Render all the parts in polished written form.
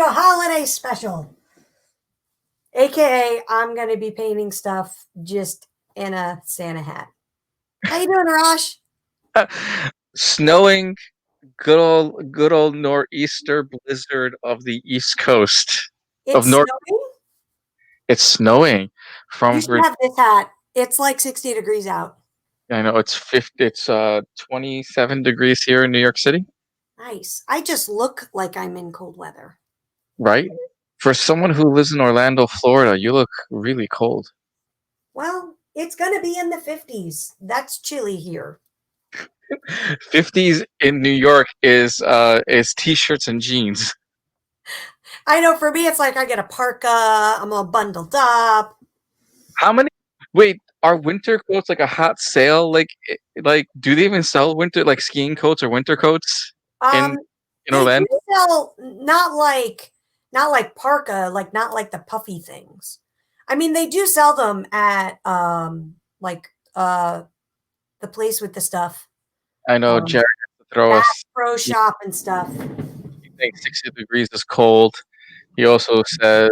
Castillo holiday special. AKA, I'm going to be painting stuff just in a Santa hat. How you doing, Arash? Snowing, good old nor'easter blizzard of the East Coast of It's North. snowing. It's snowing You from should have this hat. It's like 60 degrees out. I know it's 50. It's 27 degrees here in New York City, Nice. I just look like I'm in cold weather. right? For someone who lives in Orlando, Florida, you look really cold. Well, it's going to be in the 50s. That's chilly here. 50s in New York is t-shirts and jeans. I know for me, it's like I get a parka, I'm all bundled up. How many? Wait, are winter coats like a hot sale? Like, do they even sell winter like skiing coats or winter coats in Um, in they do Orlando? sell not like parka, like not like the puffy things. I mean, they do sell them at like the place with the stuff, I know um, Jared has to throw Bass us. Pro He Shop and stuff. thinks 60 degrees is cold. He also says,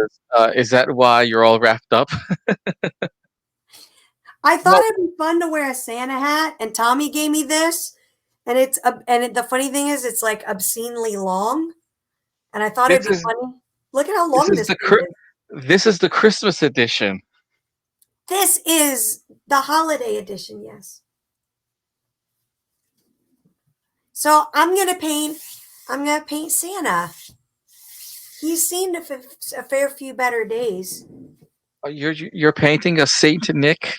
"Is that why you're all wrapped up?" I thought Well, it'd be fun to wear a Santa hat, and Tommy gave me this, and the funny thing is, it's like obscenely long, and I thought it'd this be is funny. Look at how this long is this the thing is. this is the Christmas edition. This is the holiday edition, yes. So I'm gonna paint Santa. He's seen a fair few better days. You're painting a Saint Nick.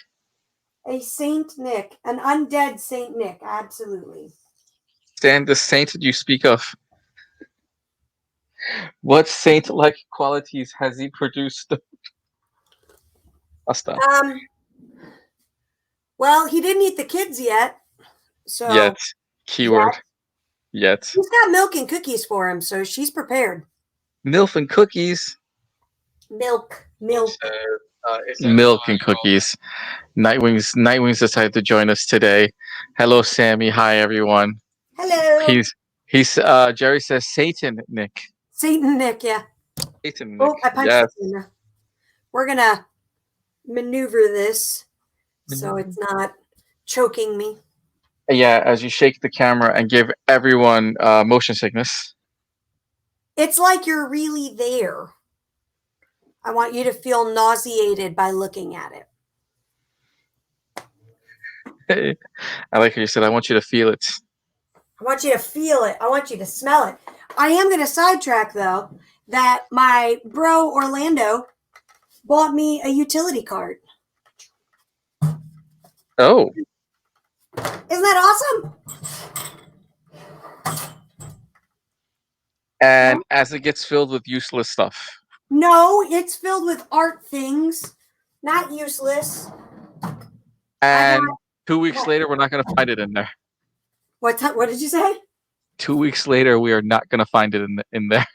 A Saint Nick, an undead Saint Nick, absolutely. Stand the saint you speak of. What saint-like qualities has he produced? Asta. Um, well, he didn't eat the kids yet, Yet. so yeah, Keyword. Yet. he's got milk and cookies for him, so she's prepared. Milk and cookies. Milk, So, milk. milk and cookies. Nightwings decided to join us today. Hello, Sammy. Hi, everyone. Hello, He's Jerry says Satan Nick. Saint Nick. Yeah. Satan Nick. Oh, I punched Yes. the camera. We're gonna maneuver this so it's not choking me. Yeah, as you shake the camera and give everyone motion sickness. It's like you're really there. I want you to feel nauseated by looking at it. I like how you said, I want you to feel it. I want you to feel it. I want you to smell it. I am going to sidetrack, though, that my bro Orlando bought me a utility cart. Oh, Isn't that awesome? and as it gets filled with useless stuff. No, it's filled with art things, not useless. And 2 weeks later, we're not going to find it in there. What did you say? 2 weeks later, we are not going to find it in there.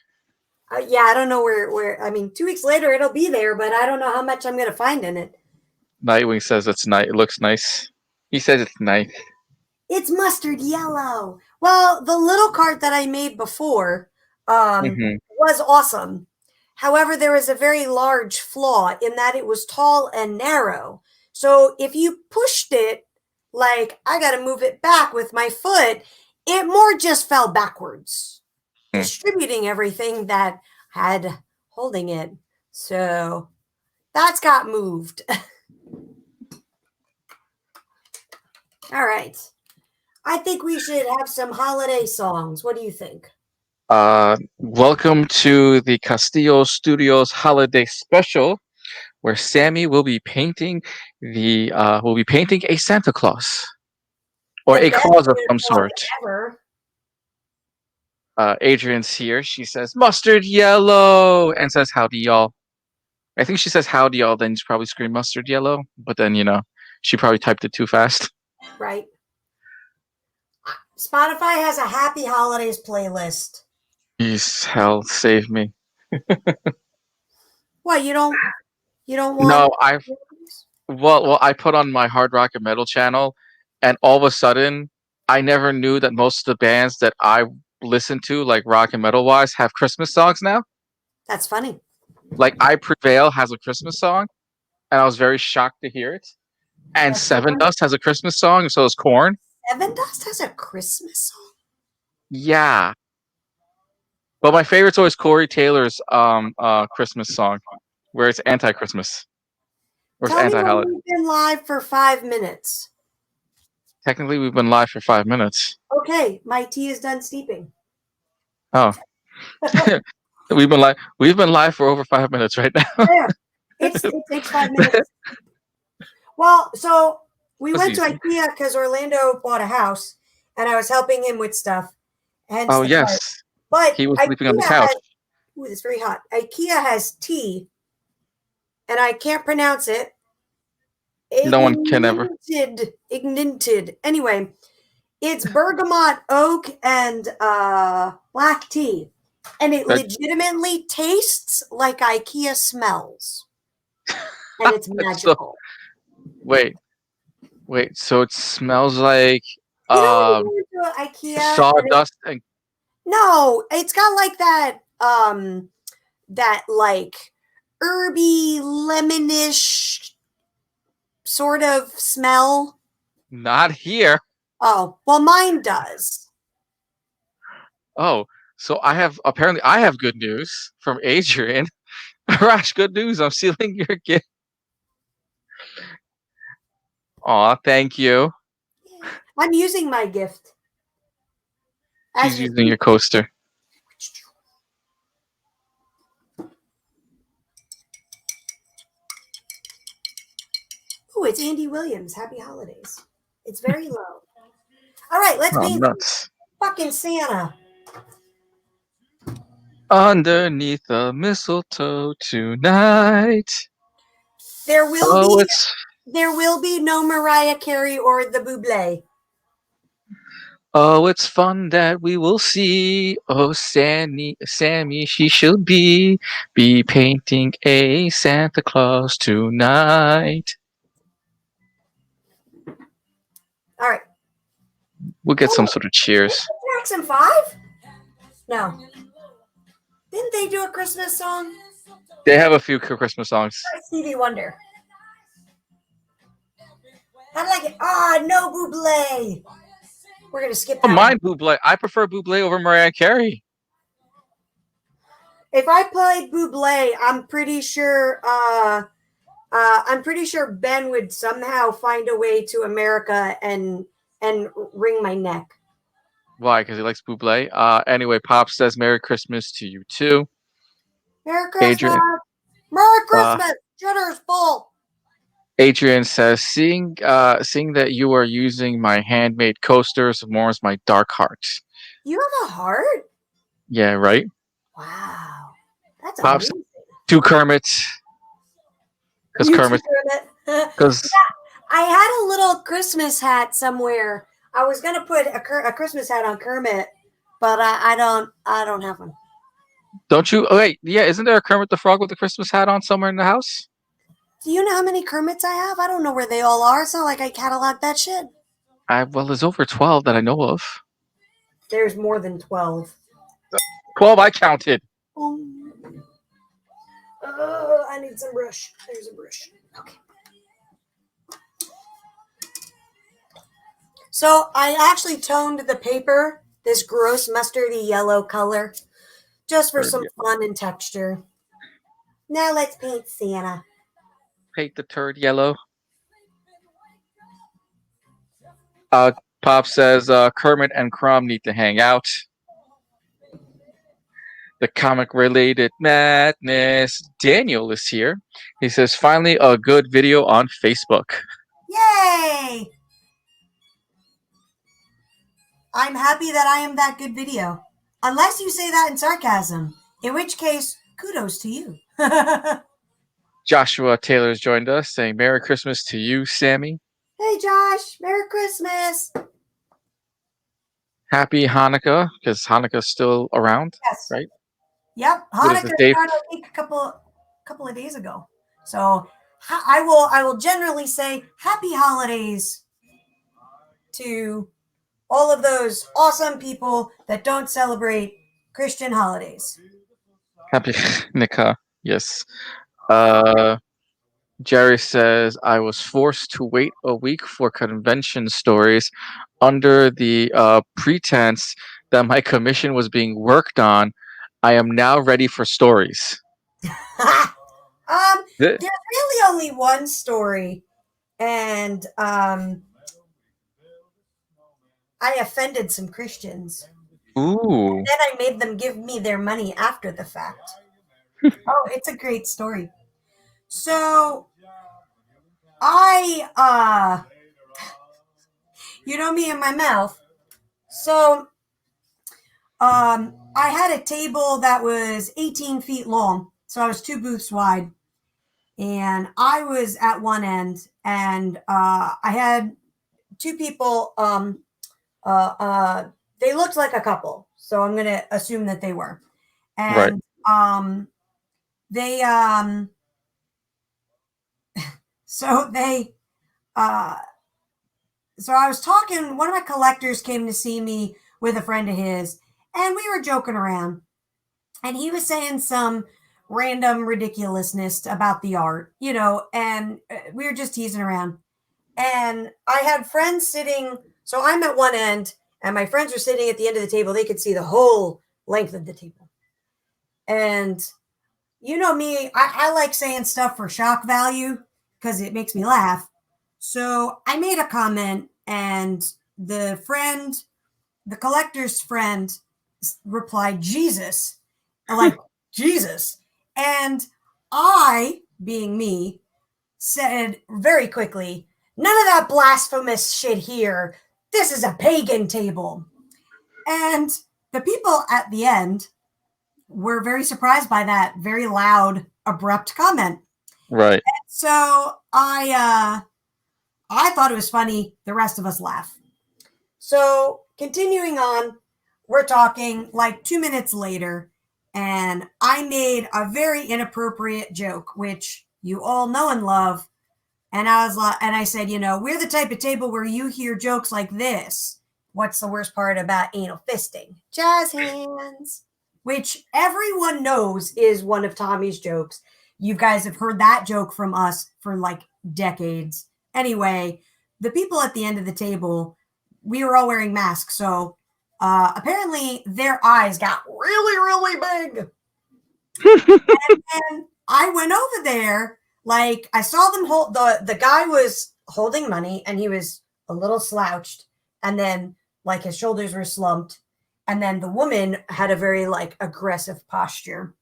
Yeah, I don't know where. I mean, 2 weeks later it'll be there, but I don't know how much I'm going to find in it. Nightwing says it's nice. It looks nice. He says it's nice. It's mustard yellow. Well, the little cart that I made before Hmm. was awesome. However, there was a very large flaw in that it was tall and narrow. So if you pushed it, like I got to move it back with my foot, it more just fell backwards, distributing everything that had holding it. So that's got moved. All right. I think we should have some holiday songs. What do you think? Welcome to the Castillo Studios holiday special, where Sammy will be painting a Santa Claus or The a best claus of some uniform sort. ever. Adrian's here. She says mustard yellow and says howdy y'all. I think she says howdy y'all, then she probably scream mustard yellow, but then she probably typed it too fast. Right. Spotify has a happy holidays playlist. Please, hell, save me. What, you don't want No, I put on my hard rock and metal channel, and all of a sudden, I never knew that most of the bands that I listen to, like rock and metal wise, have Christmas songs now. That's funny. Like I Prevail has a Christmas song, and I was very shocked to hear it. And That's so Seven funny. Dust has a Christmas song, and so does Corn. Seven Dust has a Christmas song. Yeah, but my favorite's always Corey Taylor's Christmas song, where it's anti-Christmas or it's Tell me when anti-holiday. we've been live for 5 minutes. Technically, we've been live for 5 minutes. Okay, my tea is done steeping. Oh, we've been live for over 5 minutes right now. There. It takes 5 minutes. Well, so we That's went to easy. IKEA because Orlando bought a house, and I was helping him with stuff, hence Oh the fart. yes, But he was sleeping on the IKEA couch. has, ooh, it's very hot. IKEA has tea, and I can't pronounce it. No one can ever. Ignited. Anyway, it's bergamot, oak, and black tea, and it That, legitimately tastes like IKEA smells, and it's so magical. wait, wait. So it smells like You know when um you go into IKEA and sawdust and no, it's got like that like herby lemonish sort of smell. not here. Oh, well mine does. Oh, so I have good news from Adrian. Rash, good news. I'm sealing your gift. Aw, thank you. I'm using my gift as She's we using your speak. coaster. Oh, it's Andy Williams. Happy holidays. It's very low. All right, let's Oh, paint nuts. fucking Santa. Underneath the mistletoe tonight. There will Oh, be it's there will be no Mariah Carey or the Buble. Oh, it's fun that we will see. Oh, Sammy, she shall be painting a Santa Claus tonight. All right. We'll get some Oh, sort of cheers. Jackson 5? No. Didn't they do a Christmas song? They have a few Christmas songs. Stevie Wonder. I like it. Ah, no Buble. We're gonna skip Oh, that one. mine Buble. I prefer Buble over Mariah Carey. If I played Buble, I'm pretty sure Ben would somehow find a way to America and wring my neck. Why? Because he likes Buble. Anyway, Pop says Merry Christmas to you too. Merry Christmas. Adrian. Merry Uh, Christmas. Jitter's full. Adrian says, seeing that you are using my handmade coasters warms my dark heart. You have a heart? Yeah, right. Wow. That's Pops amazing. to Kermit, because You too, Kermit, Kermit. because Yeah, I had a little Christmas hat somewhere. I was gonna put a Christmas hat on Kermit, but I don't have one. don't you? Oh, wait, yeah, isn't there a Kermit the Frog with a Christmas hat on somewhere in the house? Do you know how many Kermits I have? I don't know where they all are. It's not like I catalog that shit. Well, there's over 12 that I know of. There's more than 12. 12 I counted. I need some brush. There's a brush. Okay. So I actually toned the paper this gross mustardy yellow color just for some fun and texture. Now let's paint Santa. Paint the turd yellow. Uh, Pop says Kermit and Crumb need to hang out. The comic related madness. Daniel is here. He says, finally, a good video on Facebook. Yay! I'm happy that I am that good video. Unless you say that in sarcasm, in which case, kudos to you. Joshua Taylor's joined us saying, Merry Christmas to you, Sammy. Hey Josh, Merry Christmas. Happy Hanukkah, because Hanukkah's still around, Yes. right? Yep. What is the Hanukkah date? started I think a couple of days ago. So I will generally say happy holidays to all of those awesome people that don't celebrate Christian holidays. Happy Nikah. Yes. Uh, Jerry says I was forced to wait a week for convention stories under the pretense that my commission was being worked on. I am now ready for stories. um, Th- there's really only one story, and I offended some Christians. Ooh. Then I made them give me their money after the fact. Oh, it's a great story. So you know me and my mouth. So I had a table that was 18 feet long, so I was two booths wide, and I was at one end, and I had two people. Uh, uh, they looked like a couple, so I'm gonna assume that they were, Right. and they so they uh, so I was talking. One of my collectors came to see me with a friend of his, and we were joking around, and he was saying some random ridiculousness about the art, and we were just teasing around. And I had friends sitting, so I'm at one end, and my friends were sitting at the end of the table. They could see the whole length of the table. And you know me, I like saying stuff for shock value because it makes me laugh. So I made a comment, and the friend, the collector's friend, replied, Jesus, like Jesus. And I, being me, said very quickly, none of that blasphemous shit here. This is a pagan table. And the people at the end were very surprised by that very loud, abrupt comment. Right. So I thought it was funny. The rest of us laugh. So continuing on, we're talking like 2 minutes later, and I made a very inappropriate joke, which you all know and love. And I was like, and I said, we're the type of table where you hear jokes like this. What's the worst part about anal fisting? Jazz hands, which everyone knows is one of Tommy's jokes. You guys have heard that joke from us for like decades. Anyway, the people at the end of the table, we were all wearing masks. So apparently their eyes got really, really big. And I went over there, like I saw them hold the guy was holding money and he was a little slouched, and then like his shoulders were slumped, and then the woman had a very like aggressive posture.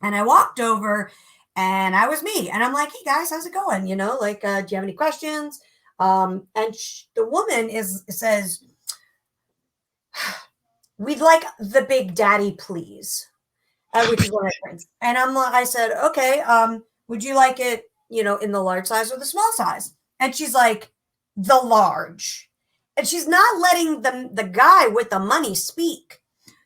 And I walked over, and I was me, and I'm like, "Hey guys, how's it going? Like, do you have any questions?" And the woman is says, "We'd like the big daddy, please." Which is one of my friends. And I said, okay, would you like it, in the large size or the small size? And she's like, the large. And she's not letting the guy with the money speak.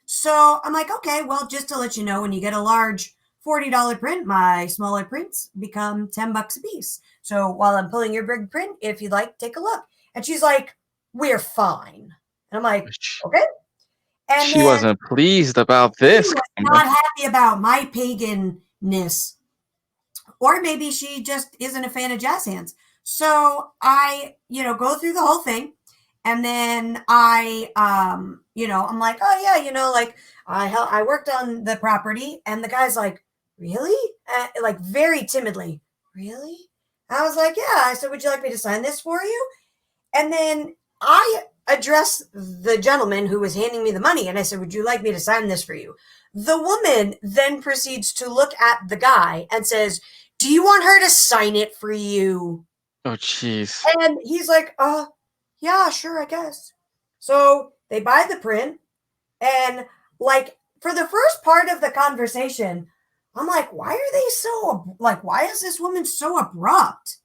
So I'm like, okay, well, just to let you know, when you get a large $40 print, my smaller prints become $10 a piece. So while I'm pulling your big print, if you'd like, take a look. And she's like, we're fine. And I'm like, okay. And She then wasn't pleased about she this was comment. not happy about my paganness, or maybe she just isn't a fan of jazz hands. So I, go through the whole thing, and then I'm like, oh yeah, like I worked on the property, and the guy's like, really, like very timidly, really. I was like, yeah. I said, would you like me to sign this for you? And then I addressed the gentleman who was handing me the money, and I said, would you like me to sign this for you? The woman then proceeds to look at the guy and says, do you want her to sign it for you? Oh, jeez. And he's like, yeah, sure, I guess. So they buy the print, and like for the first part of the conversation, I'm like, why are they so, like, why is this woman so abrupt?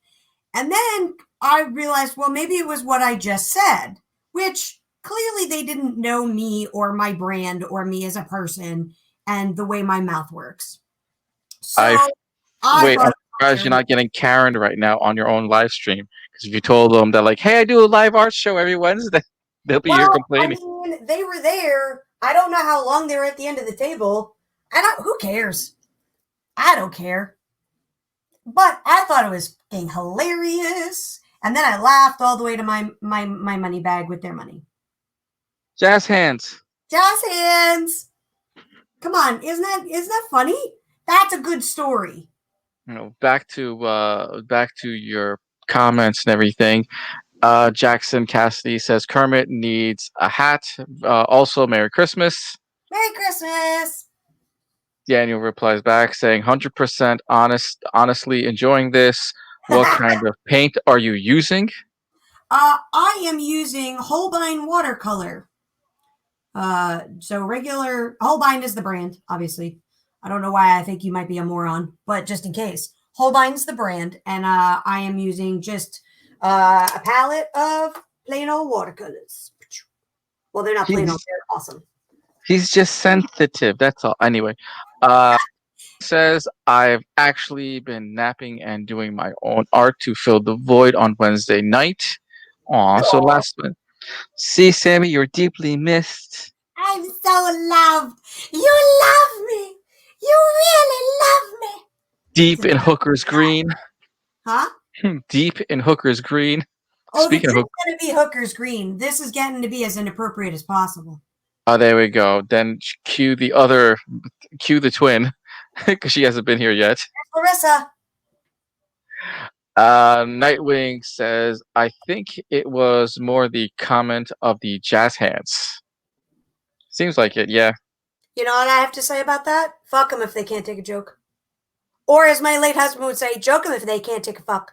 And then I realized, well, maybe it was what I just said, which clearly they didn't know me or my brand or me as a person and the way my mouth works. I So I wait. thought I'm it was surprised you're very, not getting Karen right now on your own live stream. Because if you told them that, like, hey, I do a live art show every Wednesday, they'll be here well, I complaining. mean, they were there. I don't know how long they were at the end of the table Who cares? I don't care. But I thought it was fucking hilarious. And then I laughed all the way to my money bag with their money. Jazz hands. Jazz hands. Come on, isn't that funny? That's a good story. Back to your comments and everything. Jackson Cassidy says Kermit needs a hat. Also, Merry Christmas. Merry Christmas. Daniel replies back saying 100% honestly enjoying this. What kind of paint are you using? I am using Holbein watercolor. So regular Holbein is the brand, obviously. I don't know why I think you might be a moron, but just in case, Holbein's the brand, and I am using just a palette of plain old watercolors. Well, they're not plain old; He's they're awesome. he's just sensitive. That's all. Anyway, says I've actually been napping and doing my own art to fill the void on Wednesday night. Aw, so Aw, last one. See, Sammy, you're deeply missed. I'm so loved. You love me. You really love me. Deep To in the Hooker's Green. huh? Deep in Hooker's Green. Oh, this Speaking of is Hook, going to be Hooker's Green. This is getting to be as inappropriate as possible. oh, there we go. Then cue the twin, because she hasn't been here yet. Clarissa, Nightwing says, I think it was more the comment of the jazz hands. Seems like it, yeah. you know what I have to say about that? Fuck them if they can't take a joke. Or as my late husband would say, joke them if they can't take a fuck.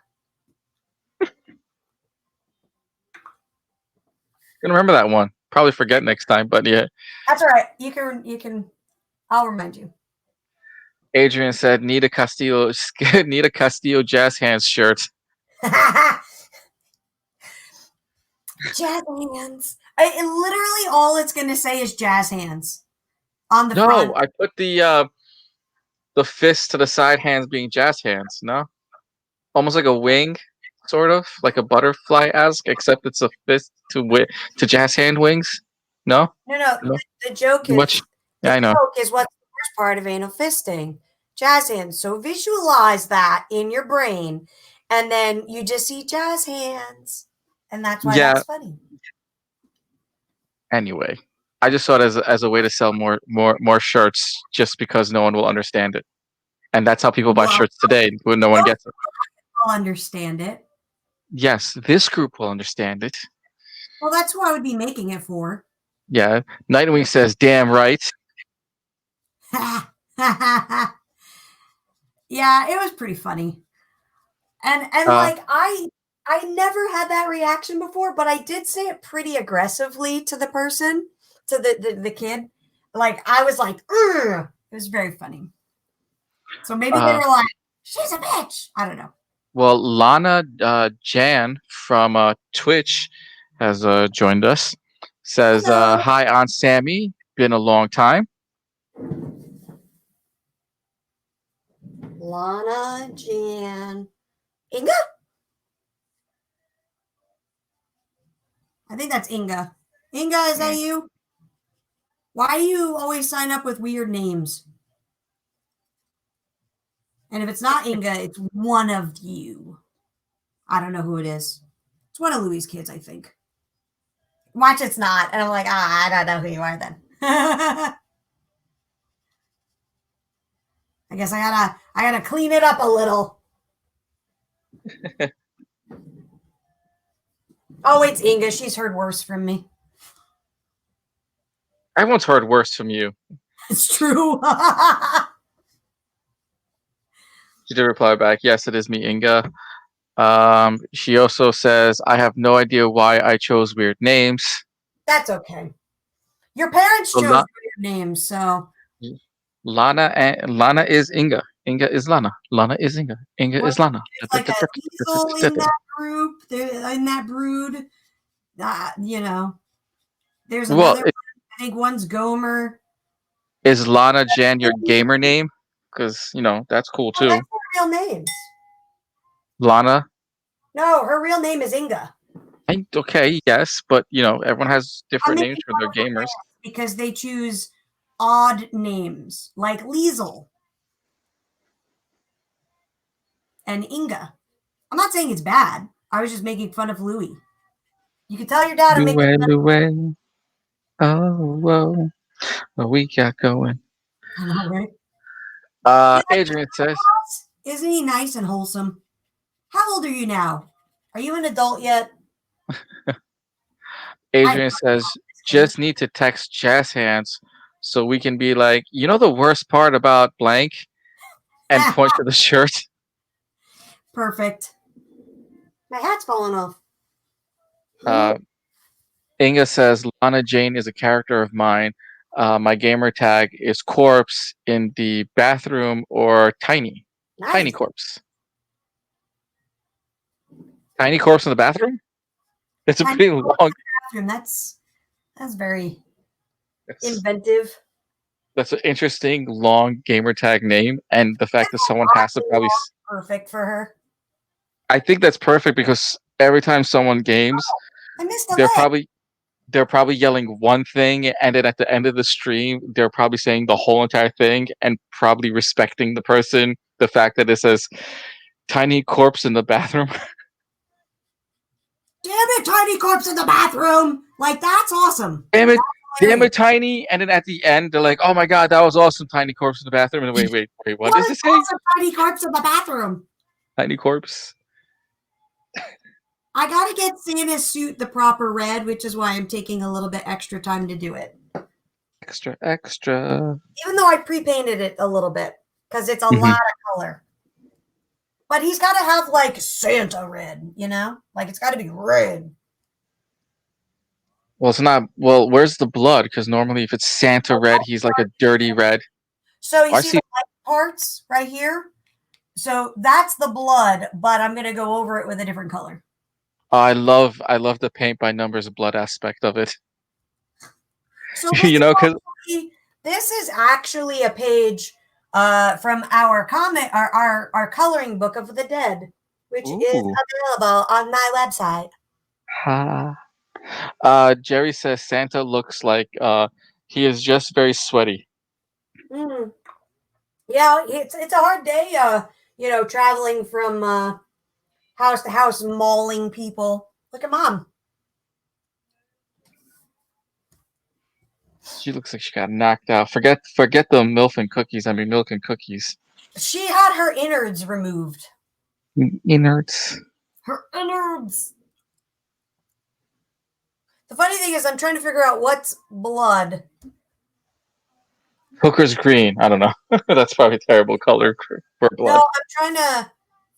Gonna remember that one. Probably forget next time, but yeah. That's all right. You can. I'll remind you. Adrian said, need a Castillo, need a Castillo jazz hands shirt. Jazz hands. Literally all it's going to say is jazz hands on the No, front. I put the fist to the side hands being jazz hands. No, almost like a wing, sort of like a butterfly esque, except it's a fist to jazz hand wings. No, No, no. no, The joke too much. is Yeah, I know. what's the first part of anal fisting? Jazz hands. So visualize that in your brain, and then you just see jazz hands, and that's why Yeah. that's funny. Anyway, I just saw it as a way to sell more shirts, just because no one will understand it, and that's how people buy Well, shirts today when no one gets it. I'll understand it. Yes, this group will understand it. Well, that's who I would be making it for. Yeah, Nightwing says, "Damn right." Yeah, it was pretty funny. And Uh, like I never had that reaction before, but I did say it pretty aggressively to the person, to the kid. Like I was like, ugh. It was very funny. So maybe they uh, were like, she's a bitch. I don't know. well, Lana Jan from Twitch has joined us. Says, Hello. "Hi, Aunt Sammy. Been a long time." Lana Jan. Inga? I think that's Inga. Inga, is that Mm. you? Why do you always sign up with weird names? And if it's not Inga, it's one of you. I don't know who it is. It's one of Louis' kids, I think. Watch it's not. And I'm like, I don't know who you are then. I guess I gotta clean it up a little. Oh, it's Inga. She's heard worse from me. Everyone's heard worse from you. It's true. She did reply back, "Yes, it is me, Inga." She also says, "I have no idea why I chose weird names." That's okay. Your parents So chose weird names, so Lana is Inga. Inga is Lana. Lana is Inga. Inga what? is Lana. There's like a diesel in that group, in that brood. You know, there's Well, another one. I think one's Gomer. is Lana Jan your gamer name? Because that's cool Oh, too. that's her real names. Lana. No, her real name is Inga. Okay, yes, but everyone has I'm different names making for fun their of her gamers. parents because they choose odd names like Liesel and Inga. I'm not saying it's bad. I was just making fun of Louis. You can tell your dad I'm making Luay, fun Luay. Oh, whoa. What we got going? of. I know, right? You like Adrian says, Claus? Isn't he nice and wholesome? How old are you now? Are you an adult yet? I Adrian says, think. just need to text Jazz Hands so we can be like, you know, the worst part about blank and point to the shirt. Perfect. My hat's falling off. Uh, Inga says, Lana Jane is a character of mine. My gamer tag is corpse in the bathroom or tiny. Tiny Nice. corpse. Tiny corpse in the bathroom? It's a Tiny pretty girl in long. the bathroom. That's very That's inventive. that's an interesting long gamer tag name, and the fact that someone has to Oddly probably. long, perfect for her. I think that's perfect because every time someone games, I missed a they're leg. probably they're probably yelling one thing, and then at the end of the stream, they're probably saying the whole entire thing, and probably respecting the person. The fact that it says "tiny corpse in the bathroom." Damn it, tiny corpse in the bathroom. Like, that's awesome. Damn it, That's damn hilarious. it, tiny. And then at the end, they're like, "Oh my god, that was awesome, tiny corpse in the bathroom." And wait, what What does is it say? awesome, tiny corpse in the bathroom? Tiny corpse. I gotta get Santa's suit the proper red, which is why I'm taking a little bit extra time to do it. Extra, extra. Even though I pre-painted it a little bit, because it's a lot Mhm. of color. But he's gotta have like Santa red, you know? Like it's gotta be red. Well, it's not. Well, where's the blood? Because normally, if it's Santa red, he's like a dirty red. So you I see see. the white parts right here? So that's the blood, but I'm gonna go over it with a different color. I love the paint by numbers blood aspect of it. So this You is know, because actually this is actually a page from our comic our coloring book of the dead, which is ooh, available on my website. ha. Jerry says Santa looks like he is just very sweaty. Mm. Yeah, it's a hard day traveling from house to house mauling people. Look at mom. She looks like she got knocked out. Forget the milk and cookies. I mean milk and cookies. She had her innards removed. Innards. Her innards. The funny thing is, I'm trying to figure out what's blood. Hooker's green. I don't know. That's probably a terrible color for No, blood. I'm trying to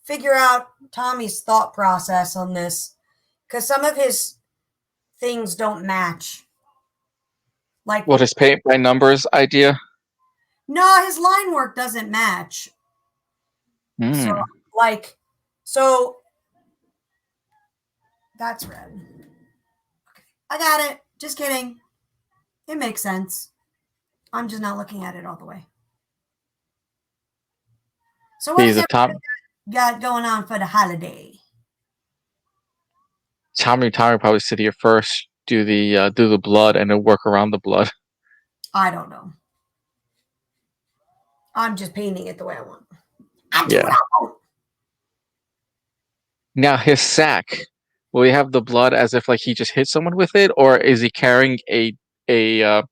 figure out Tommy's thought process on this because some of his things don't match. Like, What is paint by numbers idea? no, his line work doesn't match. So, Hmm. like, so that's red. I got it. Just kidding. It makes sense. I'm just not looking at it all the way. So, what He's has a top. everybody got going on for the holiday? Tommy probably sit here first, do the blood, and then work around the blood. I don't know. I'm just painting it the way I want. I do what Yeah. I want. Now his sack, will he have the blood as if like he just hit someone with it, or is he carrying a uh,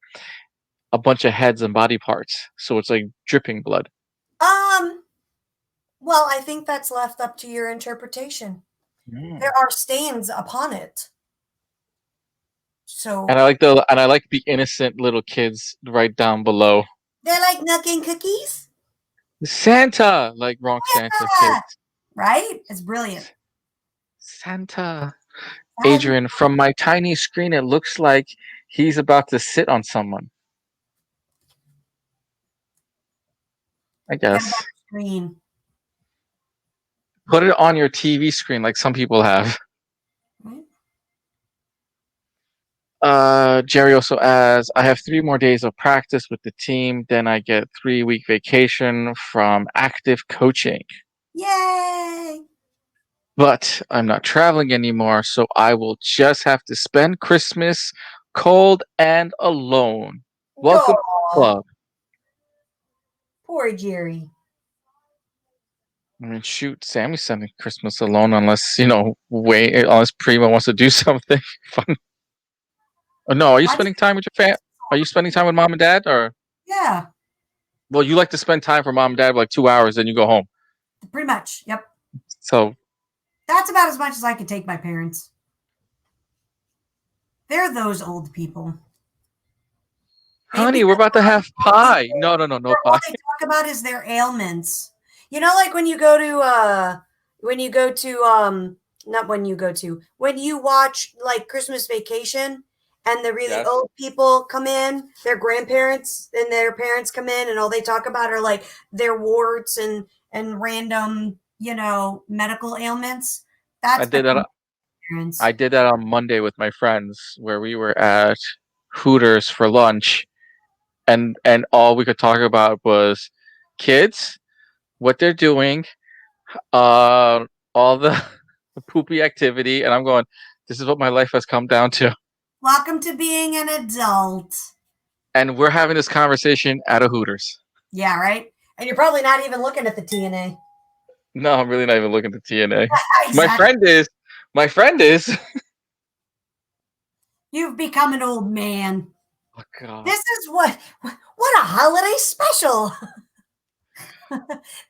a bunch of heads and body parts, so it's like dripping blood? Um, well, I think that's left up to your interpretation. Mm. There are stains upon it. And So I like the innocent little kids right down below. they're like Nuck cookies. Santa, like wrong Santa Yeah, kids. right? It's brilliant. Santa. And Adrian, from my tiny screen, it looks like he's about to sit on someone. I get a better guess. screen. Put it on your TV screen like some people have. Right? Jerry also adds, I have 3 more days of practice with the team, then I get 3-week vacation from active coaching. Yay! But I'm not traveling anymore, so I will just have to spend Christmas cold and alone. No, Welcome. Aw, club. poor Jerry. I mean, shoot, Sammy's spending Christmas alone unless wait, unless Primo wants to do something fun. Oh, no, are you How do you spending time with your Are you spending time with mom and dad, or Yeah, well, you like to spend time for mom and dad for like 2 hours, then you go home. pretty much. Yep. So, That's about as much as I could take my parents. They're those old people. They honey, we're because about to have all pie. No, no, no, no all pie. they talk about is their ailments. You know, like when you go to not when you go to when you watch like Christmas Vacation and the really Yes, old people come in, their grandparents and their parents come in and all they talk about are like their warts and random, medical ailments. I That's did become that. I parents. did that on Monday with my friends, where we were at Hooters for lunch, and all we could talk about was kids, what they're doing, uh, all the poopy activity, and I'm going, this is what my life has come down to. Welcome to being an adult. And we're having this conversation at a Hooters. Yeah, right? And you're probably not even looking at the TNA. No, I'm really not even looking at TNA. My Exactly. friend is. My friend is. You've become an old man. Oh God. This is what a holiday special.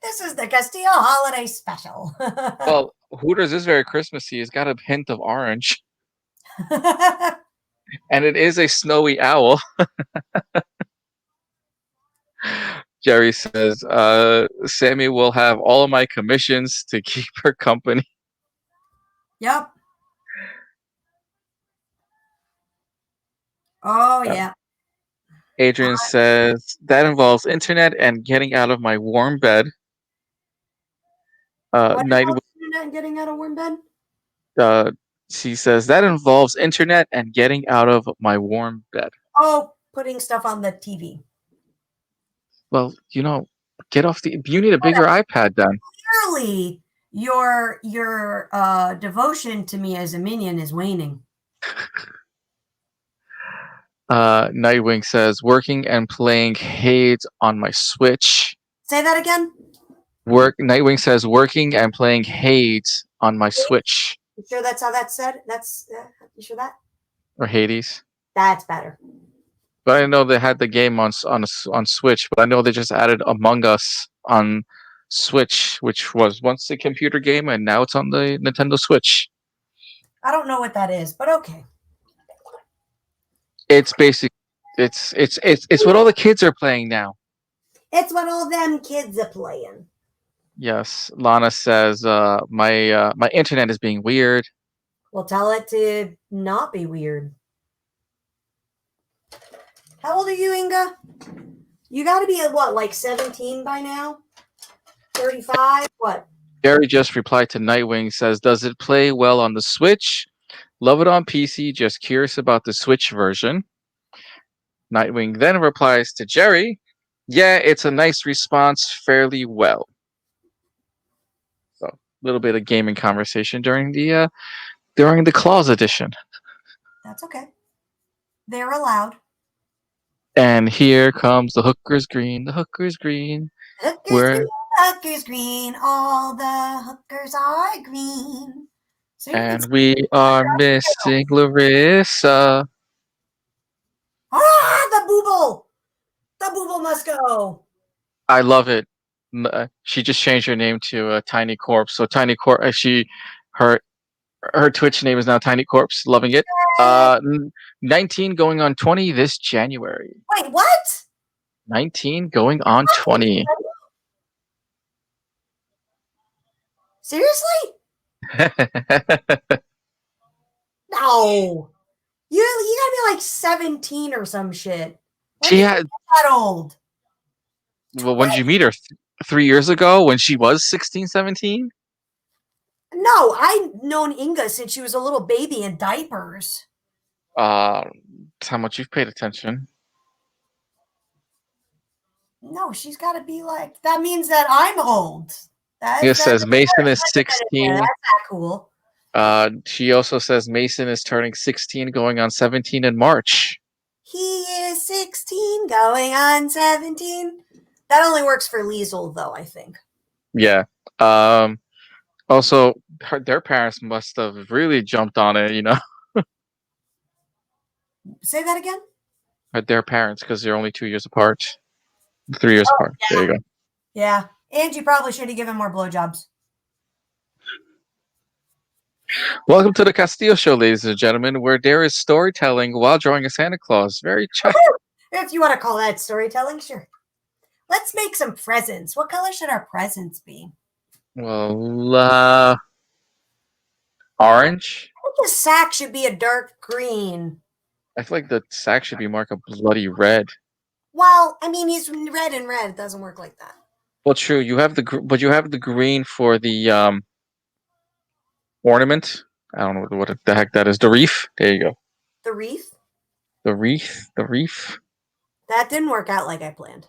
This is the Castillo holiday special. Well, Hooters is very Christmassy. It's got a hint of orange, and it is a snowy owl. Jerry says, Sammy will have all of my commissions to keep her company. Yep. Oh Uh, yeah. Adrian says, that involves internet and getting out of my warm bed. What Night, involves internet and getting out of warm bed? uh, she says, that involves internet and getting out of my warm bed. Oh, putting stuff on the TV. Well, get off you need a bigger iPad then. Clearly, your devotion to me as a minion is waning. Nightwing says, working and playing Hades on my Switch. Say that again. Nightwing says, working and playing Hades on my Switch. You sure that's how that's said? You sure that? Or Hades. That's better. But I know they had the game on Switch, but I know they just added Among Us on Switch, which was once a computer game, and now it's on the Nintendo Switch. I don't know what that is, but okay. It's basic. It's what all the kids are playing now. It's what all them kids are playing. Yes, Lana says my internet is being weird. We'll tell it to not be weird. How old are you, Inga? You got to be at what, like 17 by now? 35? What? Gary just replied to Nightwing, says, does it play well on the Switch? Love it on PC, just curious about the Switch version. Nightwing then replies to Jerry, yeah, it's a nice response, fairly well. So a little bit of gaming conversation during the Claus edition. That's okay. They're allowed. And here comes the hooker's green, the hooker's green. Hookers green, Where hookers green, all the hookers are green. See, it's and we are missing Larissa. the booble. The booble must go. I love it. She just changed her name to Tiny Corpse. So Tiny Corpse, her her Twitch name is now Tiny Corpse. Loving it. Yay. 19 going on 20 this January. Wait, what? 19 going on 20. Seriously? No. You gotta be like 17 or some shit. When She did you had. get that old? Well, when did you meet her? 3 years ago when she was 16, 17? No, I've known Inga since she was a little baby in diapers. That's how much you've paid attention. No, she's got to be like, that means that I'm old. It That's says Mason is that's 16. not cool. She also says Mason is turning 16 going on 17 in March. He is 16, going on 17. That only works for Liesel, though, I think. Yeah. Um, Also, their parents must have really jumped on it, Say that again? their parents, because they're only 2 years apart, 3 years Oh, apart. There you go. yeah. And you probably should have given more blowjobs. Welcome to the Castillo Show, ladies and gentlemen, where there is storytelling while drawing a Santa Claus. If you want to call that storytelling, sure. Let's make some presents. What color should our presents be? Well, orange. I think the sack should be a dark green. I feel like the sack should be marked a bloody red. Well, I mean, he's red and red. It doesn't work like that. Well, true. But you have the green for the ornament. I don't know what the heck that is. The wreath. There you go. The wreath? The wreath. The wreath. That didn't work out like I planned.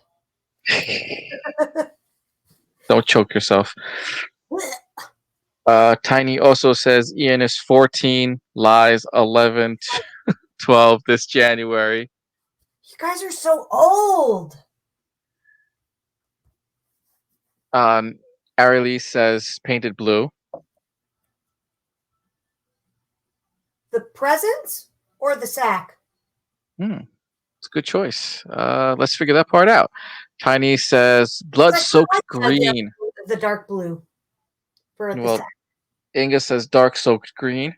Don't choke yourself. Tiny also says Ian is 14, lies 11, 12 this January. You guys are so old. Ariely says painted blue. The presents or the sack? It's a good choice. Let's figure that part out. Tiny says blood-soaked green. The dark blue for the Well, sack. Inga says dark-soaked green.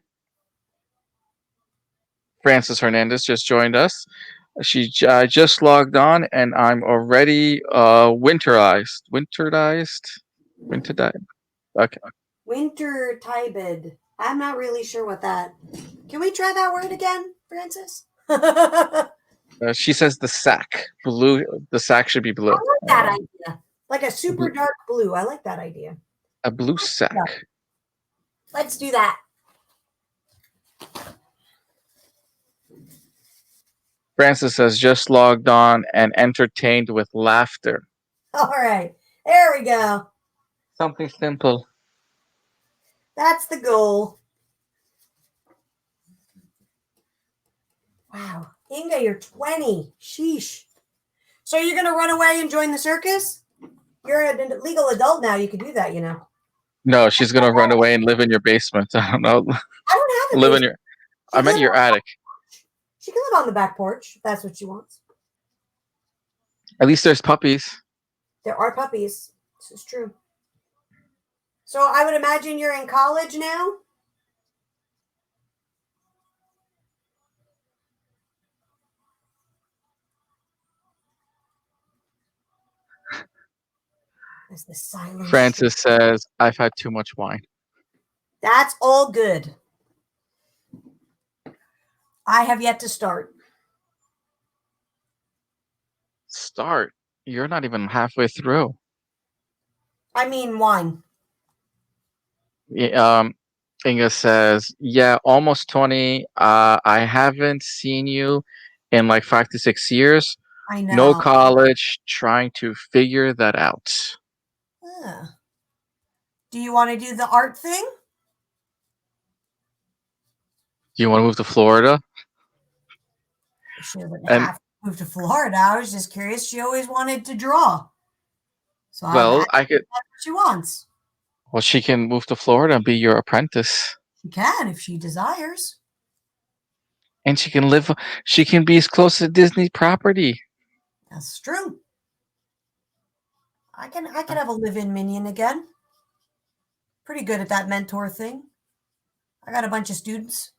Francis Hernandez just joined us. She just logged on, and I'm already winterized. Winterized. Okay. Winter tybed. I'm not really sure what that. Can we try that word again, Francis? She says the sack blue. The sack should be I blue. like that idea. Like a super dark blue. I like that idea. A blue sack. Let's do that. Francis has just logged on and entertained with laughter. All right. There we go. Something simple. That's the goal. Wow. Inga, you're 20. Sheesh. So you're going to run away and join the circus? You're a legal adult now. You can do that, you know. No, she's gonna run away and live in your basement. I don't know. I don't have a Live in basement. your. I meant your attic. She can live on the back porch if that's what she wants. At least there's puppies. There are puppies. This is true. So I would imagine you're in college now? There's the silence. Francis says, "I've had too much wine." That's all good. I have yet to start. Start. You're not even halfway through. I mean, wine. Inga says, "Yeah, almost 20. I haven't seen you in like 5 to 6 years. I know. No college. Trying to figure that out." Do you want to do the art thing? Do you want to move to Florida? She wouldn't have to move to Florida. I was just curious. She always wanted to draw. So I could. That's what she wants. Well, she can move to Florida and be your apprentice. She can if she desires. And she can live. She can be as close to Disney property. That's true. I can have a live-in minion again. Pretty good at that mentor thing. I got a bunch of students.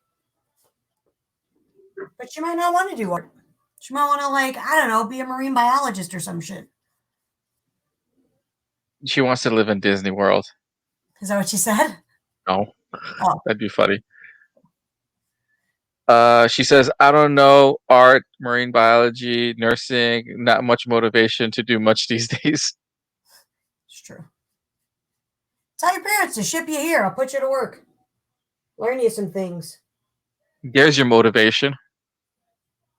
But she might not want to do art. She might want to, like, I don't know, be a marine biologist or some shit. She wants to live in Disney World. Is that what she said? No. Oh. That'd be funny. She says, "I don't know, art, marine biology, nursing, not much motivation to do much these days." It's true. Tell your parents to ship you here. I'll put you to work. Learn you some things. There's your motivation.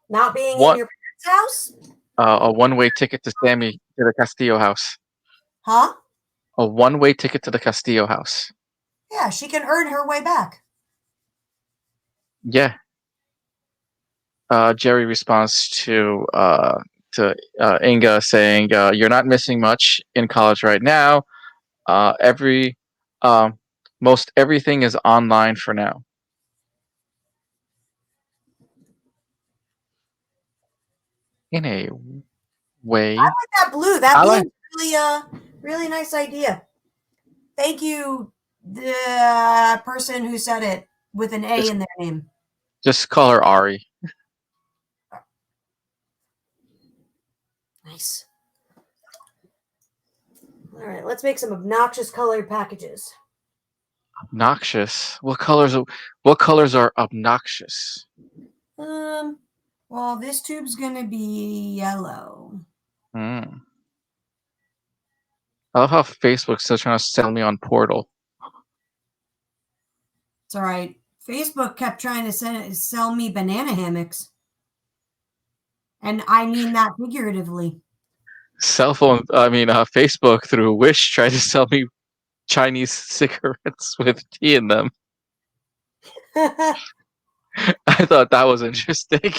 Not being in your parents' house? A one-way ticket to the Castillo house. Huh? A one-way ticket to the Castillo house. Yeah, she can earn her way back. Yeah. Jerry responds to Inga saying, "You're not missing much in college right now. Every most everything is online for now." In a way, That blue, that I blue like is really nice idea. Thank you, the person who said it with an A just in their name. just call her Ari. Nice. All right, let's make some obnoxious colored packages. Obnoxious. What colors are obnoxious? Um, well, this tube's gonna be yellow. Hmm. I love how Facebook's still trying to sell me on Portal. It's all right. Facebook kept trying to sell me banana hammocks, and I mean that figuratively. Facebook through Wish tried to sell me Chinese cigarettes with tea in them. I thought that was interesting.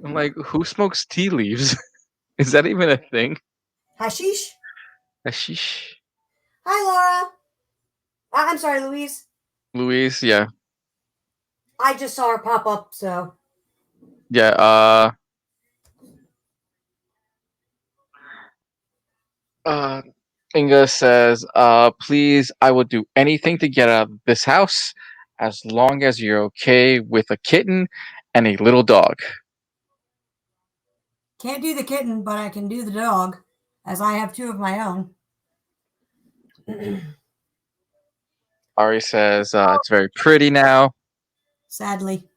I'm like, who smokes tea leaves? Is that even a thing? Hashish. Hashish. Hi, Laura. I'm sorry, Louise. Louise, yeah. I just saw her pop up, so Yeah, uh Inga says, please, I will do anything to get out of this house as long as you're okay with a kitten and a little dog. can't do the kitten, but I can do the dog, as I have two of my own. Ari says, it's very pretty now. Sadly.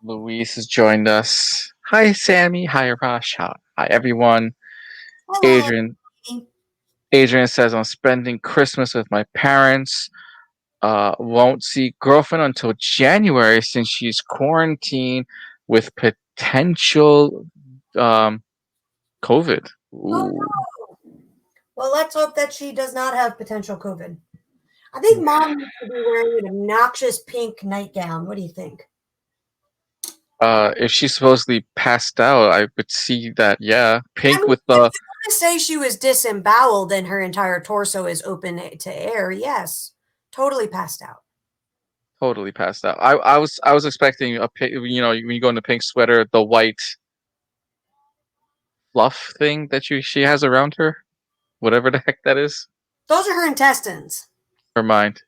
Luis has joined us. Hi, Sammy. Hi, Arash. Hi, everyone. Hello. Adrian. Adrian says, I'm spending Christmas with my parents. Won't see girlfriend until January since she's quarantined with potential um, COVID. Oh Ooh. no. Well, let's hope that she does not have potential COVID. I think mom needs to be wearing an obnoxious pink nightgown. What do you think? If she's supposedly passed out, I would see that. Yeah, I pink mean, with if the you want to say she was disemboweled and her entire torso is open to air, yes, totally passed out. totally passed out. I was expecting when you go in the pink sweater, the white fluff thing that she has around her, whatever the heck that is. Those are her intestines. Her mind.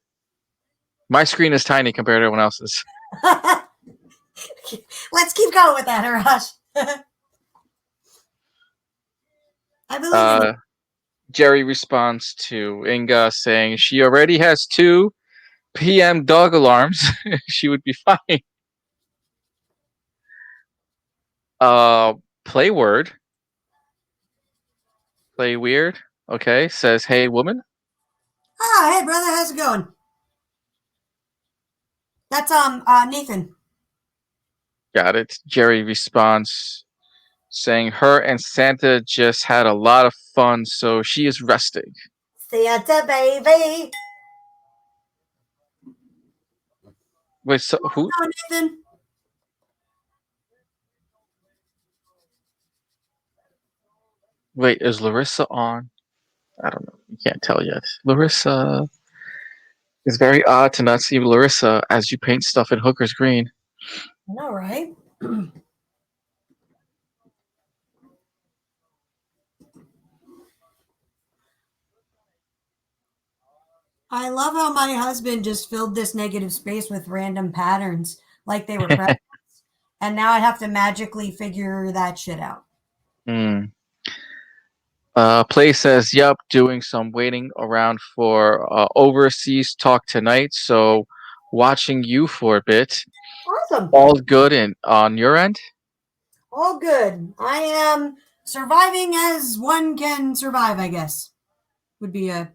My screen is tiny compared to everyone else's. Let's keep going with that, Arash. I believe in you. Uh, Jerry responds to Inga saying she already has two PM dog alarms. She would be fine. Uh, play word, play weird. Okay, says hey woman. Ah, hey brother, how's it going? That's Nathan. Got it. Jerry responds saying her and Santa just had a lot of fun, so she is resting. Santa baby. Wait, so who? Oh, Nathan. Wait, is Larissa on? I don't know. You can't tell yet. Larissa. It's very odd to not see Larissa as you paint stuff in Hooker's Green. I know, right? I love how my husband just filled this negative space with random patterns like they were presents. And now I have to magically figure that shit out. Hmm. Play says, "Yup, doing some waiting around for overseas talk tonight. So, watching you for a bit. Awesome. All good and on your end." All good. I am surviving as one can survive, I guess. Would be a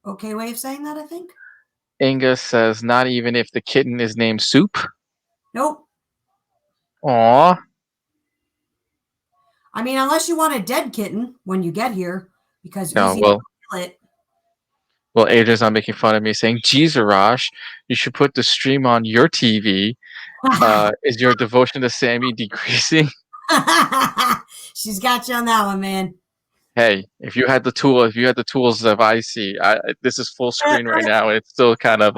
okay way of saying that, I think. Inga says, "Not even if the kitten is named Soup." Nope. Aw. I mean, unless you want a dead kitten when you get here, because No, Uzi well, will kill it. Well, Adrian's not making fun of me, saying, "Geez, Arash, you should put the stream on your TV. Is your devotion to Sammy decreasing?" She's got you on that one, man. Hey, if you had the tools of IC, this is full screen right now, and it's still kind of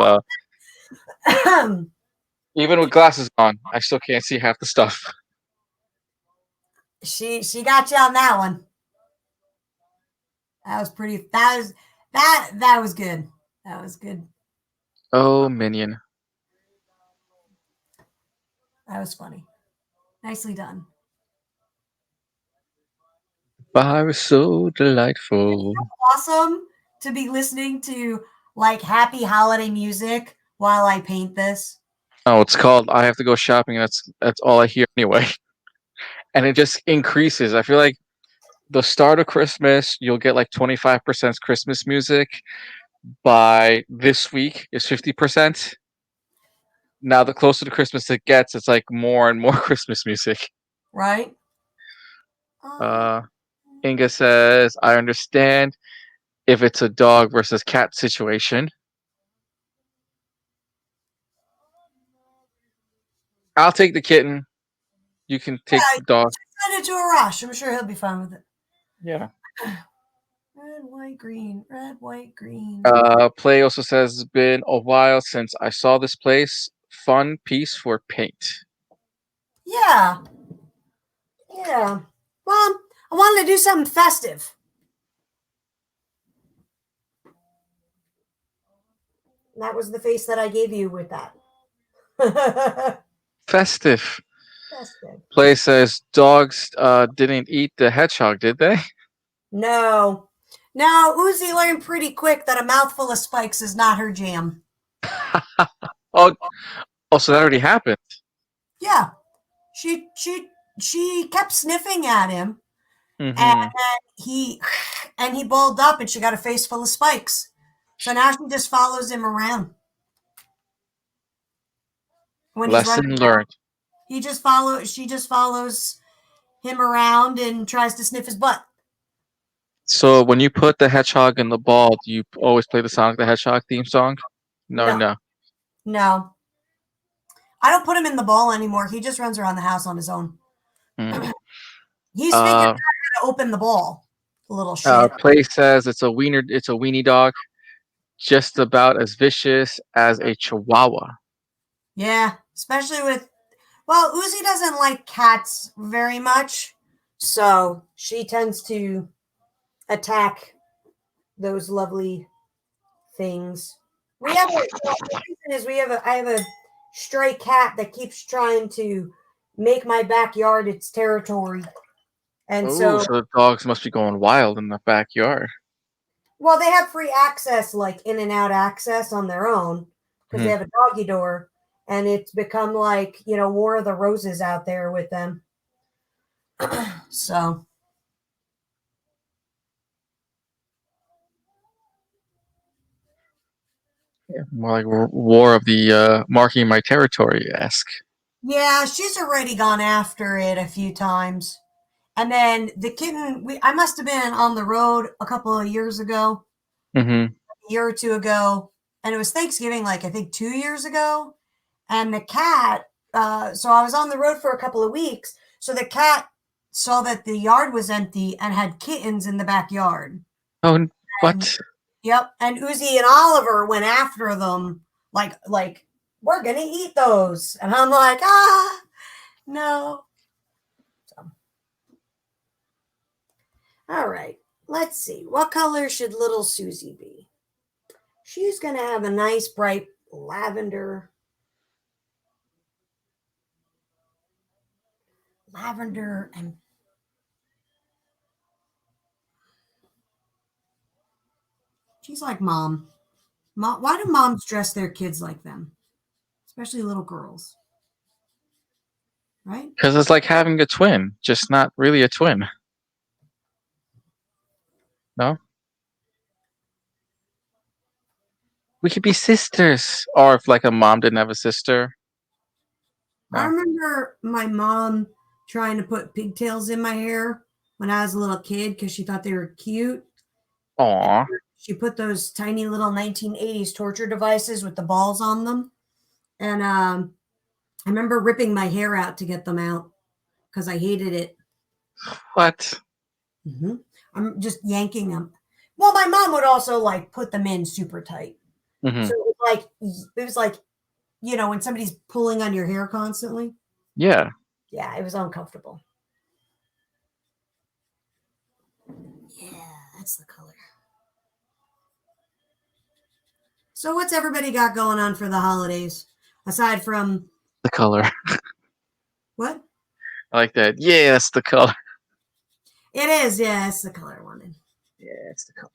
even with glasses on, I still can't see half the stuff. she got you on that one. That was pretty. That was good. That was good. Oh, minion. That was funny. Nicely done. Fire was so delightful. Awesome to be listening to like happy holiday music while I paint this. Oh, it's called I have to go shopping. That's all I hear anyway, and it just increases. I feel like the start of Christmas, you'll get like 25% Christmas music. By this week, is 50%. Now, the closer to Christmas it gets, it's like more and more Christmas music. Right? Um, Uh, Inga says, I understand if it's a dog versus cat situation. I'll take the kitten. You can take yeah, the dog. send it to Arash. I'm sure he'll be fine with it. Yeah. Red, white, green. Red, white, green. Play also says it's been a while since I saw this place. Fun piece for paint. Yeah. Yeah. Well, I wanted to do something festive. That was the face that I gave you with that. Festive. Festive. Play says dogs didn't eat the hedgehog, did they? No. Now, Uzi learned pretty quick that a mouthful of spikes is not her jam. Oh, so that already happened. Yeah. She kept sniffing at him and Mm-hmm. he balled up and she got a face full of spikes. So now she just follows him around when he's running. Lesson learned. She just follows him around and tries to sniff his butt. So when you put the hedgehog in the ball, do you always play the Sonic the Hedgehog theme song? No, No. no. No. I don't put him in the ball anymore. He just runs around the house on his own. Mm. He's figured Uh, out how to open the ball. Little shit. Play says it's a wiener. It's a weenie dog, just about as vicious as a Chihuahua. Yeah, especially with well, Uzi doesn't like cats very much, so she tends to attack those lovely things. We have the reason is I have a stray cat that keeps trying to make my backyard its territory. And Oh, so so the dogs must be going wild in the backyard. well, they have free access, like in and out access on their own, because they Hmm. have a doggy door, and it's become like, War of the Roses out there with them. So Yeah, more like War of the Marking My Territory esque. yeah, she's already gone after it a few times. And then the kitten, I must have been on the road a couple of years ago, Mm-hmm. a year or two ago, and it was Thanksgiving, like I think 2 years ago. And the cat, so I was on the road for a couple of weeks. So the cat saw that the yard was empty and had kittens in the backyard. Oh, And what? yep, and Uzi and Oliver went after them, like we're gonna eat those, and I'm like, no. So, all right, let's see. What color should little Susie be? She's gonna have a nice bright lavender, and she's like mom. Mom, why do moms dress their kids like them, especially little girls? Right? Because it's like having a twin, just not really a twin. No, we could be sisters, or if like a mom didn't have a sister. I No. remember my mom trying to put pigtails in my hair when I was a little kid because she thought they were cute. Aw. She put those tiny little 1980s torture devices with the balls on them. And I remember ripping my hair out to get them out because I hated it. What? hmm I'm just yanking them. Well, my mom would also like put them in super tight. Hmm. So it was like, when somebody's pulling on your hair constantly. Yeah, Yeah, it was uncomfortable. Yeah, that's the color. So what's everybody got going on for the holidays? Aside from the color. what? I like that. Yeah, that's the color. It is, yeah, it's the color I wanted. Yeah, it's the color.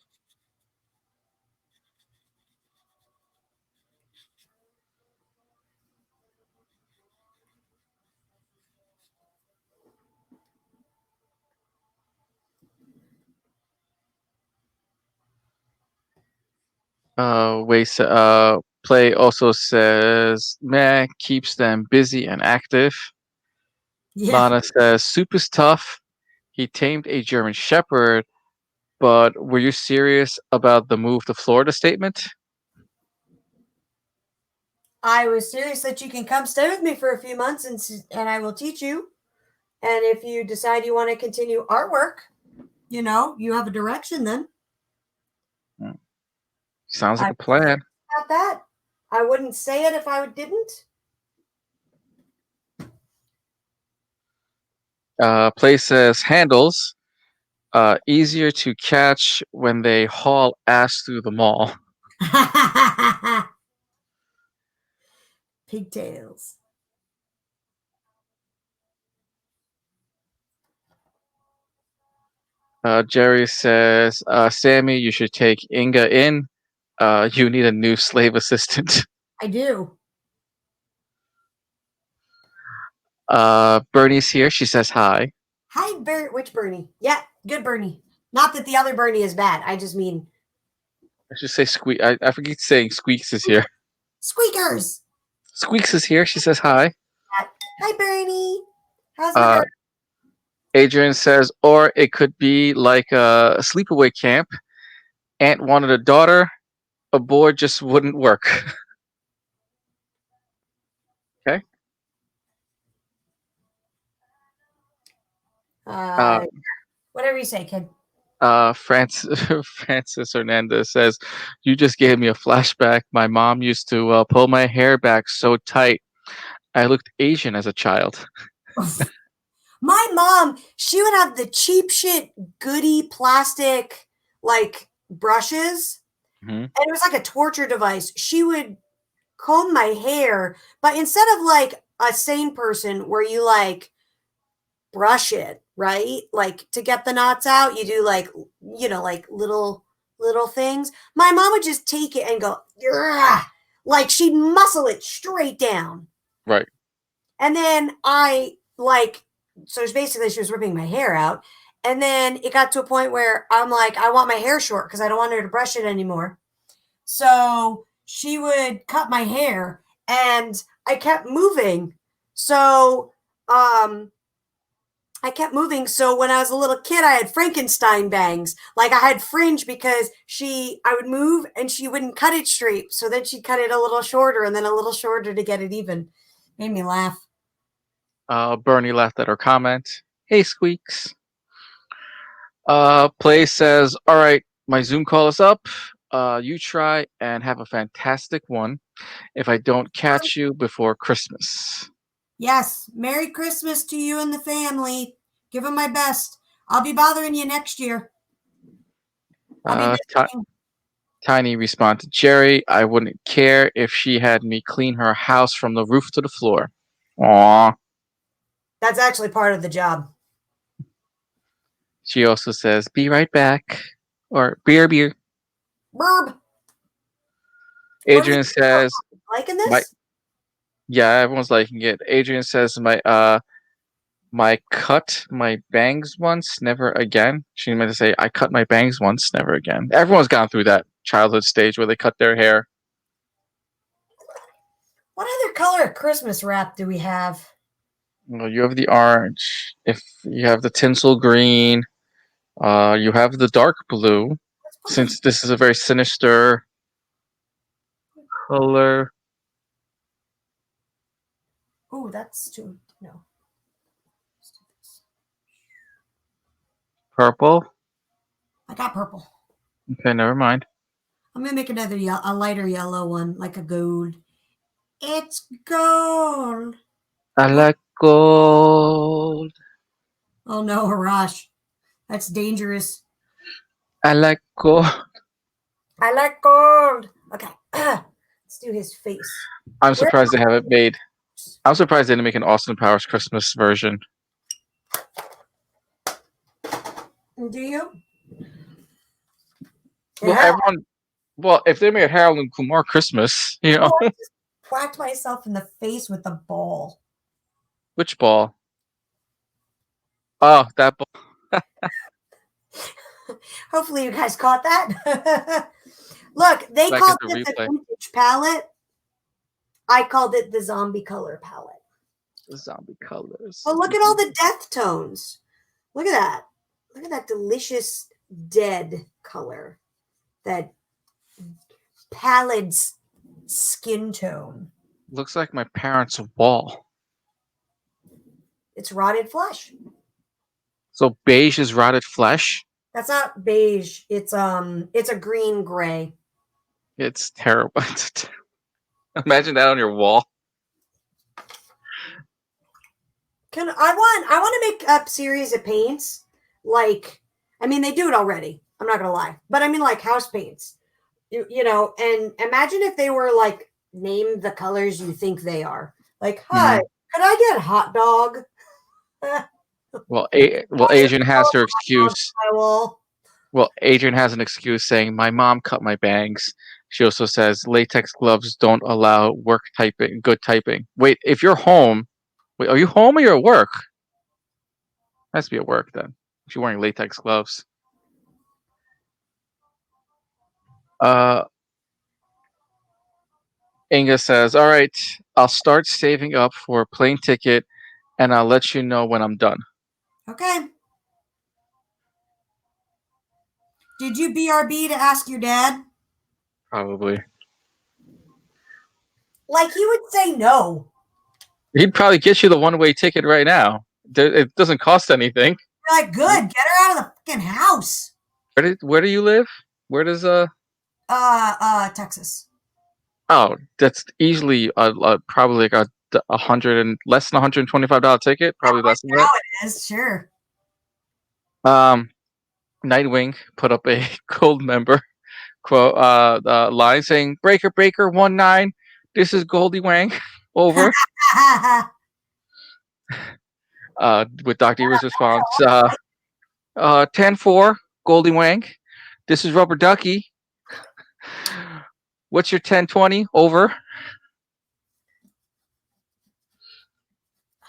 Play also says, meh, keeps them busy and active. Yeah. Lana says, soup is tough. He tamed a German Shepherd, but were you serious about the move to Florida statement? I was serious that you can come stay with me for a few months and I will teach you. And if you decide you want to continue artwork, you have a direction then. Hmm, sounds like I a plan. got that. I wouldn't say it if I didn't. Play says, handles, easier to catch when they haul ass through the mall. Pigtails. Jerry says, Sammy, you should take Inga in. You need a new slave assistant. I do. Bernie's here. She says hi. Hi, which Bernie? Yeah, good Bernie. Not that the other Bernie is bad. I just mean I should say Squeak. I forget saying Squeaks is here. squeakers. Squeaks is here. She says hi. Hi, Bernie. How's the Uh, Bernie? Adrian says, or it could be like a sleepaway camp. Aunt wanted a daughter. A boy just wouldn't work. Okay. Uh, Uh, Whatever you say, kid. Francis, Francis Hernandez says, you just gave me a flashback. My mom used to pull my hair back so tight. I looked Asian as a child. My mom, she would have the cheap shit goody plastic like brushes, Hmm. and it was like a torture device. She would comb my hair, but instead of like a sane person where you like brush it, right? Like to get the knots out, you do like like little things. My mom would just take it and go, "Ugh," like she'd muscle it straight down. Right. And then so basically she was ripping my hair out. And then it got to a point where I'm like, I want my hair short because I don't want her to brush it anymore. So she would cut my hair and I kept moving. So, I kept moving. So when I was a little kid, I had Frankenstein bangs. Like I had fringe because I would move and she wouldn't cut it straight. So then she'd cut it a little shorter and then a little shorter to get it even. Made me laugh. Bernie laughed at her comment. Hey, Squeaks. Play says, all right, my Zoom call is up. You try and have a fantastic one if I don't catch you before Christmas. Yes. Merry Christmas to you and the family. Give them my best. I'll be bothering you next year. I'll be Uh, Ti visiting. Tiny responded, Jerry, I wouldn't care if she had me clean her house from the roof to the floor. Aww. That's actually part of the job. She also says, be right back. Or beer, beer. Burb. What are Adrian says, you liking my, this? yeah, everyone's liking it. Adrian says, my cut my bangs once, never again. She meant to say, I cut my bangs once, never again. Everyone's gone through that childhood stage where they cut their hair. What other color of Christmas wrap do we have? Well, you have the orange. If you have the tinsel green, you have the dark blue. since this is a very sinister color. Oh, that's too. No. Purple. I got purple. Okay, never mind. I'm gonna make another a lighter yellow one, like a gold. It's gold. I What? like gold. Oh no, Harash. That's dangerous. I like gold. I like gold. Okay. Let's do his face. I'm Where surprised they haven't made. I'm surprised they didn't make an Austin Powers Christmas version. do you? Well, Yeah. everyone. Well, if they made Harold and Kumar Christmas, Oh, I just whacked myself in the face with the ball. which ball? Oh, that ball. Hopefully, you guys caught that. Look, they Back called at the this a replay. vintage palette. I called it the zombie color palette. The zombie colors. Well, look at all the death tones. Look at that. Look at that delicious dead color. That pallid skin tone. Looks like my parents' wall. It's rotted flesh. So beige is rotted flesh. That's not beige. It's a green gray. It's terrible. Imagine that on your wall. I want to make a series of paints like I mean they do it already. I'm not gonna lie, but I mean like house paints. You know, and imagine if they were like name the colors you think they are. Like, hi, Mhm. could I get hot dog? Well, Adrian has her excuse. I will. Well, Adrian has an excuse saying, "My mom cut my bangs." She also says latex gloves don't allow work typing, good typing. Wait, if you're home, wait, are you home or you're at work? Has to be at work then. If you're wearing latex gloves. Uh, Inga says, "All right, I'll start saving up for a plane ticket, and I'll let you know when I'm done." Okay. Did you BRB to ask your dad? Probably. Like he would say no. He'd probably get you the one-way ticket right now. It doesn't cost anything. You're like, good, get her out of the fucking house. Where do you live? Where does Texas. Oh, that's easily probably like a hundred and less than $125 ticket. Probably less than Now that. it is, sure. Um, Nightwing put up a gold member quote line saying "Breaker Breaker 19. This is Goldie Wang." Over. With Dr. Eva's response, 10-4, Goldie Wang. This is Rubber Ducky. What's your 10-20? Over.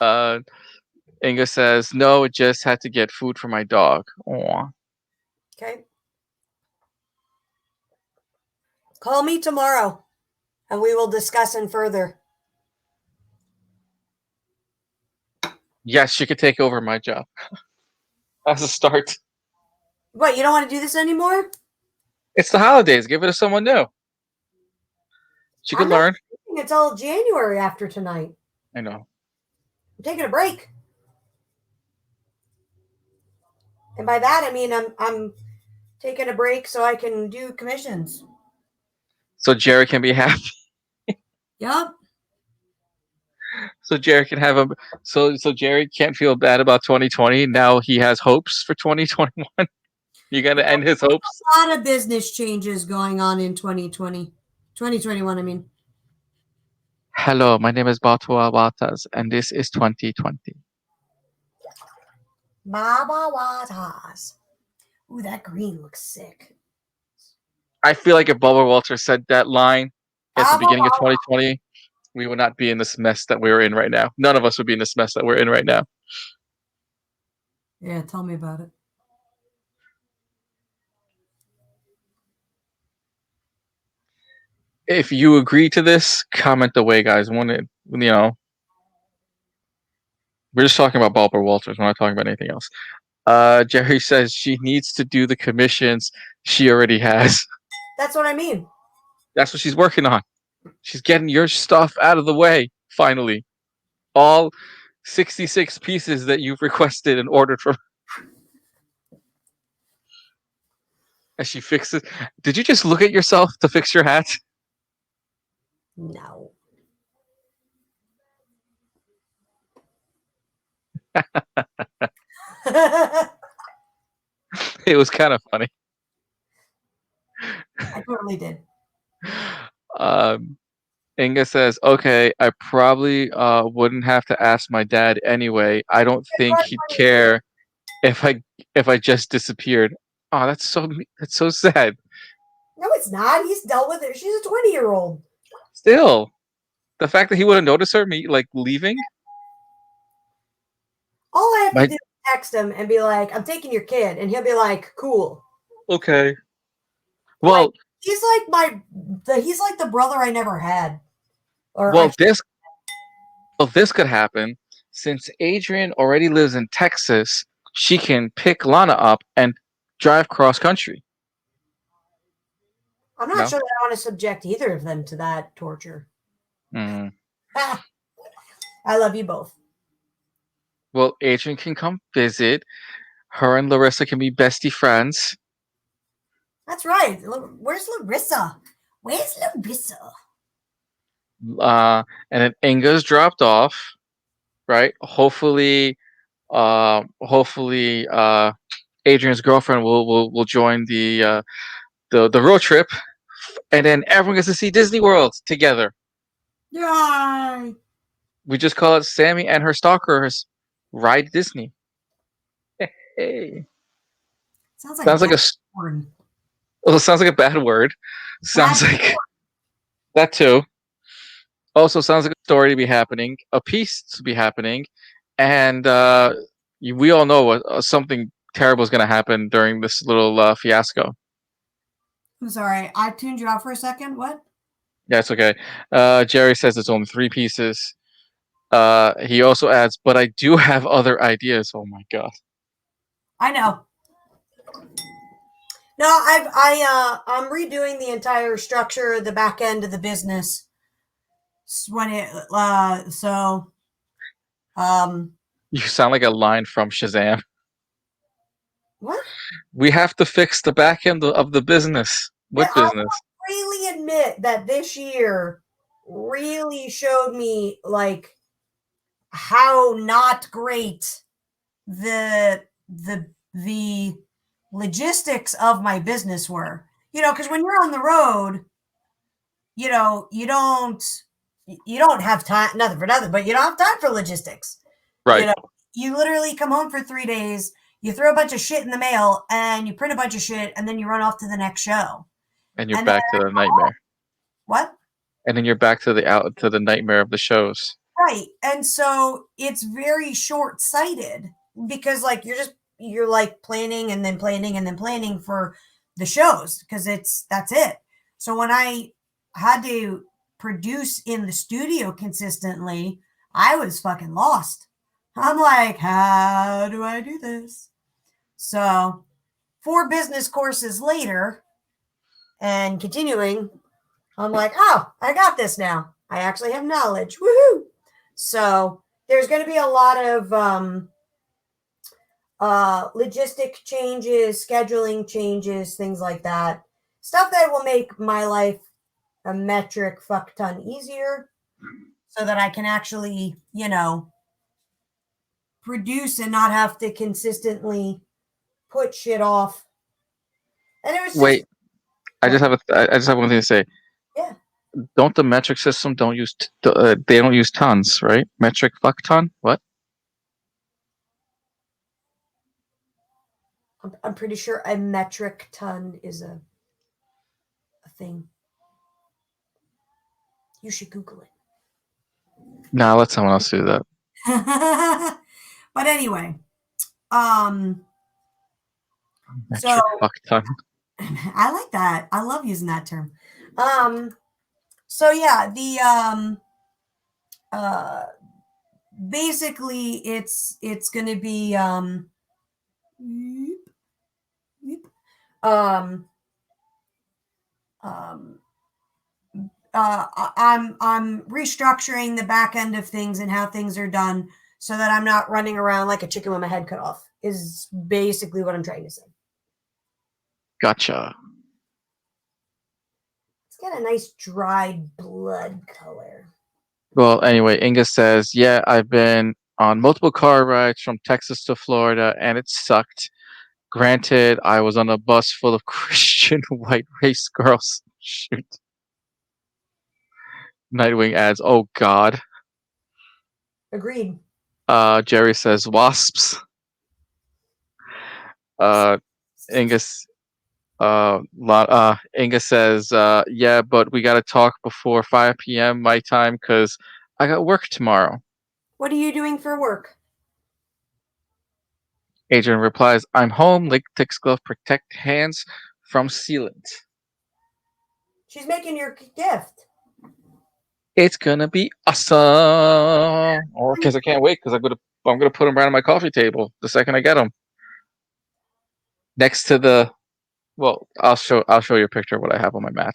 Uh, Inga says, no, it just had to get food for my dog. Aw. Okay. Call me tomorrow and we will discuss in further. Yes, she could take over my job as a start. What, you don't want to do this anymore? It's the holidays. Give it to someone new. She could I'm not learn. sleeping until January after tonight. I know. I'm taking a break. And by that I mean I'm taking a break so I can do commissions. So Jerry can be happy. Yup. So Jerry can have a. So Jerry can't feel bad about 2020. Now he has hopes for 2021. You got to end his hopes. A lot of business changes going on in 2020. 2021, I mean. Hello, my name is Batua Watas, and this is 2020. Baba Watas. Ooh, that green looks sick. I feel like if Bubba Walter said that line at the Baba beginning of Watas. 2020, we would not be in this mess that we're in right now. None of us would be in this mess that we're in right now. Yeah, tell me about it. If you agree to this, comment away, guys. We're just talking about Barbara Walters. We're not talking about anything else. Jerry says she needs to do the commissions She already has. That's what I mean. That's what she's working on. She's getting your stuff out of the way, finally. All 66 pieces that you've requested and ordered from as she fixes. Did you just look at yourself to fix your hat? No. I It was kind of funny. totally did. Um, Inga says, "Okay, I probably wouldn't have to ask my dad anyway. I don't think he'd care if I just disappeared." Oh, that's so sad. No, it's not. He's dealt with it. She's a 20-year-old. Still, the fact that he wouldn't notice her me like leaving. All I have to My do is text him and be like, I'm taking your kid. And he'll be like, cool. okay. Like, Well, he's like he's like the brother I never had. Or I well, this could happen since Adrian already lives in Texas. She can pick Lana up and drive cross country. I'm not No. sure that I want to subject either of them to that torture. Mm. I love you both. Well, Adrian can come visit. Her and Larissa can be bestie friends. That's right. Where's Larissa? Where's Larissa? And then Inga's dropped off, right? Hopefully, Adrian's girlfriend will join the road trip, and then everyone gets to see Disney World together. Yay! We just call it Sammy and her stalkers ride Disney. Hey, Sounds like a sounds like bad a word. well, sounds like a bad word. Bad. Sounds like that too. Also, sounds like a story to be happening, a piece to be happening, and we all know something terrible is going to happen during this little fiasco. I'm sorry. I tuned you out for a second. What? Yeah, it's okay. Jerry says it's only three pieces. He also adds, but I do have other ideas. Oh my god. I know. No, I'm redoing the entire structure, the back end of the business. When it so You sound like a line from Shazam. what? We have to fix the back end of the business. Yeah, What I business? freely admit that this year really showed me like how not great the logistics of my business were. Because when you're on the road, you don't have time, nothing for nothing, but you don't have time for logistics. You Right. know, you literally come home for 3 days, you throw a bunch of shit in the mail, and you print a bunch of shit, and then you run off to the next show. And you're And then back to the nightmare. what? And then you're back to the nightmare of the shows. Right. And so it's very short sighted because like you're like planning and then planning and then planning for the shows because that's it. So when I had to produce in the studio consistently, I was fucking lost. I'm like, how do I do this? So 4 business courses later and continuing, I'm like, oh, I got this now. I actually have knowledge. Woohoo! So there's going to be a lot of logistic changes, scheduling changes, things like that. Stuff that will make my life a metric fuck ton easier so that I can actually, produce and not have to consistently put shit off. And it was just Wait, what? I just have one thing to say. Yeah. Don't the metric system don't use they don't use tons, right? Metric fuck ton? What? I'm pretty sure a metric ton is a thing. You should Google it. Nah, let someone else do that. But anyway, um, so Metric fuck ton. I like that. I love using that term. So yeah, the uh basically it's gonna be Um, I'm restructuring the back end of things and how things are done so that I'm not running around like a chicken with my head cut off. Is basically what I'm trying to say. Gotcha. It's got a nice dried blood color. Well, anyway, Inga says, "Yeah, I've been on multiple car rides from Texas to Florida, and it sucked. Granted, I was on a bus full of Christian white race girls." Shoot. Nightwing adds, "Oh God." Agreed. Jerry says, "Wasps." Uh, Inga, Inga says, "Yeah, but we gotta talk before 5 p.m. my time, cause I got work tomorrow." What are you doing for work? Adrian replies, "I'm home. Latex glove protect hands from sealant. She's making your gift. It's gonna be awesome." Or because I can't wait, because I'm gonna put them right on my coffee table the second I get them. Next to the well, I'll show you a picture of what I have on my mat.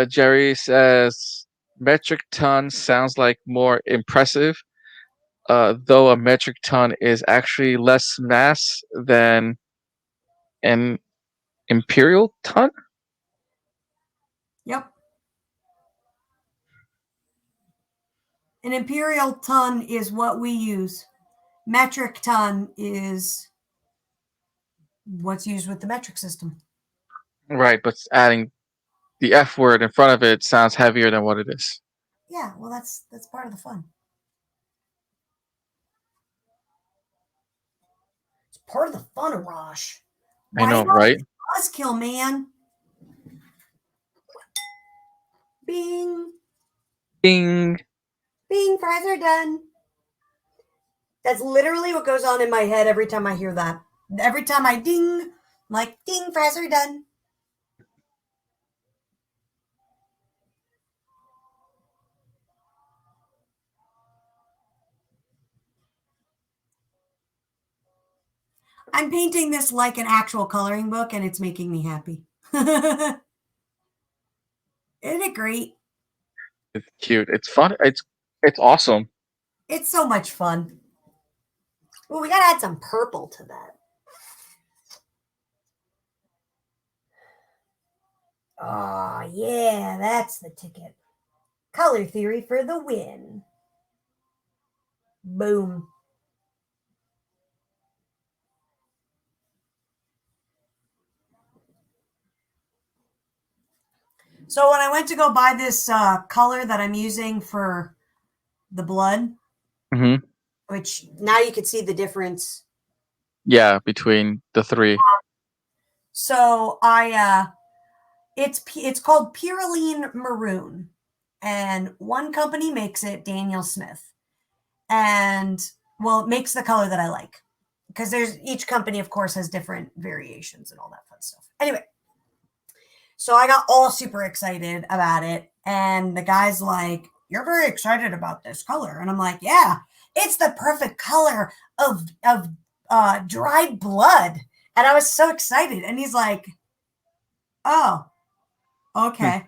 Jerry says metric ton sounds like more impressive, though a metric ton is actually less mass than an imperial ton. Yep. An imperial ton is what we use. Metric ton is what's used with the metric system. Right, but adding the F word in front of it sounds heavier than what it is. Yeah, well, that's part of the fun. It's part of the fun, Arash. I Why know, not right? buzzkill, man? Bing, Ding. bing, fries are done. That's literally what goes on in my head every time I hear that. Every time I ding, I'm like, ding, fries are done. I'm painting this like an actual coloring book and it's making me happy. Isn't it great? It's cute. It's fun. It's awesome. It's so much fun. Well, we gotta add some purple to that. Oh, yeah, that's the ticket. Color theory for the win. Boom. So when I went to go buy this color that I'm using for the blood, Hmm. which now you can see the difference. Yeah, between the three. So it's called Purulene Maroon, and one company makes it, Daniel Smith, and well, it makes the color that I like because there's each company, of course, has different variations and all that fun stuff. Anyway, so I got all super excited about it. And the guy's like, "You're very excited about this color." And I'm like, "Yeah, it's the perfect color of dried blood." And I was so excited. And he's like, "Oh, okay."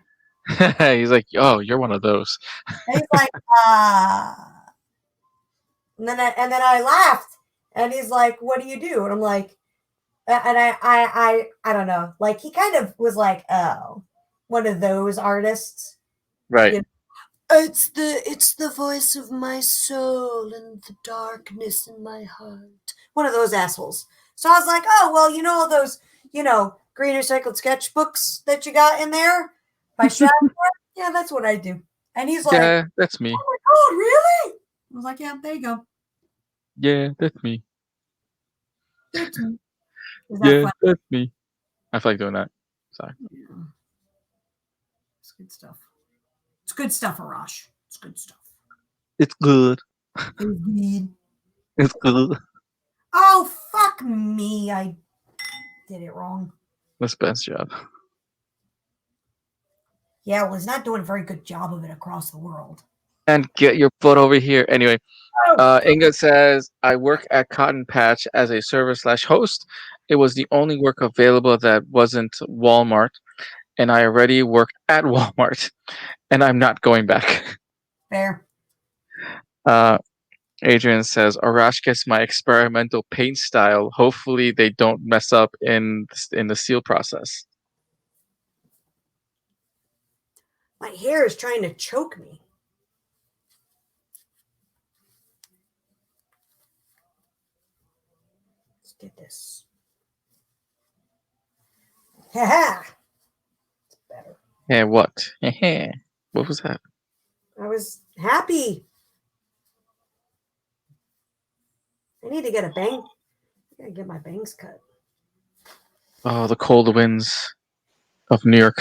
He's like, "Oh, you're one of those." And he's like, uh, and then I laughed. And he's like, "What do you do?" And I'm like, and I don't know. Like he kind of was like, "Oh, one of those artists." Right. You It's the voice of my soul and the darkness in my heart. One of those assholes. So I was like, "Oh well, all those, green recycled sketchbooks that you got in there by Shad. Yeah, that's what I do." And he's like, Yeah, that's me. "Oh my god, really?" I was like, "Yeah, there you go. Yeah, that's me. That's me." Is that Yeah, fun? that's me. I feel like doing that. Sorry. Yeah, it's good stuff. It's good stuff, Arash. It's good stuff. It's good. Indeed. It's good. Oh fuck me! I did it wrong. That's best job. Yeah, well, he's not doing a very good job of it across the world. And get your butt over here. Anyway, Oh, Inga says, "I work at Cotton Patch as a server slash host. It was the only work available that wasn't Walmart. and I already work at Walmart, and I'm not going back. Fair. Uh, Adrian says, Arash gets my experimental paint style. Hopefully, they don't mess up in the seal process. My hair is trying to choke me. Let's get this. Ha ha! It's better. Yeah, what? What was that? I was happy. I need to get a bang. I gotta get my bangs cut. Oh, the cold winds of New York.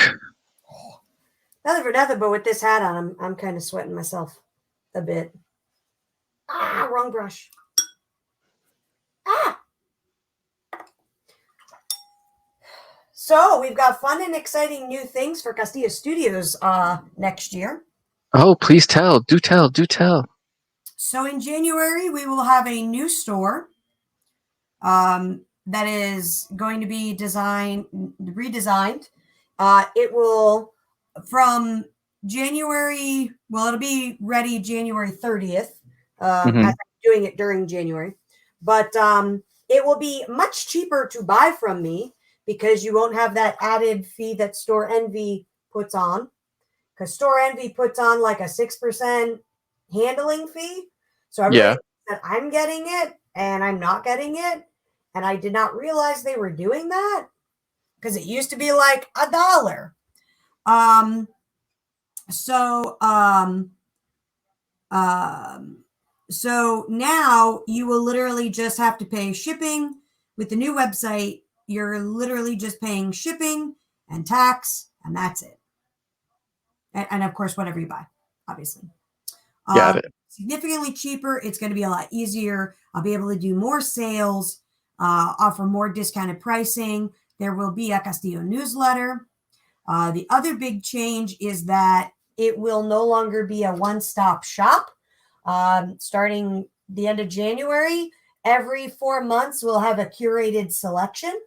Nothing for nothing, but with this hat on, I'm kind of sweating myself a bit. Ah, wrong brush. Ah! So we've got fun and exciting new things for Castillo Studios next year. Oh, please tell. Do tell. Do tell. So in January, we will have a new store that is going to be redesigned. It will, from January, well, it'll be ready January 30th, as Hmm. I'm doing it during January. But it will be much cheaper to buy from me because you won't have that added fee that Store Envy puts on. Because Store Envy puts on like a 6% handling fee. So everybody Yeah. thinks that I'm getting it and I'm not getting it. And I did not realize they were doing that because it used to be like $1. Um, so, um, um, so now you will literally just have to pay shipping with the new website. You're literally just paying shipping and tax, and that's it. And of course, whatever you buy, obviously. Got it. Significantly cheaper. It's going to be a lot easier. I'll be able to do more sales, offer more discounted pricing. There will be a Castillo newsletter. The other big change is that it will no longer be a one-stop shop. Starting the end of January, every 4 months we'll have a curated selection.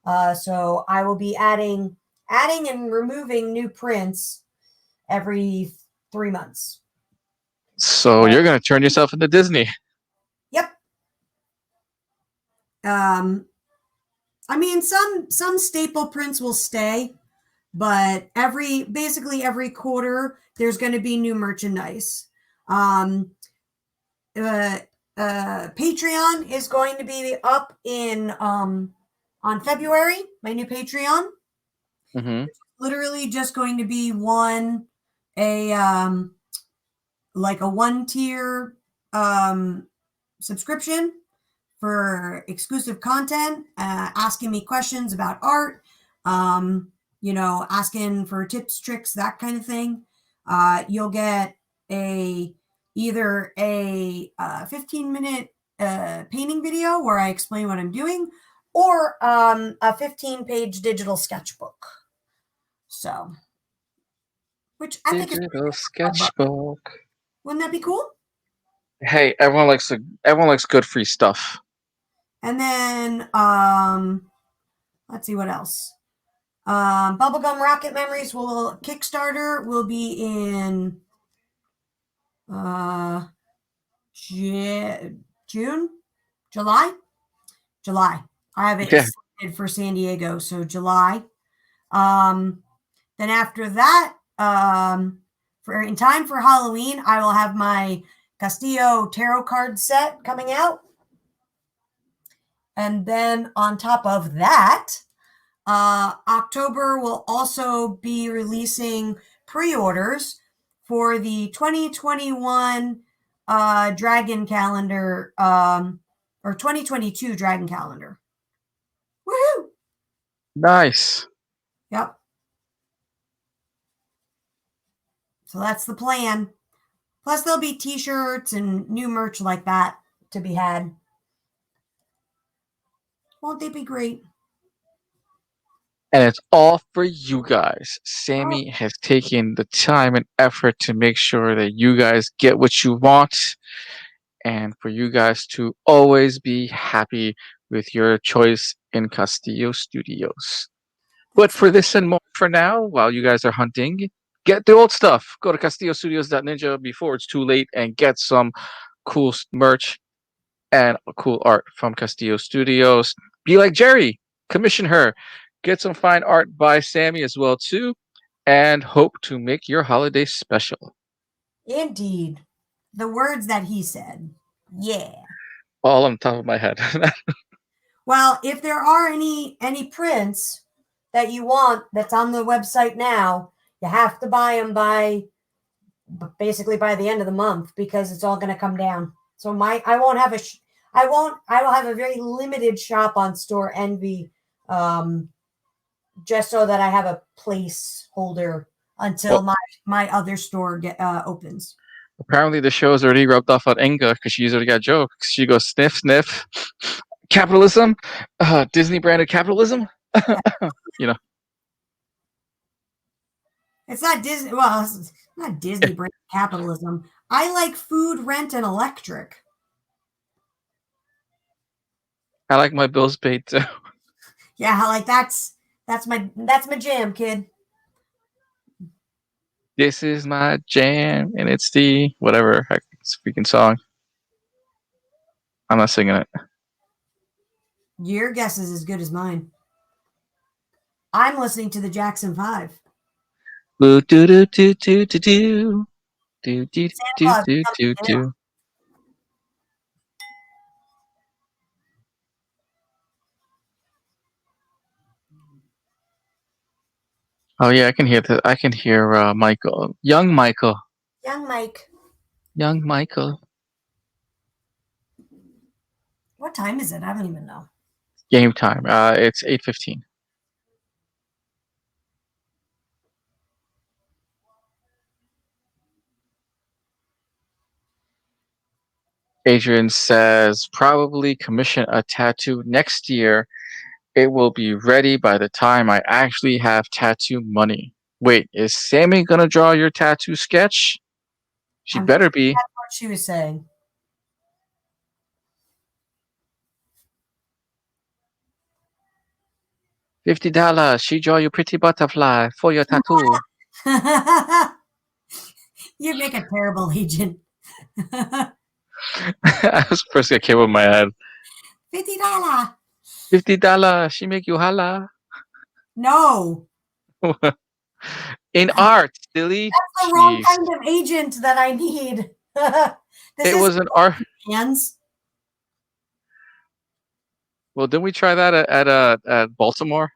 So I will be adding and removing new prints every 3 months. So So, you're gonna turn yourself into Disney. yep. Um, I mean, some staple prints will stay, but basically every quarter there's going to be new merchandise. Um, uh, Patreon is going to be up in on February. My new Patreon, Hmm. literally just going to be a like a 1 tier subscription for exclusive content, asking me questions about art, asking for tips, tricks, that kind of thing. You'll get a either a 15-minute painting video where I explain what I'm doing, or a 15-page digital sketchbook. So, which I think is pretty Digital cool. sketchbook. Wouldn't that be cool? Hey, everyone likes good free stuff. And then let's see what else. Bubblegum Rocket Memories will Kickstarter will be in uh, June, July, July. I have it Yeah. slated for San Diego, so July. Um, then after that, for in time for Halloween, I will have my Castillo tarot card set coming out, and then on top of that, October will also be releasing pre-orders for the 2021 Dragon Calendar, or 2022 Dragon Calendar. Woohoo! Nice. Yep. So that's the plan. Plus, there'll be T-shirts and new merch like that to be had. Won't they be great? And it's all for you guys. Oh, Sammy has taken the time and effort to make sure that you guys get what you want and for you guys to always be happy with your choice in Castillo Studios. But that's for this and more for now while you guys are hunting. Get the old stuff. Go to CastilloStudios.ninja before it's too late and get some cool merch and cool art from Castillo Studios. Be like Jerry. Commission her. Get some fine art by Sammy as well too, and hope to make your holiday special. Indeed. The words that he said. Yeah. All on top of my head. Well, if there are any prints that you want that's on the website now, you have to buy them by basically by the end of the month because it's all going to come down. So I won't have I will have a very limited shop on Store Envy, just so that I have a placeholder until Well, my other store opens. apparently the show's already rubbed off on Inga because she's already got jokes. She goes sniff sniff. Capitalism, Disney branded capitalism. you know, It's not Disney. Well, it's not Disney brand capitalism. I like food, rent, and electric. I like my bills paid too. Yeah, like that's my jam, kid. This is my jam, and it's the whatever heck freaking song. I'm not singing it. Your guess is as good as mine. I'm listening to the Jackson 5. Boo doo doo doo doo doo doo doo doo Santa doo Claus doo comes doo to town. doo. Oh yeah, I can hear that. I can hear Michael, Young Mike. young Michael. What time is it? I don't even know. Game time. It's 8:15. Adrian says probably commission a tattoo next year. It will be ready by the time I actually have tattoo money. Wait, is Sammy gonna draw your tattoo sketch? She I'm guessing better be. that's what she was saying. $50. She draw you pretty butterfly for your tattoo. You make a terrible agent. That was the first thing that came up in my head. $50. $50. She make you holla. No, In art, silly. that's the wrong Jeez. kind of agent that I need. This It is was an art. hands. Well, didn't we try that at Baltimore?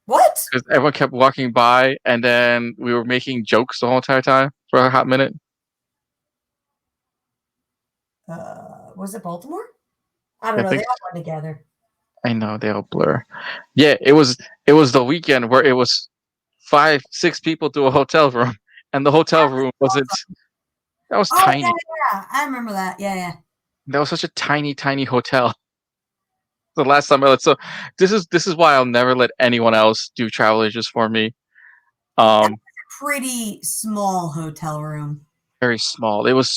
What? Because everyone kept walking by, and then we were making jokes the whole entire time for a hot minute. Was it Baltimore? I don't I know. They think all went together. I know they all blur. Yeah, it was the weekend where it was 5, 6 people to a hotel room, and the hotel room wasn't. That was Oh yeah, tiny. yeah. I remember that. Yeah, yeah. That was such a tiny, tiny hotel. The last time I let so this is why I'll never let anyone else do travel agents for me. That Um, was a pretty small hotel room. very small. It was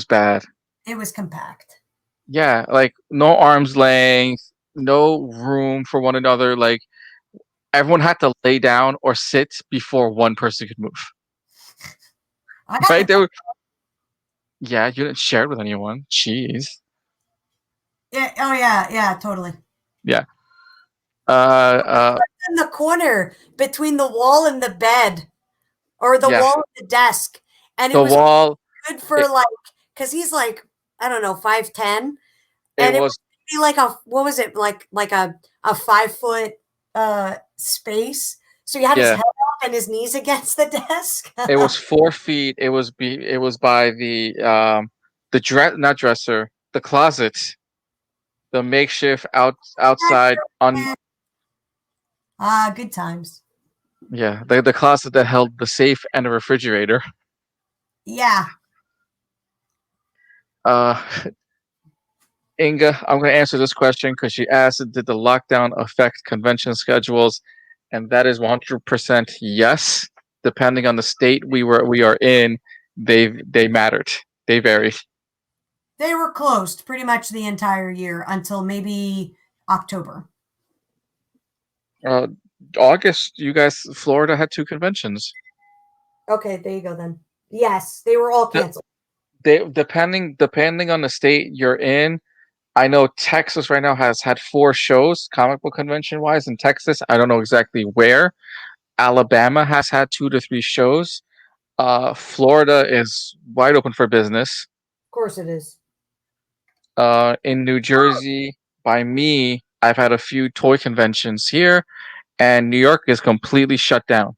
bad. It was compact. Yeah, like no arm's length, no room for one another. Like everyone had to lay down or sit before one person could move. I got Right? the Yeah, you didn't share it with anyone. Jeez. yeah. Oh yeah, yeah. Totally. Yeah. Uh. In the corner between the wall and the bed, or the Yeah. wall and the desk, and it The was wall. good for It, like because he's like I don't know 5'10", it and it would was. be like a what was it like a 5 foot space. So you had his Yeah. head up and his knees against the desk. It was 4 feet. It was by the dress, not dresser, the closet, the makeshift outside on. Ah, good times. Yeah, the closet that held the safe and the refrigerator. Yeah, Uh, Inga, I'm going to answer this question because she asked, did the lockdown affect convention schedules? And that is 100% yes. Depending on the state we are in, they mattered. They varied. they were closed pretty much the entire year until maybe October. Uh, August, you guys, Florida had two conventions. Okay, there you go then. Yes, they were all The, canceled. depending on the state you're in. I know Texas right now has had four shows, comic book convention wise. In Texas, I don't know exactly where. Alabama has had 2 to 3 shows. Florida is wide open for business. Of course it is. In New Jersey, by me, I've had a few toy conventions here, and New York is completely shut down.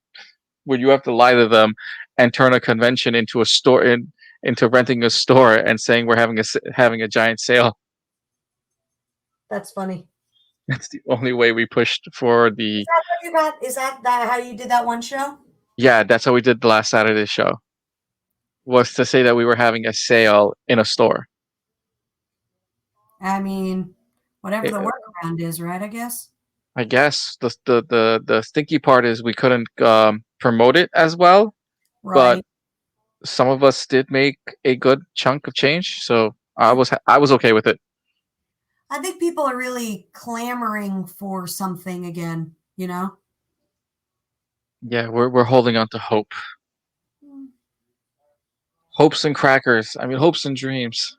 Where you have to lie to them and turn a convention into a store into renting a store and saying we're having a giant sale. That's funny. That's the only way we pushed for Is the. that what you got? Is that how you did that one show? Yeah, that's how we did the last Saturday show. Was to say that we were having a sale in a store. I mean, whatever the Eh, workaround is, right? I guess. I guess the stinky part is we couldn't promote it as well, but Right. some of us did make a good chunk of change, so I was okay with it. I think people are really clamoring for something again, you know? Yeah, we're holding on to hope, Mm. hopes and crackers. I mean, hopes and dreams.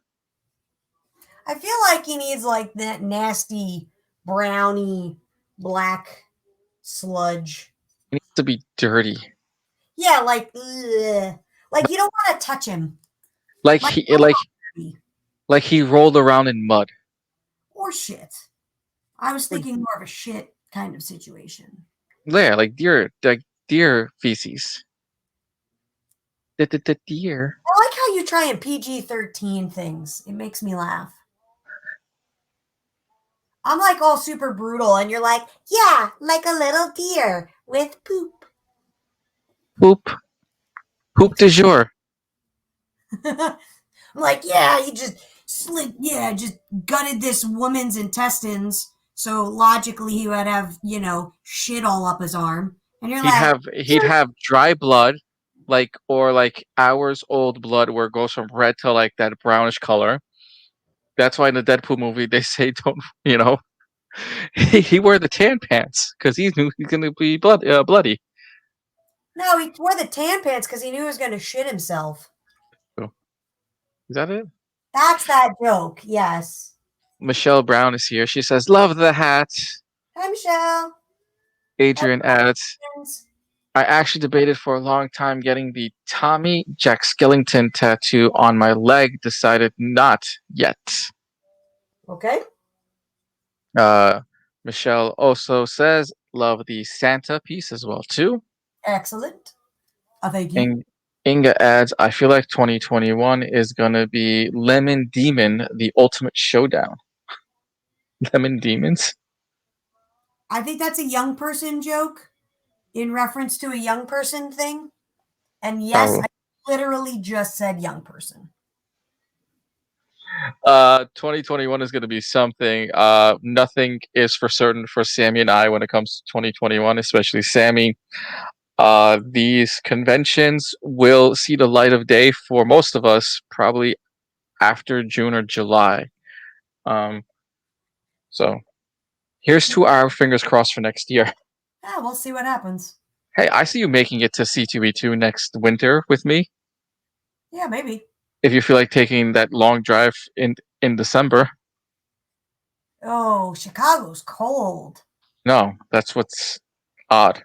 I feel like he needs like that nasty brownie black sludge. It needs to be dirty, Yeah, like ugh. Like you don't want to touch him. like Like he like dirty like he rolled around in mud. or shit. I was Or thinking more of a shit kind of situation. yeah, like deer feces. Deer. I like how you try and PG-13 things. It makes me laugh. I'm like all super brutal, and you're like, yeah, like a little deer with poop. Poop. Poop du jour. I'm like, yeah, he just yeah, just gutted this woman's intestines. So logically, he would have, shit all up his arm. And you're like, He'd have dry blood, or like hours old blood where it goes from red to like that brownish color. That's why in the Deadpool movie they say don't he wore the tan pants because he knew he's gonna be bloody. no, he wore the tan pants because he knew he was going to shit himself. So, is that it? That's that joke. Yes. Michelle Brown is here. She says, "Love the hat." Hi, Michelle. Happy Adrian adds, friends. "I actually debated for a long time getting the Tommy Jack Skellington tattoo on my leg. Decided not yet." Okay. Uh, Michelle also says, "Love the Santa piece as well too." Excellent. Thank you. And Inga adds, "I feel like 2021 is gonna be Lemon Demon, the ultimate showdown." Lemon Demons? I think that's a young person joke in reference to a young person thing. And yes, Probably. I literally just said young person. 2021 is gonna be something. Nothing is for certain for Sammy and I when it comes to 2021, especially Sammy. These conventions will see the light of day for most of us probably after June or July. Um, so here's to our fingers crossed for next year. Yeah, we'll see what happens. Hey, I see you making it to C2E2 next winter with me. Yeah, maybe. If you feel like taking that long drive in December. Oh, Chicago's cold. No, that's what's odd.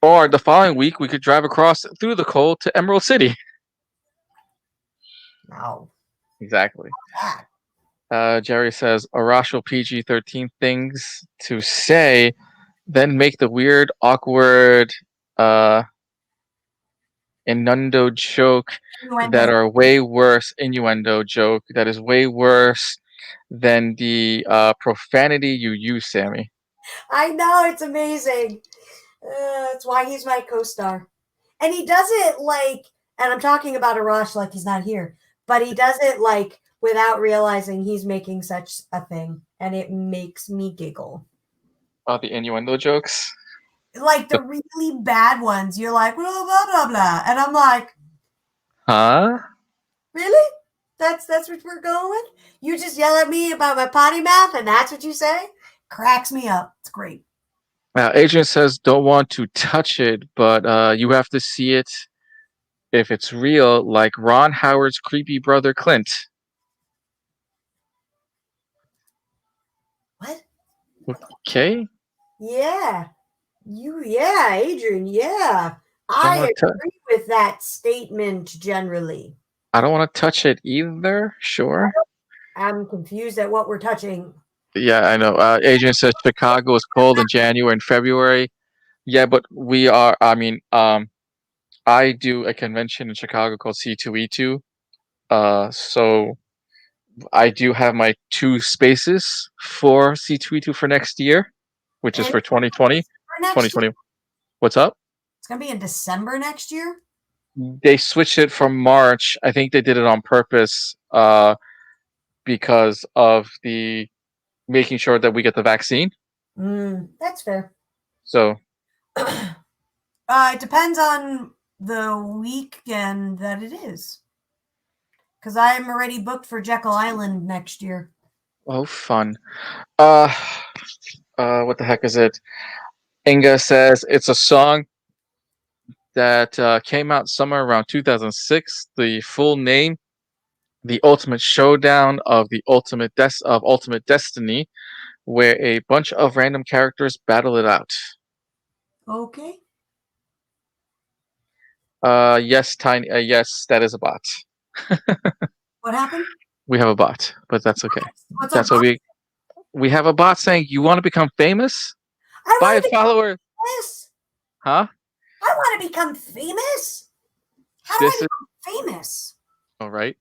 Or the following week, we could drive across through the cold to Emerald City. No. Exactly. Bad. Jerry says Arashal PG-13 things to say, then make the weird, awkward innuendo joke that Innuendo. are way worse. Innuendo joke that is way worse than the profanity you use, Sammy. I know, it's amazing. That's why he's my co-star. And he does it like, and I'm talking about Arash like he's not here, but he does it like without realizing he's making such a thing. And it makes me giggle. The innuendo jokes. Like the The really bad ones, you're like, blah, blah, blah, blah. And I'm like, huh? really? That's what we're going with? You just yell at me about my potty mouth and that's what you say? Cracks me up. It's great. Adrian says don't want to touch it, but you have to see it if it's real, like Ron Howard's creepy brother Clint. What? Okay, Yeah. Yeah, Adrian, yeah. don't I want to. agree with that statement generally. I don't want to touch it either. Sure. I'm confused at what we're touching. Yeah, I know. Adrian says Chicago is cold in January and February. Yeah, but we are. I mean, I do a convention in Chicago called C2E2. So I do have my two spaces for C2E2 for next year, which is And for 2020, for next year? 2020. What's up? It's going to be in December next year? They switched it from March. I think they did it on purpose because of the making sure that we get the vaccine. That's fair. So, It depends on the weekend that it is. Because I'm already booked for Jekyll Island next year. oh, fun. Uh, what the heck is it? Inga says it's a song that came out somewhere around 2006. The full name, "The Ultimate Showdown of the Ultimate Destiny," where a bunch of random characters battle it out. Okay. Yes, tiny. Yes, that is a bot. What happened? We have a bot, but that's okay. What's a That's what bot? we have a bot saying you want to become famous. I Buy want a to become follower, famous. huh? I want to become famous. How do I This is become famous? all right.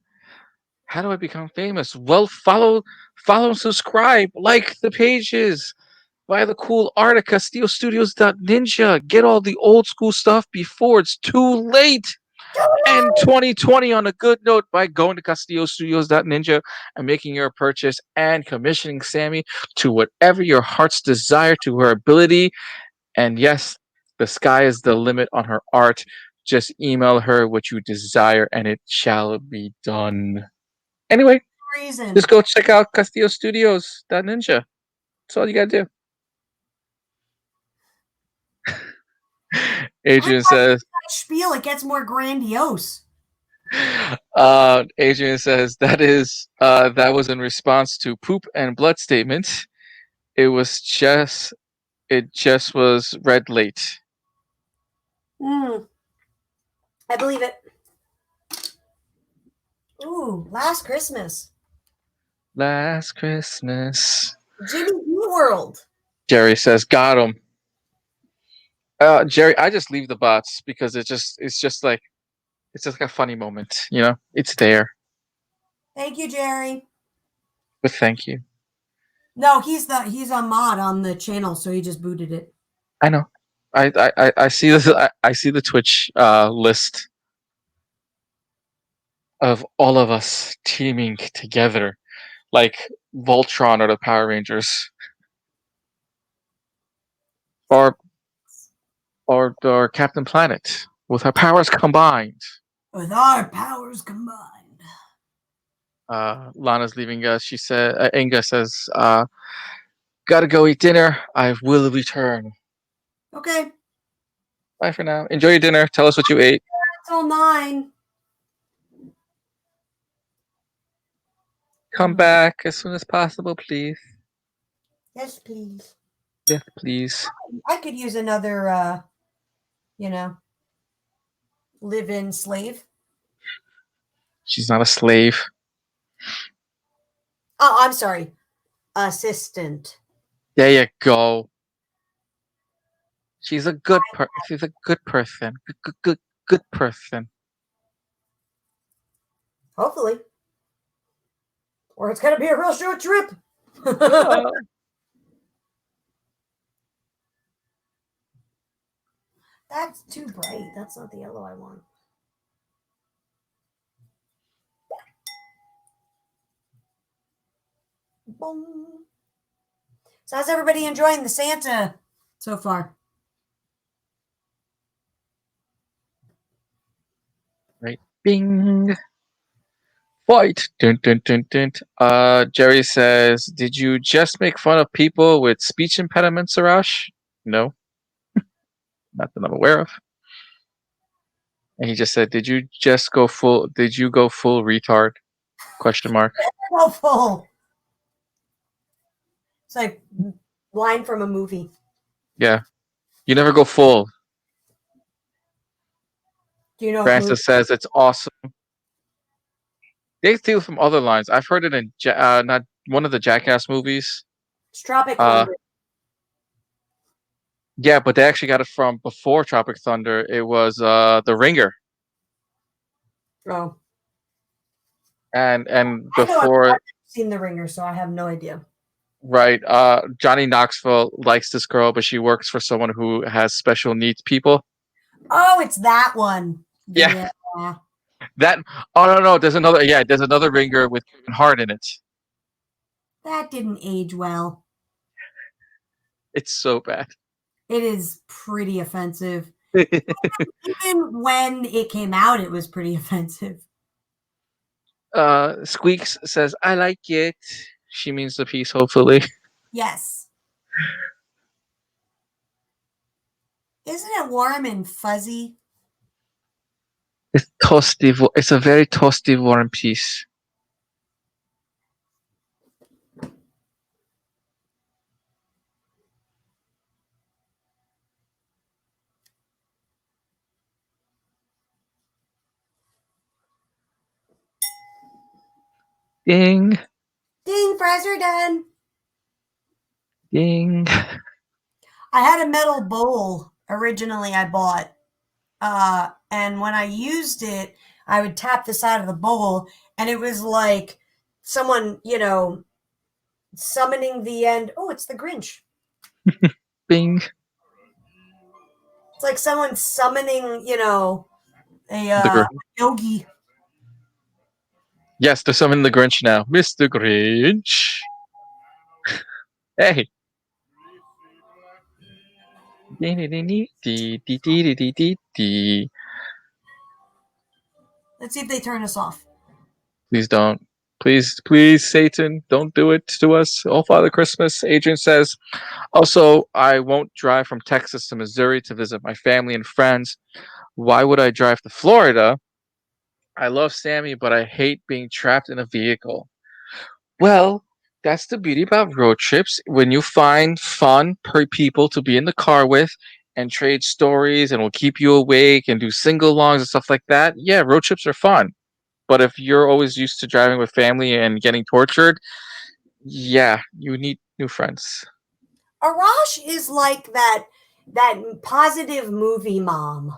How do I become famous? Well, follow, and subscribe, like the pages. Buy the cool art at CastilloStudios.ninja. Get all the old school stuff before it's too late. And 2020 on a good note by going to CastilloStudios.ninja and making your purchase and commissioning Sammy to whatever your heart's desire to her ability. And yes, the sky is the limit on her art. Just email her what you desire and it shall be done. Anyway, just Reason. go check out CastilloStudios.ninja. That's all you gotta do. Adrian says, That spiel, it gets more grandiose. Adrian says that was in response to poop and blood statement. It was just it just was read late. Mm, I believe it. Ooh, Last Christmas. Last Christmas. Jimmy Eat World. Jerry says, got him. Jerry, I just leave the bots because it's just like a funny moment, you know? It's there. Thank you, Jerry. But thank you. No, he's a mod on the channel, so he just booted it. I know. I see this I see the Twitch list of all of us teaming together like Voltron or the Power Rangers. Or or Captain Planet with our powers combined. With our powers combined. Lana's leaving us. She said, Inga says, "Gotta go eat dinner. I will return. Okay. Bye for now. Enjoy your dinner. Tell us what you ate. That's all 9. Come back as soon as possible, please. Yes, please. Yes, please." I could use another, you know, live-in slave. She's not a slave. Oh, I'm sorry. Assistant. There you go. She's a good person. Good person. Hopefully. Or it's going to be a real short trip. Uh, That's too bright. That's not the yellow I want. Boom. So, how's everybody enjoying the Santa so far? right. Bing. Fight. Dun, dun, dun, dun. Jerry says, "Did you just make fun of people with speech impediments, Arash?" No, not that I'm aware of. And he just said, Did you go full retard? Question mark. So full. It's like line from a movie. Yeah. You never go full. Do you know what movie? Francis says it's awesome. They steal from other lines. I've heard it in not one of the Jackass movies. It's Tropic Uh, Thunder. yeah, but they actually got it from before Tropic Thunder. It was The Ringer, Oh, and I know. I've before, seen The Ringer, so I have no idea. right? Johnny Knoxville likes this girl, but she works for someone who has special needs people. Oh, it's that one. Yeah, Yeah. that. Oh no, no. There's another. Yeah, there's another Ringer with Kevin Hart in it. That didn't age well. It's so bad. It is pretty offensive. Even when it came out, it was pretty offensive. Squeaks says, "I like it." She means the piece, hopefully. Yes. Isn't it warm and fuzzy? It's toasty. It's a very toasty, warm piece. Ding, Ding, fries are done. ding. I had a metal bowl originally I bought. And when I used it, I would tap the side of the bowl, and it was like someone, summoning the end. Oh, it's the Grinch. Bing. It's like someone summoning, a The yogi. Yes, there's some in the Grinch now. Mr. Grinch. Hey. Let's see if they turn us off. Please don't. Please, please, Satan, don't do it to us. Oh, Father Christmas. Adrian says, also, I won't drive from Texas to Missouri to visit my family and friends. Why would I drive to Florida? I love Sammy, but I hate being trapped in a vehicle. Well, that's the beauty about road trips. When you find fun per people to be in the car with and trade stories and will keep you awake and do single longs and stuff like that, yeah, road trips are fun. But if you're always used to driving with family and getting tortured, yeah, you need new friends. Arash is like that positive movie mom.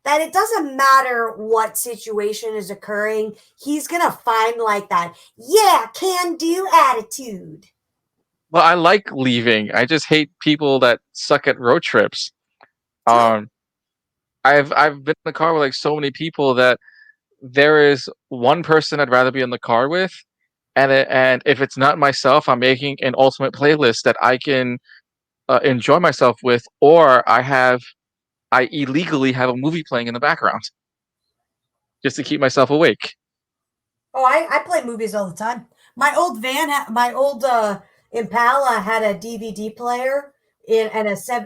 That it doesn't matter what situation is occurring, he's gonna find like that, yeah, can do attitude. Well, I like leaving. I just hate people that suck at road trips. True. Um, I've been in the car with like so many people that there is one person I'd rather be in the car with, and if it's not myself, I'm making an ultimate playlist that I can enjoy myself with, or I illegally have a movie playing in the background just to keep myself awake. Oh, I play movies all the time. My old Impala had a DVD player and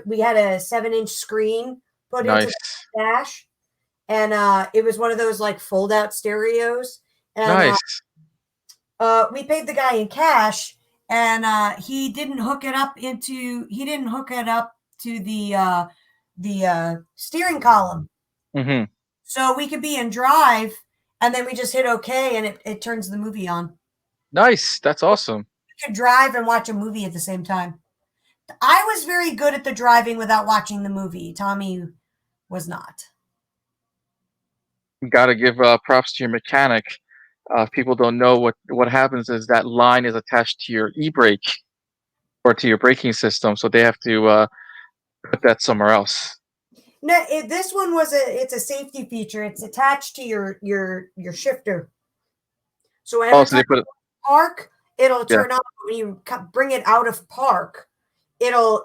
we had a 7-inch screen put into the Nice, dash, and it was one of those like fold out stereos, and nice. we paid the guy in cash, and he didn't hook it up to the steering column, Hmm. so we could be in drive, and then we just hit okay, and it turns the movie on. Nice. That's awesome. You could drive and watch a movie at the same time. I was very good at the driving without watching the movie. Tommy was not. You gotta give props to your mechanic. If people don't know what happens is that line is attached to your e-brake or to your braking system, so they have to put that somewhere else. No, this one it's a safety feature. It's attached to your shifter. So Oh, every so time they put it. you park, it'll Yeah. turn on. When you bring it out of park, it'll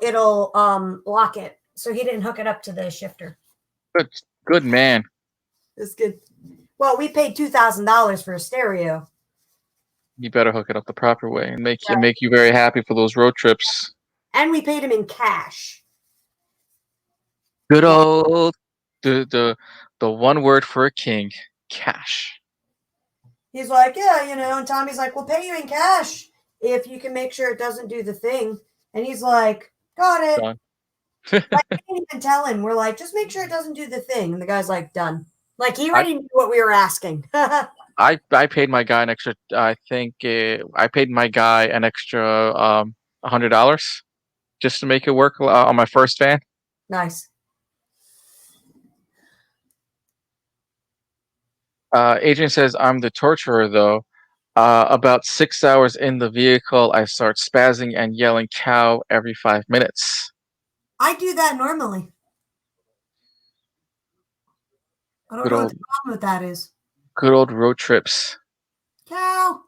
lock it. So he didn't hook it up to the shifter. Good, good man. That's good. Well, we paid $2,000 for a stereo. You better hook it up the proper way and make you very happy for those road trips. And we paid him in cash. Good Yeah. old the one word for a king, cash. He's like, yeah, and Tommy's like, we'll pay you in cash if you can make sure it doesn't do the thing. And he's like, got it. Done. Like, I didn't even tell him. We're like, just make sure it doesn't do the thing. And the guy's like, done. Like, he I already knew what we were asking. I paid my guy an extra. I think I paid my guy an extra $100 just to make it work on my first van. Nice. Adrian says I'm the torturer though. About 6 hours in the vehicle, I start spazzing and yelling "cow" every 5 minutes. I do that normally. I don't Good know what old the problem with that is. good old road trips. Cow,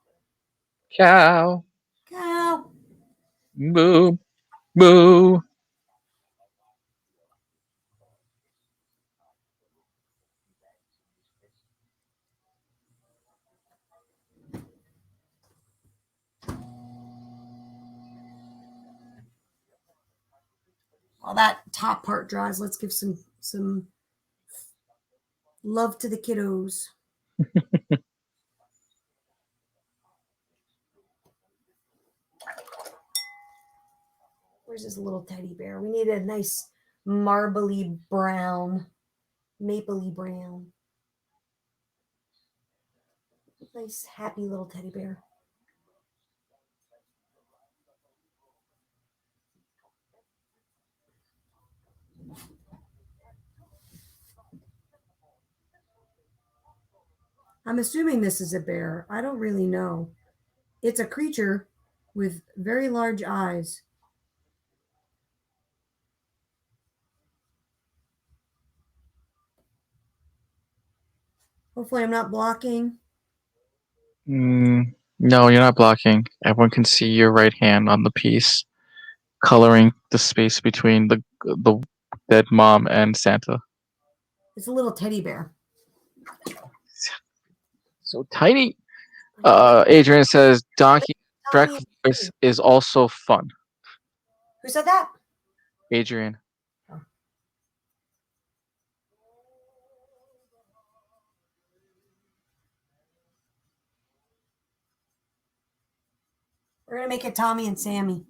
Cow, cow. moo, moo. While that top part dries, let's give some love to the kiddos. Where's this little teddy bear? We need a nice marbly brown, mapley brown. Nice, happy little teddy bear. I'm assuming this is a bear. I don't really know. It's a creature with very large eyes. Hopefully, I'm not blocking. No, you're not blocking. Everyone can see your right hand on the piece, coloring the space between the dead mom and Santa. It's a little teddy bear. So tiny. I know. Adrian says Donkey Shrek Tommy and voice Timmy. is also fun. Who said that? Adrian. Oh. We're gonna make it Tommy and Sammy.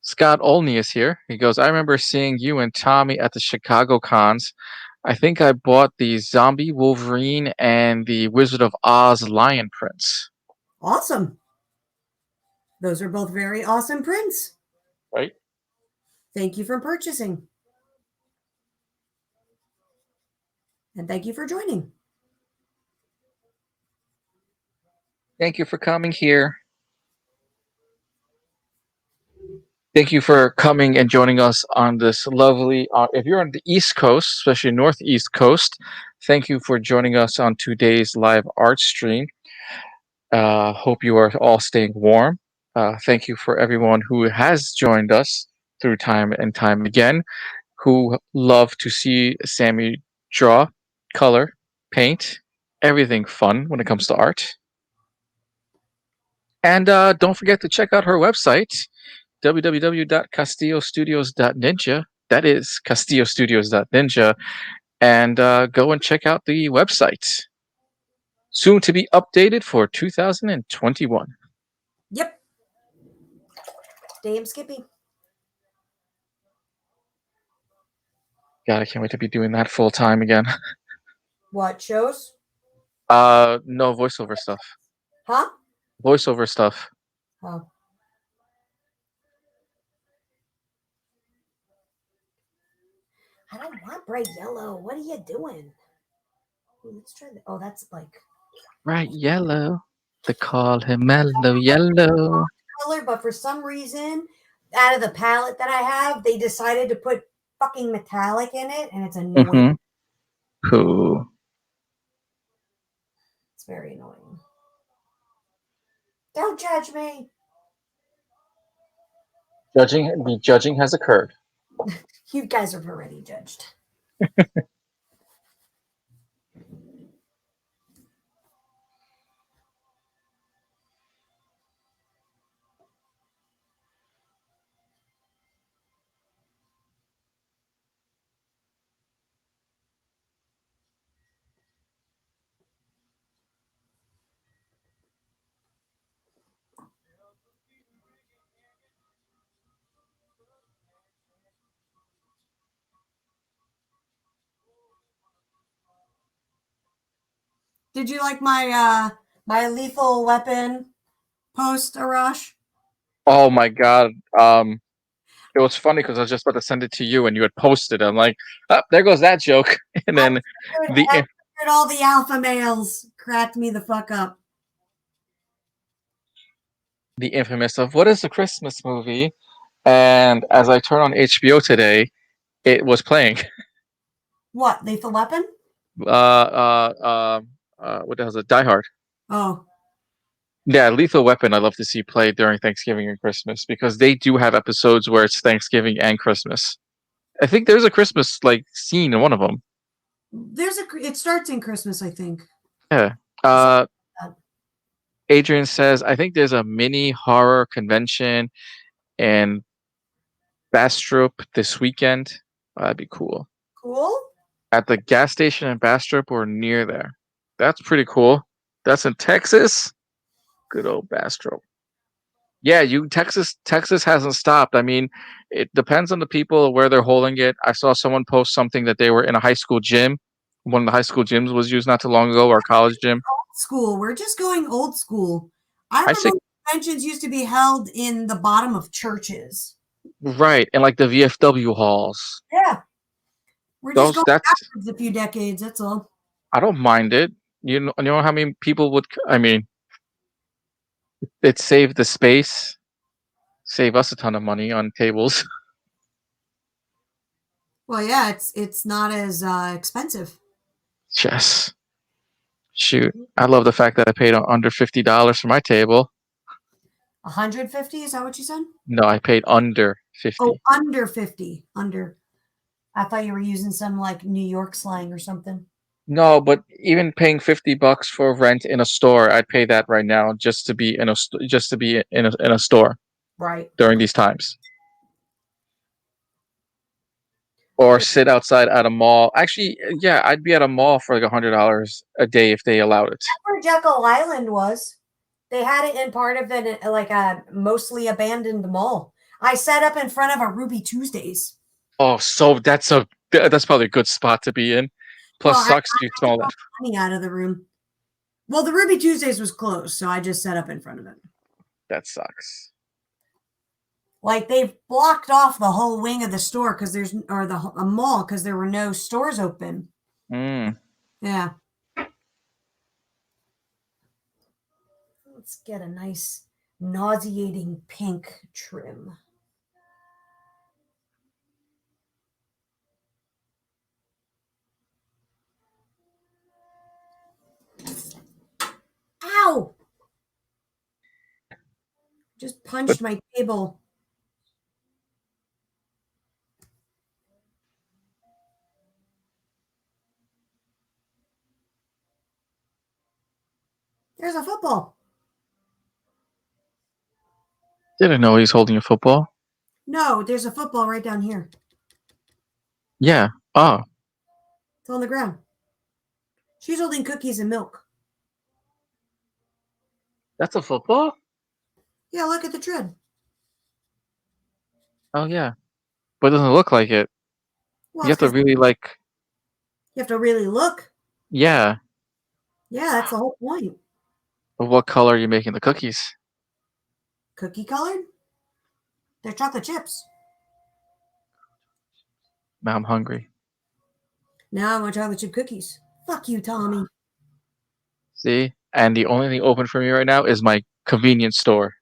Scott Olney is here. He goes, I remember seeing you and Tommy at the Chicago cons. I think I bought the Zombie Wolverine and the Wizard of Oz Lion Prince. Awesome. Those are both very awesome prints. Right? Thank you for purchasing. And thank you for joining. Thank you for coming here. Thank you for coming and joining us on this lovely. If you're on the East Coast, especially Northeast Coast, thank you for joining us on today's live art stream. Hope you are all staying warm. Thank you for everyone who has joined us through time and time again, who love to see Sammy draw, color, paint, everything fun when it comes to art. And don't forget to check out her website, www.castillostudios.ninja. That is castillostudios.ninja. And go and check out the website. Soon to be updated for 2021. Yep. Damn Skippy. God, I can't wait to be doing that full time again. What shows? No voiceover stuff. Huh? Voiceover stuff. Oh. I don't want bright yellow. What are you doing? Ooh, let's try the. Oh, that's like Right, yellow. They call him Mellow Yellow. color, but for some reason, out of the palette that I have, they decided to put fucking metallic in it, and it's annoying. Mm-hmm. Cool. It's very annoying. Don't judge me. The judging has occurred. You guys are already judged. Did you like my Lethal Weapon post, Arash? Oh my god. It was funny because I was just about to send it to you, and you had posted. I'm like, oh, there goes that joke. And I then the I figured all the alpha males cracked me the fuck up. the infamous of what is the Christmas movie? And as I turned on HBO today, it was playing. What, Lethal Weapon? What the hell is it? Die Hard. Oh, Yeah, Lethal Weapon. I love to see played during Thanksgiving and Christmas because they do have episodes where it's Thanksgiving and Christmas. I think there's a Christmas like scene in one of them. it starts in Christmas, I think. Yeah. Something Uh, like that. Adrian says I think there's a mini horror convention in Bastrop this weekend. That'd be cool. Cool. At the gas station in Bastrop or near there. That's pretty cool. That's in Texas. Good old Bastrop. Yeah, you Texas hasn't stopped. I mean, it depends on the people where they're holding it. I saw someone post something that they were in a high school gym. One of the high school gyms was used not too long ago, or college gym. School. We're just going old school. I I remember say conventions used to be held in the bottom of churches. right, and like the VFW halls. Yeah. We're just Those going that's backwards a few decades. That's all. I don't mind it. You know how many people would I mean, it saved the space, save us a ton of money on tables. Well, yeah, it's not as expensive. Yes. Shoot. I love the fact that I paid under $50 for my table. 150, is that what you said? No, I paid under Oh, 50. under 50. Under. I thought you were using some like New York slang or something. No, but even paying $50 for rent in a store, I'd pay that right now just to be in just to be in a store Right. during these times, or sit outside at a mall. Actually, yeah, I'd be at a mall for like $100 a day if they allowed it. Where Jekyll Island was. They had it in part of it, like a mostly abandoned mall. I sat up in front of a Ruby Tuesdays. Oh, so that's probably a good spot to be in. Well, Plus, sucks you took smell all that. the money out of the room. Well, the Ruby Tuesdays was closed, so I just sat up in front of it. That sucks. Like they've blocked off the whole wing of the store because there's or the a mall because there were no stores open. Mm. Yeah. Let's get a nice nauseating pink trim. Ow! Just But punched my table. There's a football. didn't know he's holding a football. No, there's a football right down here. Yeah. Oh, It's on the ground. She's holding cookies and milk. that's a football. Yeah, look at the tread. Oh yeah, but it doesn't look like it. Well, You it's have to because really like. you have to really look. Yeah. Yeah, that's the whole point. But what color are you making the cookies? Cookie colored? They're chocolate chips. Now I'm hungry. Now I want chocolate chip cookies. Fuck you, Tommy. See? And the only thing open for me right now is my convenience store.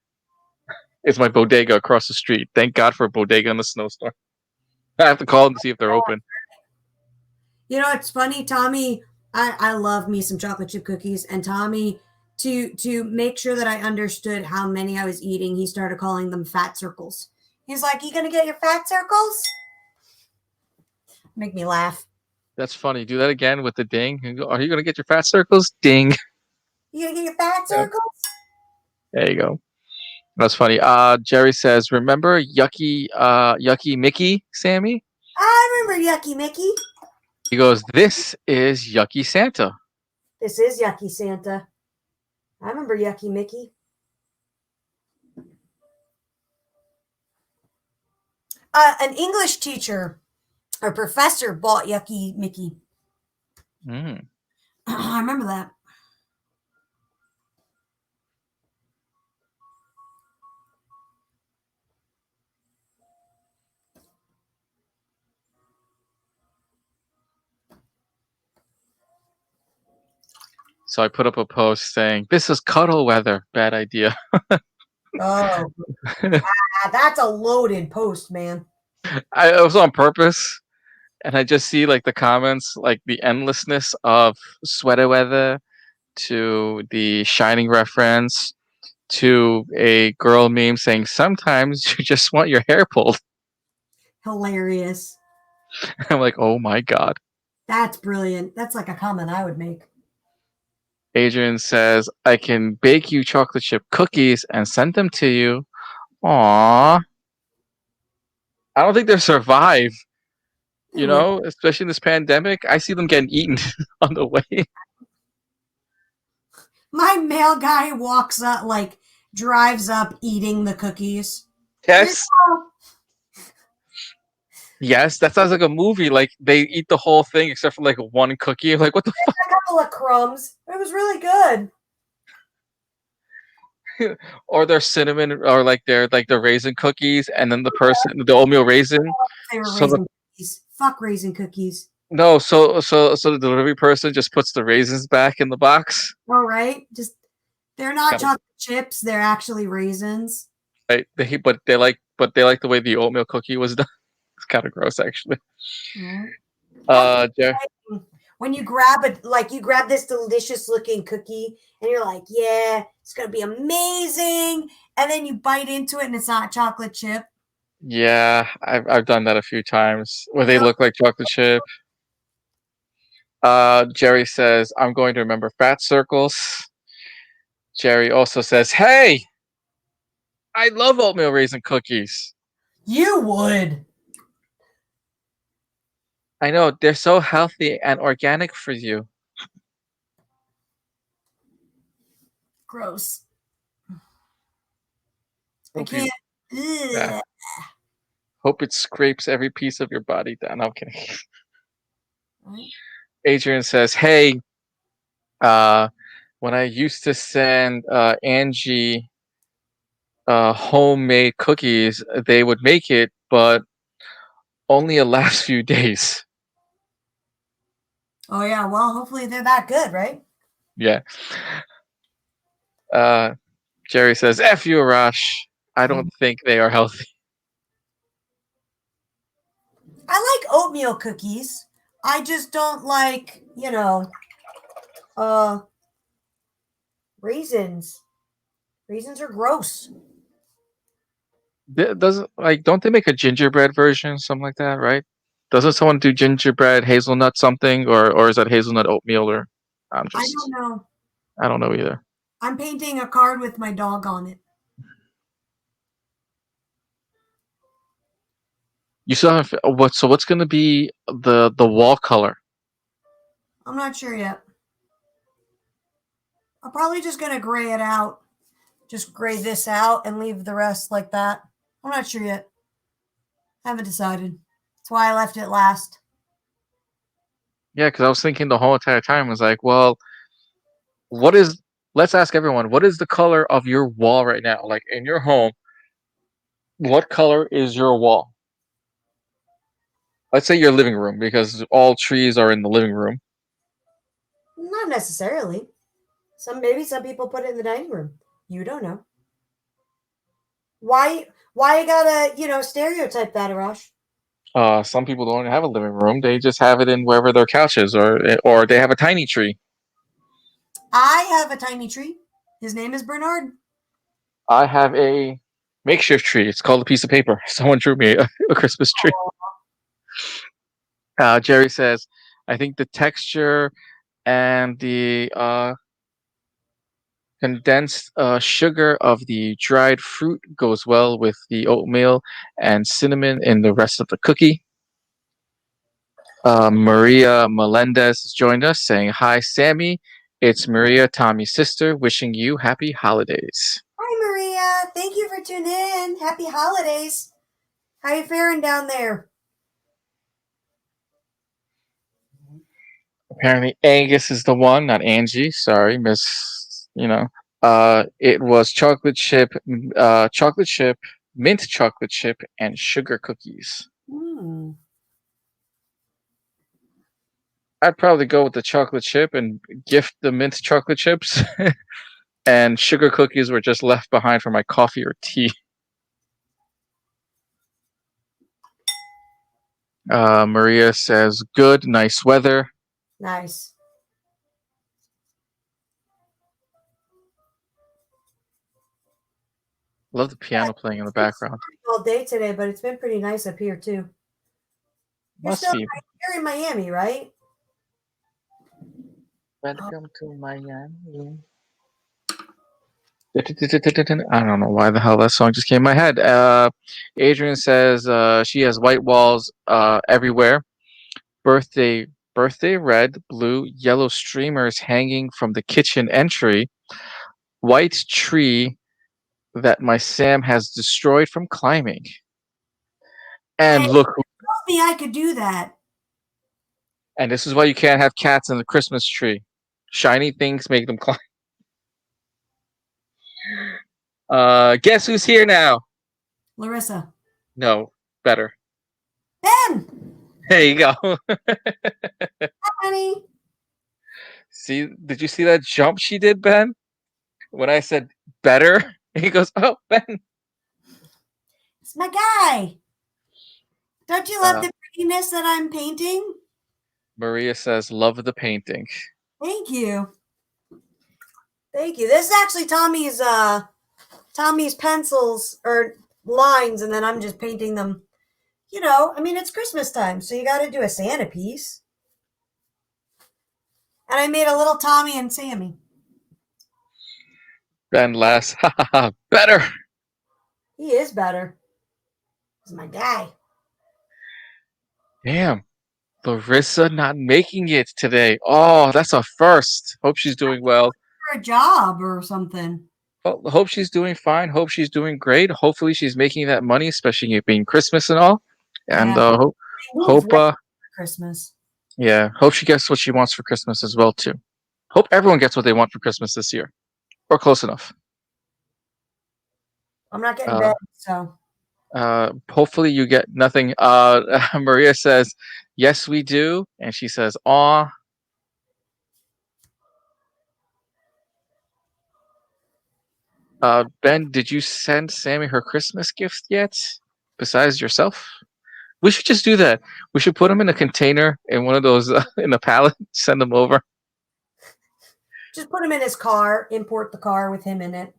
It's my bodega across the street. Thank God for a bodega in the snowstorm. I have to call them to see if they're open. You know, it's funny, Tommy. I love me some chocolate chip cookies, and Tommy, to make sure that I understood how many I was eating, he started calling them fat circles. He's like, "You gonna get your fat circles?" Make me laugh. That's funny. Do that again with the ding. And go, are you gonna get your fat circles? Ding. You gonna get your fat Yeah, circles? there you go. That's funny. Jerry says, remember Yucky Mickey, Sammy? I remember Yucky Mickey. He goes, this is Yucky Santa. This is Yucky Santa. I remember Yucky Mickey. An English teacher or professor bought Yucky Mickey. Mm. I remember that. So I put up a post saying, "This is cuddle weather. Bad idea." Oh, that's a loaded post, man. It was on purpose, and I just see like the comments, like the endlessness of sweater weather to the Shining reference to a girl meme saying, "Sometimes you just want your hair pulled." Hilarious. I'm like, "Oh my god." That's brilliant. That's like a comment I would make. Adrian says, "I can bake you chocolate chip cookies and send them to you." Aww. I don't think they'll survive, They would. especially in this pandemic. I see them getting eaten on the way. My mail guy walks up, like, drives up eating the cookies. Here you Yes. go. Yes, that sounds like a movie. Like they eat the whole thing except for like one cookie. Like what the A couple of crumbs. It was really good. fuck? Or their cinnamon, or like their raisin cookies, and then the oatmeal raisin. They were So the raisin cookies. Fuck raisin cookies. no, so the delivery person just puts the raisins back in the box. All right. Just, they're not Kind of chocolate chips. They're actually raisins. right. But they like the way the oatmeal cookie was done. It's kind of gross, actually. Mm. That's exciting. When you grab it, like you grab this delicious looking cookie and you're like, yeah, it's going to be amazing. And then you bite into it and it's not chocolate chip. Yeah, I've done that a few times where they Yep. look like chocolate chip. Jerry says, "I'm going to remember fat circles." Jerry also says, "Hey, I love oatmeal raisin cookies. You would. I know they're so healthy and organic for you." Gross. I Hope you, can't. yeah, Ugh. hope it scrapes every piece of your body down. No, I'm kidding. Right? Adrian says, "Hey, uh, when I used to send Angie homemade cookies, they would make it, but only a last few days." Oh, yeah. Well, hopefully they're that good, right? Yeah. Uh, Jerry says, "F you, Arash. I don't think they are healthy." I like oatmeal cookies. I just don't like, uh, raisins. Raisins are gross. Doesn't like don't they make a gingerbread version, something like that, right? Doesn't someone do gingerbread, hazelnut something, or is that hazelnut oatmeal? Or I'm I don't just know. I don't know either. I'm painting a card with my dog on it. You still have what? So what's going to be the wall color? I'm not sure yet. I'm probably just gonna gray it out. Just gray this out and leave the rest like that. I'm not sure yet. Haven't decided. That's why I left it last. Yeah, because I was thinking the whole entire time was like, well, what is? Let's ask everyone, what is the color of your wall right now? Like in your home, what color is your wall? Let's say your living room, because all trees are in the living room. Not necessarily. Some people put it in the dining room. You don't know. Why you gotta, stereotype that, Arash? Some people don't have a living room; they just have it in wherever their couch is, or they have a tiny tree. I have a tiny tree. His name is Bernard. I have a makeshift tree. It's called a piece of paper. Someone drew me a Christmas tree. Jerry says, "I think the texture and the condensed sugar of the dried fruit goes well with the oatmeal and cinnamon in the rest of the cookie." Maria Melendez has joined us saying, "Hi, Sammy. It's Maria, Tommy's sister, wishing you happy holidays." Hi, Maria. Thank you for tuning in. Happy holidays. How you faring down there? Apparently, Angus is the one, not Angie. Sorry, Miss. It was chocolate chip, mint chocolate chip, and sugar cookies. Hmm. I'd probably go with the chocolate chip and gift the mint chocolate chips, and sugar cookies were just left behind for my coffee or tea. Maria says, "Good, nice weather." Nice. Love the piano playing in the background. All day today, but it's been pretty nice up here too. You're Must still be. you're in Miami, right? Oh, Welcome to Miami. I don't know why the hell that song just came in my head. Adrian says she has white walls everywhere. Birthday, birthday red, blue, yellow streamers hanging from the kitchen entry. White tree that my Sam has destroyed from climbing. hey, And look, told me I could do that. and this is why you can't have cats in the Christmas tree. Shiny things make them climb. Guess who's here now? Larissa. No, better. Ben! There you go. Hi, honey. See, did you see that jump she did, Ben? When I said better, he goes, "Oh, Ben." It's my guy. Don't you love Uh, the prettiness that I'm painting? Maria says, "Love the painting." Thank you. Thank you. This is actually Tommy's pencils or lines, and then I'm just painting them. I mean, it's Christmas time, so you got to do a Santa piece. And I made a little Tommy and Sammy. Ben laughs, "Ha ha ha, better." He is better. He's my guy. Damn, Larissa not making it today. Oh, that's a first. Hope she's doing well. For a job or something. Well, hope she's doing fine. Hope she's doing great. Hopefully, she's making that money, especially it being Christmas and all. Yeah. And I moved hope, right for Christmas. yeah, hope she gets what she wants for Christmas as well too. Hope everyone gets what they want for Christmas this year, or close enough. I'm not getting Uh, bed, so Hopefully, you get nothing. Maria says, "Yes, we do," and she says, "Aw." Ben, did you send Sammy her Christmas gift yet? Besides yourself? We should just do that. We should put them in a container in one of those in a pallet. Send them over. just put him in his car, import the car with him in it.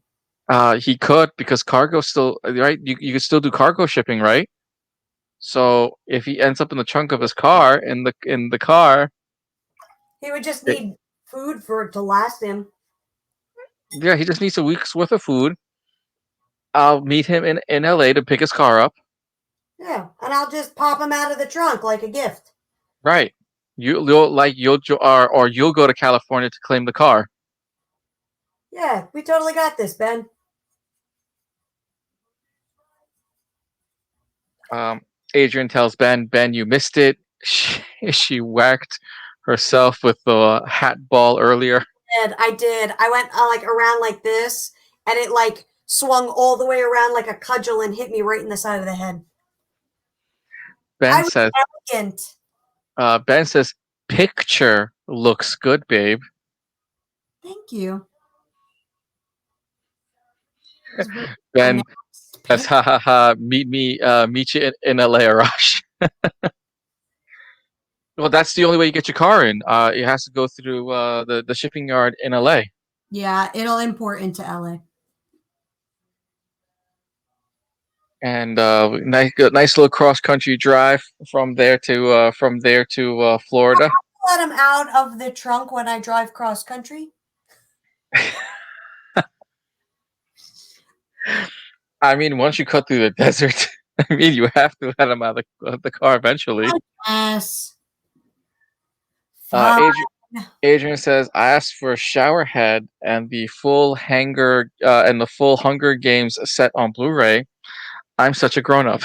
He could because cargo still right. You could still do cargo shipping, right? So if he ends up in the trunk of his car in the car, He would just it, need food for it to last him. yeah, he just needs a week's worth of food. I'll meet him in LA to pick his car up. Yeah, and I'll just pop him out of the trunk like a gift. Right. Or you'll go to California to claim the car. Yeah, we totally got this, Ben. Um, Adrian tells Ben, "Ben, you missed it." She whacked herself with the hat ball earlier. I did. I went like around like this, and it like swung all the way around like a cudgel and hit me right in the side of the head. Ben I was says, elegant. Ben says, "Picture looks good, babe." Thank you. It was very Ben pronounced. says, "Ha ha ha, meet you in LA, Rush." Well, that's the only way you get your car in. It has to go through the shipping yard in LA. Yeah, it'll import into LA. And nice little cross country drive from there to Florida. Let him out of the trunk when I drive cross country. I mean, once you cut through the desert, I mean, you have to let him out of the car eventually. Yes. Uh, Fine. Adrian, Adrian says, "I asked for a shower head and the full Hunger Games set on Blu-ray. I'm such a grown-up."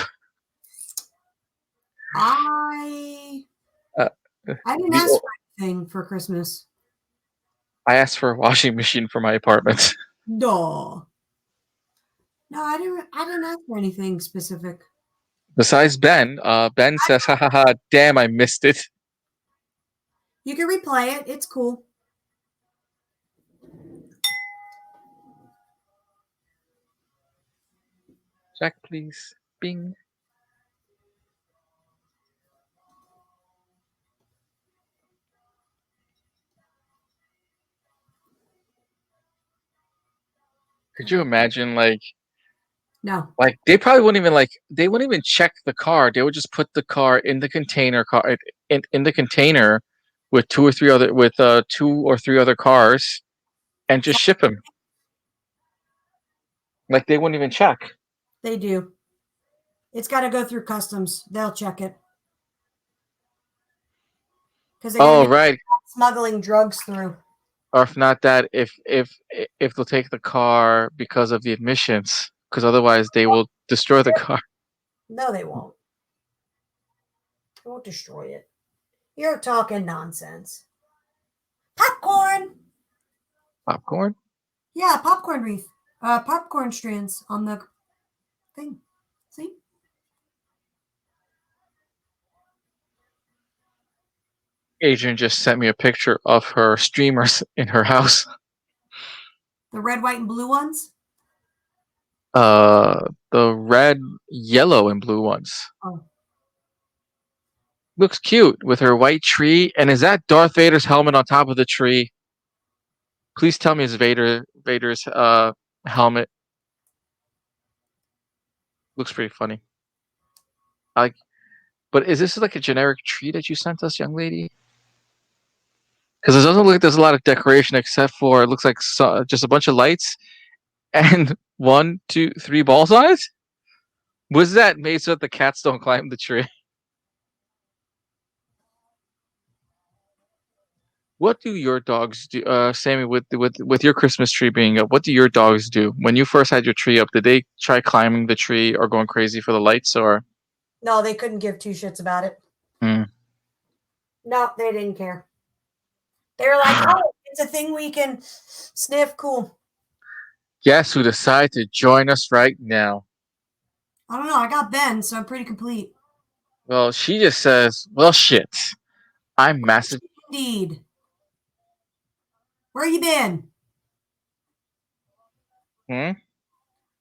I Uh, I didn't the ask for anything for Christmas. I asked for a washing machine for my apartment. No. No, I didn't ask for anything specific. Besides Ben, Ben says, "Ha ha ha! Damn, I missed it." You can replay it. It's cool. Check, please. Bing. Could you imagine, No, they probably wouldn't even they wouldn't even check the car. They would just put the car in the container car in the container with two or three other cars and just ship them. Like they wouldn't even check. they do. It's got to go through customs. They'll check it because they got to Oh get right. smuggling drugs through. Or if not that, if they'll take the car because of the emissions, because otherwise they will destroy the car. No, they won't. They won't destroy it. You're talking nonsense. Popcorn. Popcorn. Yeah, popcorn wreath. Popcorn strands on the thing. See? Adrian just sent me a picture of her streamers in her house. The red, white, and blue ones. The red, yellow, and blue ones. Oh, Looks cute with her white tree. And is that Darth Vader's helmet on top of the tree? Please tell me it's Vader's helmet. Looks pretty funny. Like, but is this like a generic tree that you sent us, young lady? Because it doesn't look like there's a lot of decoration except for it looks like just a bunch of lights and one, two, three balls on it. Was that made so that the cats don't climb the tree? What do your dogs do, Sammy? With your Christmas tree being up, what do your dogs do when you first had your tree up? Did they try climbing the tree or going crazy for the lights, or? no, they couldn't give two shits about it. Hmm. No, they didn't care. They were like, oh, it's a thing we can sniff. Cool. Guess who decided to join us right now? I don't know. I got Ben, so I'm pretty complete. Well, she just says, "Well, shit, I'm massive." Indeed. Where you been? Hmm?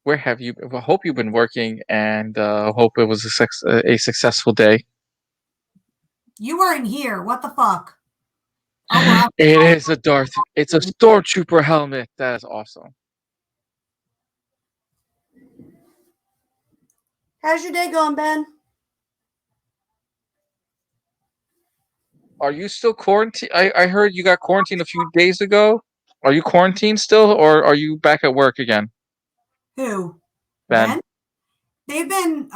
Where have you? Well, hope you've been working, and hope it was a successful day. You weren't here. What the fuck? Oh, well. It is a Darth. It's a stormtrooper helmet. That is awesome. How's your day going, Ben? Are you still quarantined? I heard you got quarantined a few days ago. Are you quarantined still, or are you back at work again, Who? Ben? Ben? They've been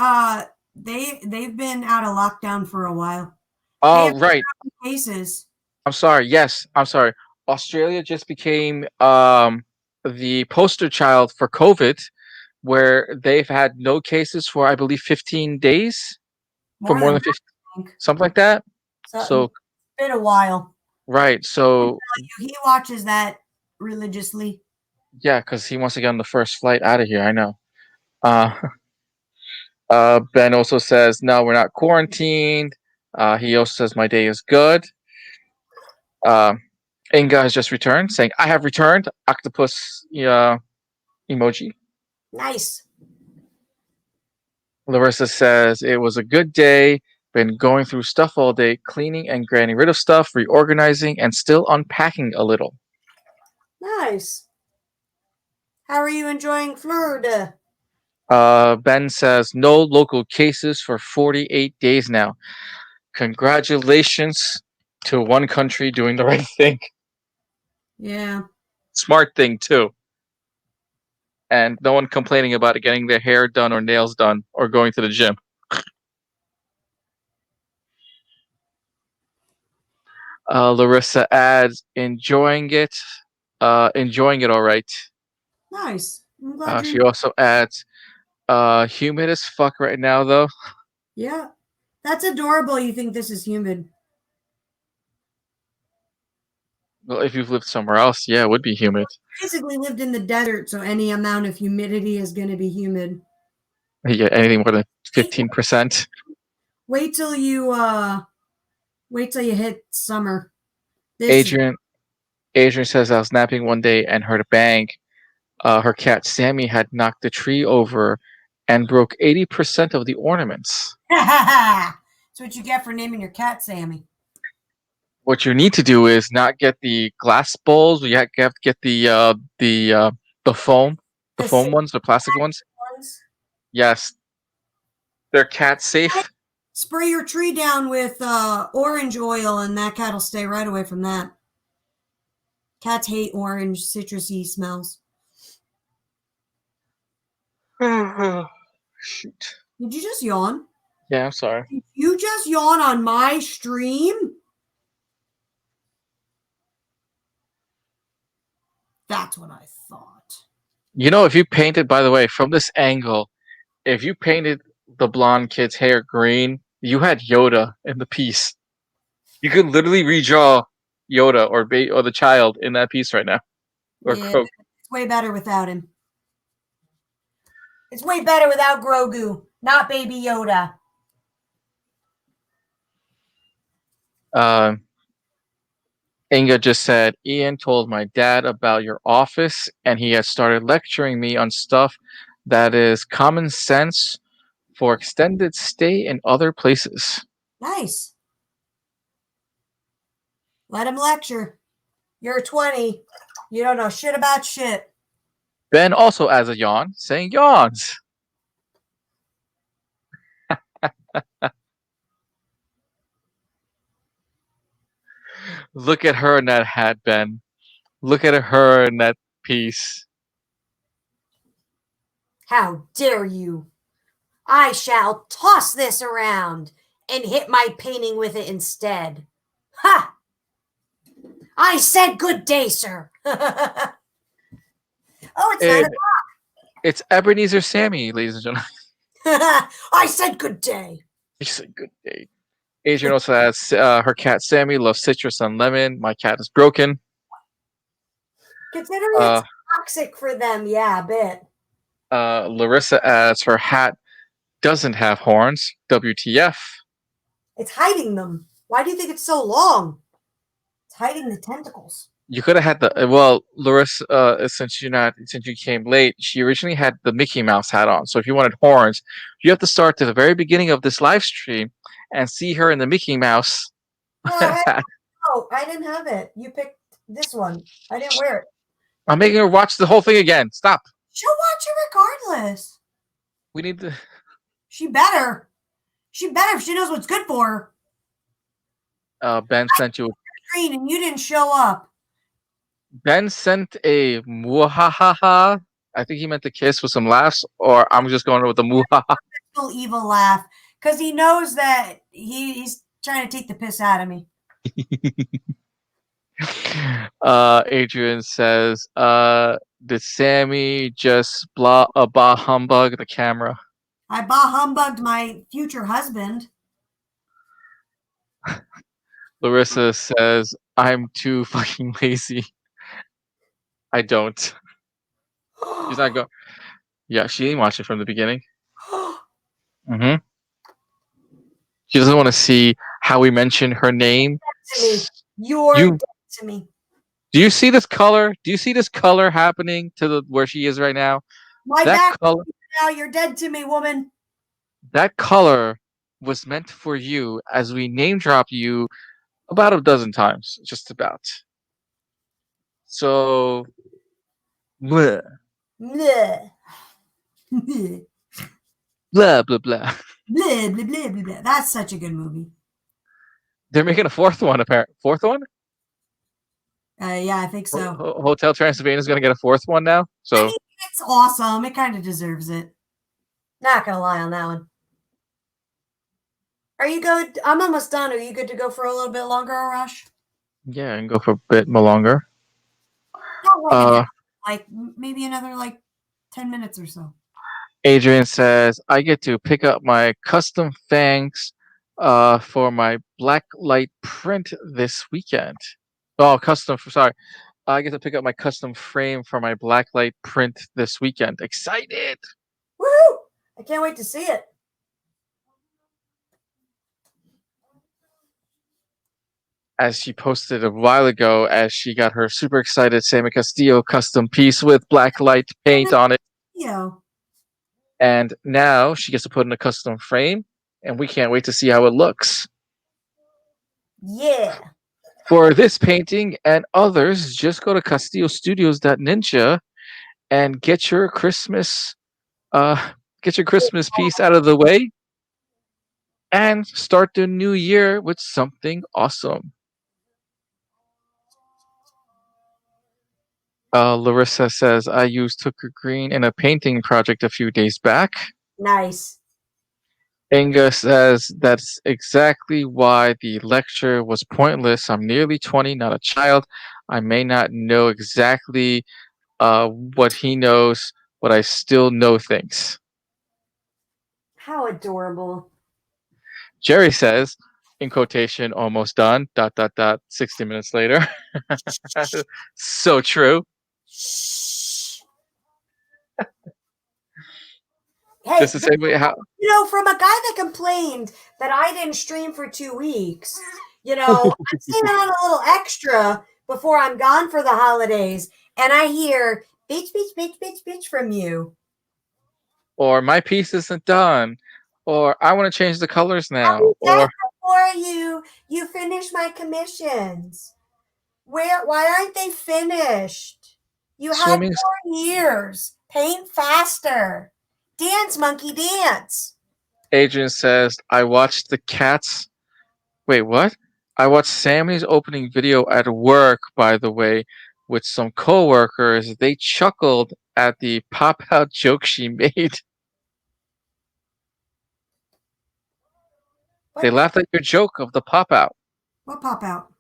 they've been out of lockdown for a while. They Oh, have right. cases. I'm sorry. Yes, I'm sorry. Australia just became the poster child for COVID, where they've had no cases for I believe 15 days, for More more than than that, 50, I think. something like that. So So it's been a while. right. So He watches that religiously. yeah, because he wants to get on the first flight out of here. I know. Uh, Ben also says, no, we're not quarantined. He also says, my day is good. Uh, Inga has just returned, saying, I have returned. Octopus emoji. Nice. Larissa says, it was a good day. Been going through stuff all day, cleaning and getting rid of stuff, reorganizing, and still unpacking a little. Nice. How are you enjoying Florida? Ben says, no local cases for 48 days now. Congratulations to one country doing the right thing. Yeah. Smart thing, too. And no one complaining about it getting their hair done or nails done or going to the gym. Larissa adds, enjoying it all right. Nice. I'm glad you're. She also adds, humid as fuck right now, though. Yeah. That's adorable. You think this is humid. Well, if you've lived somewhere else, yeah, it would be humid. Basically lived in the desert, so any amount of humidity is going to be humid. Yeah, anything more than Wait, 15%. wait till you wait till you hit summer. This is Adrian Adrian says I was napping one day and heard a bang. Her cat Sammy had knocked the tree over and broke 80% of the ornaments. that's what you get for naming your cat Sammy. What you need to do is not get the glass bowls. You have to get the foam, the The foam six ones, the plastic ones. ones. Yes, they're cat safe. Spray your tree down with orange oil, and that cat will stay right away from that. Cats hate orange, citrusy smells. Shoot. Did you just yawn? Yeah, I'm sorry. Did you just yawn on my stream? That's what I thought. You know, if you painted, by the way, from this angle, if you painted the blonde kid's hair green, you had Yoda in the piece. You could literally redraw Yoda or the child in that piece right now, or Yeah, Croak. it's way better without him. It's way better without Grogu, not Baby Yoda. Uh, Inga just said, Ian told my dad about your office, and he has started lecturing me on stuff that is common sense for extended stay in other places. Nice. Let him lecture. You're 20. You don't know shit about shit. Ben also adds a yawn, saying yawns. Look at her in that hat, Ben. Look at her in that piece. How dare you? I shall toss this around and hit my painting with it instead. Ha! I said good day, sir. Oh, it's 9 And it's Ebenezer Sammy, ladies and gentlemen. o'clock. I said good day. He said good day. Adrian also has her cat Sammy loves citrus and lemon. My cat is broken. Considering Uh, it's toxic for them, yeah, a bit. Larissa adds her hat doesn't have horns. WTF? It's hiding them. Why do you think it's so long? It's hiding the tentacles. You could have had the well, Larissa. Since you came late, she originally had the Mickey Mouse hat on. So if you wanted horns, you have to start to the very beginning of this live stream and see her in the Mickey Mouse No, hat. I didn't have it. You picked this one. I didn't wear it. I'm making her watch the whole thing again. Stop. She'll watch it regardless. We need to. She better. She better if she knows what's good for her. Ben sent you. Green and you didn't show up. Ben sent a muhahaha. I think he meant to kiss with some laughs, or I'm just going with the muhaha. Little evil laugh. Because he knows that he's trying to take the piss out of me. Adrian says, did Sammy just bah humbug the camera? I bah humbugged my future husband. Larissa says, I'm too fucking lazy. I don't. She's not going. Yeah, she didn't watch it from the beginning. Mm-hmm. She doesn't want to see how we mention her name. To me. You're You dead to me. do you see this color? Do you see this color happening to the where she is right now? My That back color. now. You're dead to me, woman. That color was meant for you as we name drop you about a dozen times, just about. So, bleh, Bleh. Bleh, blah blah blah. blah, blah, blah, blah, blah. That's such a good movie. They're making a fourth one. Apparently, fourth one. Yeah, I think so. Hotel Transylvania is going to get a fourth one now. I So mean, it's awesome. It kind of deserves it. Not gonna lie on that one. Are you good? I'm almost done. Are you good to go for a little bit longer, Arash? yeah, and go for a bit more longer. Not like an Uh, hour, like maybe another 10 minutes or so. Adrian says I get to pick up my custom fangs for my black light print this weekend. Oh, custom. Sorry, I get to pick up my custom frame for my blacklight print this weekend. Excited! Woohoo! I can't wait to see it. as she posted a while ago, as she got her super excited Sammy Castillo custom piece with black light paint on it. Yo. And now she gets to put in a custom frame, and we can't wait to see how it looks. Yeah. For this painting and others, just go to CastilloStudios.ninja and uh get your Christmas piece out of the way and start the new year with something awesome. Larissa says, I used Hooker Green in a painting project a few days back. Nice. Inga says, that's exactly why the lecture was pointless. I'm nearly 20, not a child. I may not know exactly what he knows, but I still know things. How adorable. Jerry says, in quotation, almost done, dot, dot, dot, 60 minutes later. So true. Shh. Just Hey, the same way how. from a guy that complained that I didn't stream for 2 weeks, I'm staying on a little extra before I'm gone for the holidays, and I hear bitch, bitch, bitch, bitch, bitch from you. Or my piece isn't done. Or I want to change the colors I now. said Or before you finish my commissions. Why aren't they finished? You had swimming. 4 years. Paint faster. Dance, monkey, dance. Adrian says, I watched the cats. Wait, what? I watched Sammy's opening video at work, by the way, with some coworkers. They chuckled at the pop out joke she made. They What? laughed at your joke of the pop out. What pop out?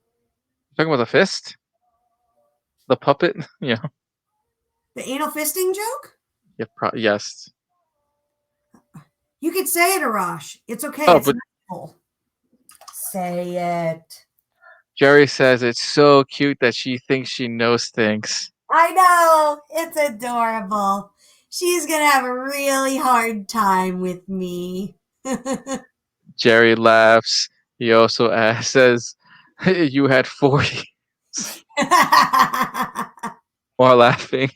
Talking about the fist? The puppet? Yeah. The anal fisting joke? Yeah, yes. You could say it, Arash. It's okay. Oh, It's but not evil. Say it. Jerry says it's so cute that she thinks she knows things. I know. It's adorable. She's going to have a really hard time with me. Jerry laughs. He also says, you had 40 while laughing.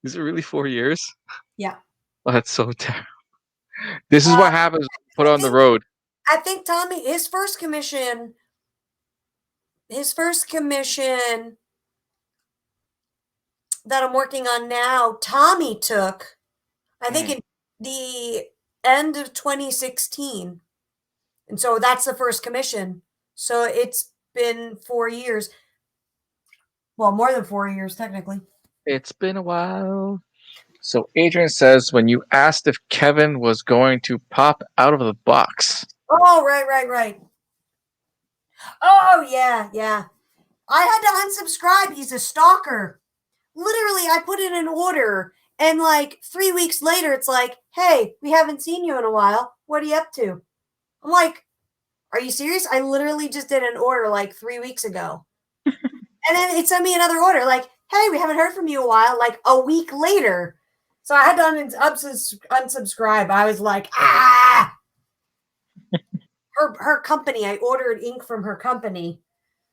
Is it really 4 years? Yeah. Oh, that's so terrible. This is Uh, what happens put I on the think road. I think Tommy his first commission that I'm working on now, Tommy took I think Mm. in the end of 2016. And so that's the first commission. So it's been 4 years. Well, more than 4 years, technically. It's been a while. So Adrian says, when you asked if Kevin was going to pop out of the box. Oh, right, right, right. Oh, yeah, yeah. I had to unsubscribe. He's a stalker. Literally, I put in an order, and like 3 weeks later, it's like, hey, we haven't seen you in a while. What are you up to? I'm like, are you serious? I literally just did an order like 3 weeks ago. And then it sent me another order, like, hey, we haven't heard from you a while, like a week later. So I had to unsubscribe. I was like, ah. Her company, I ordered ink from her company,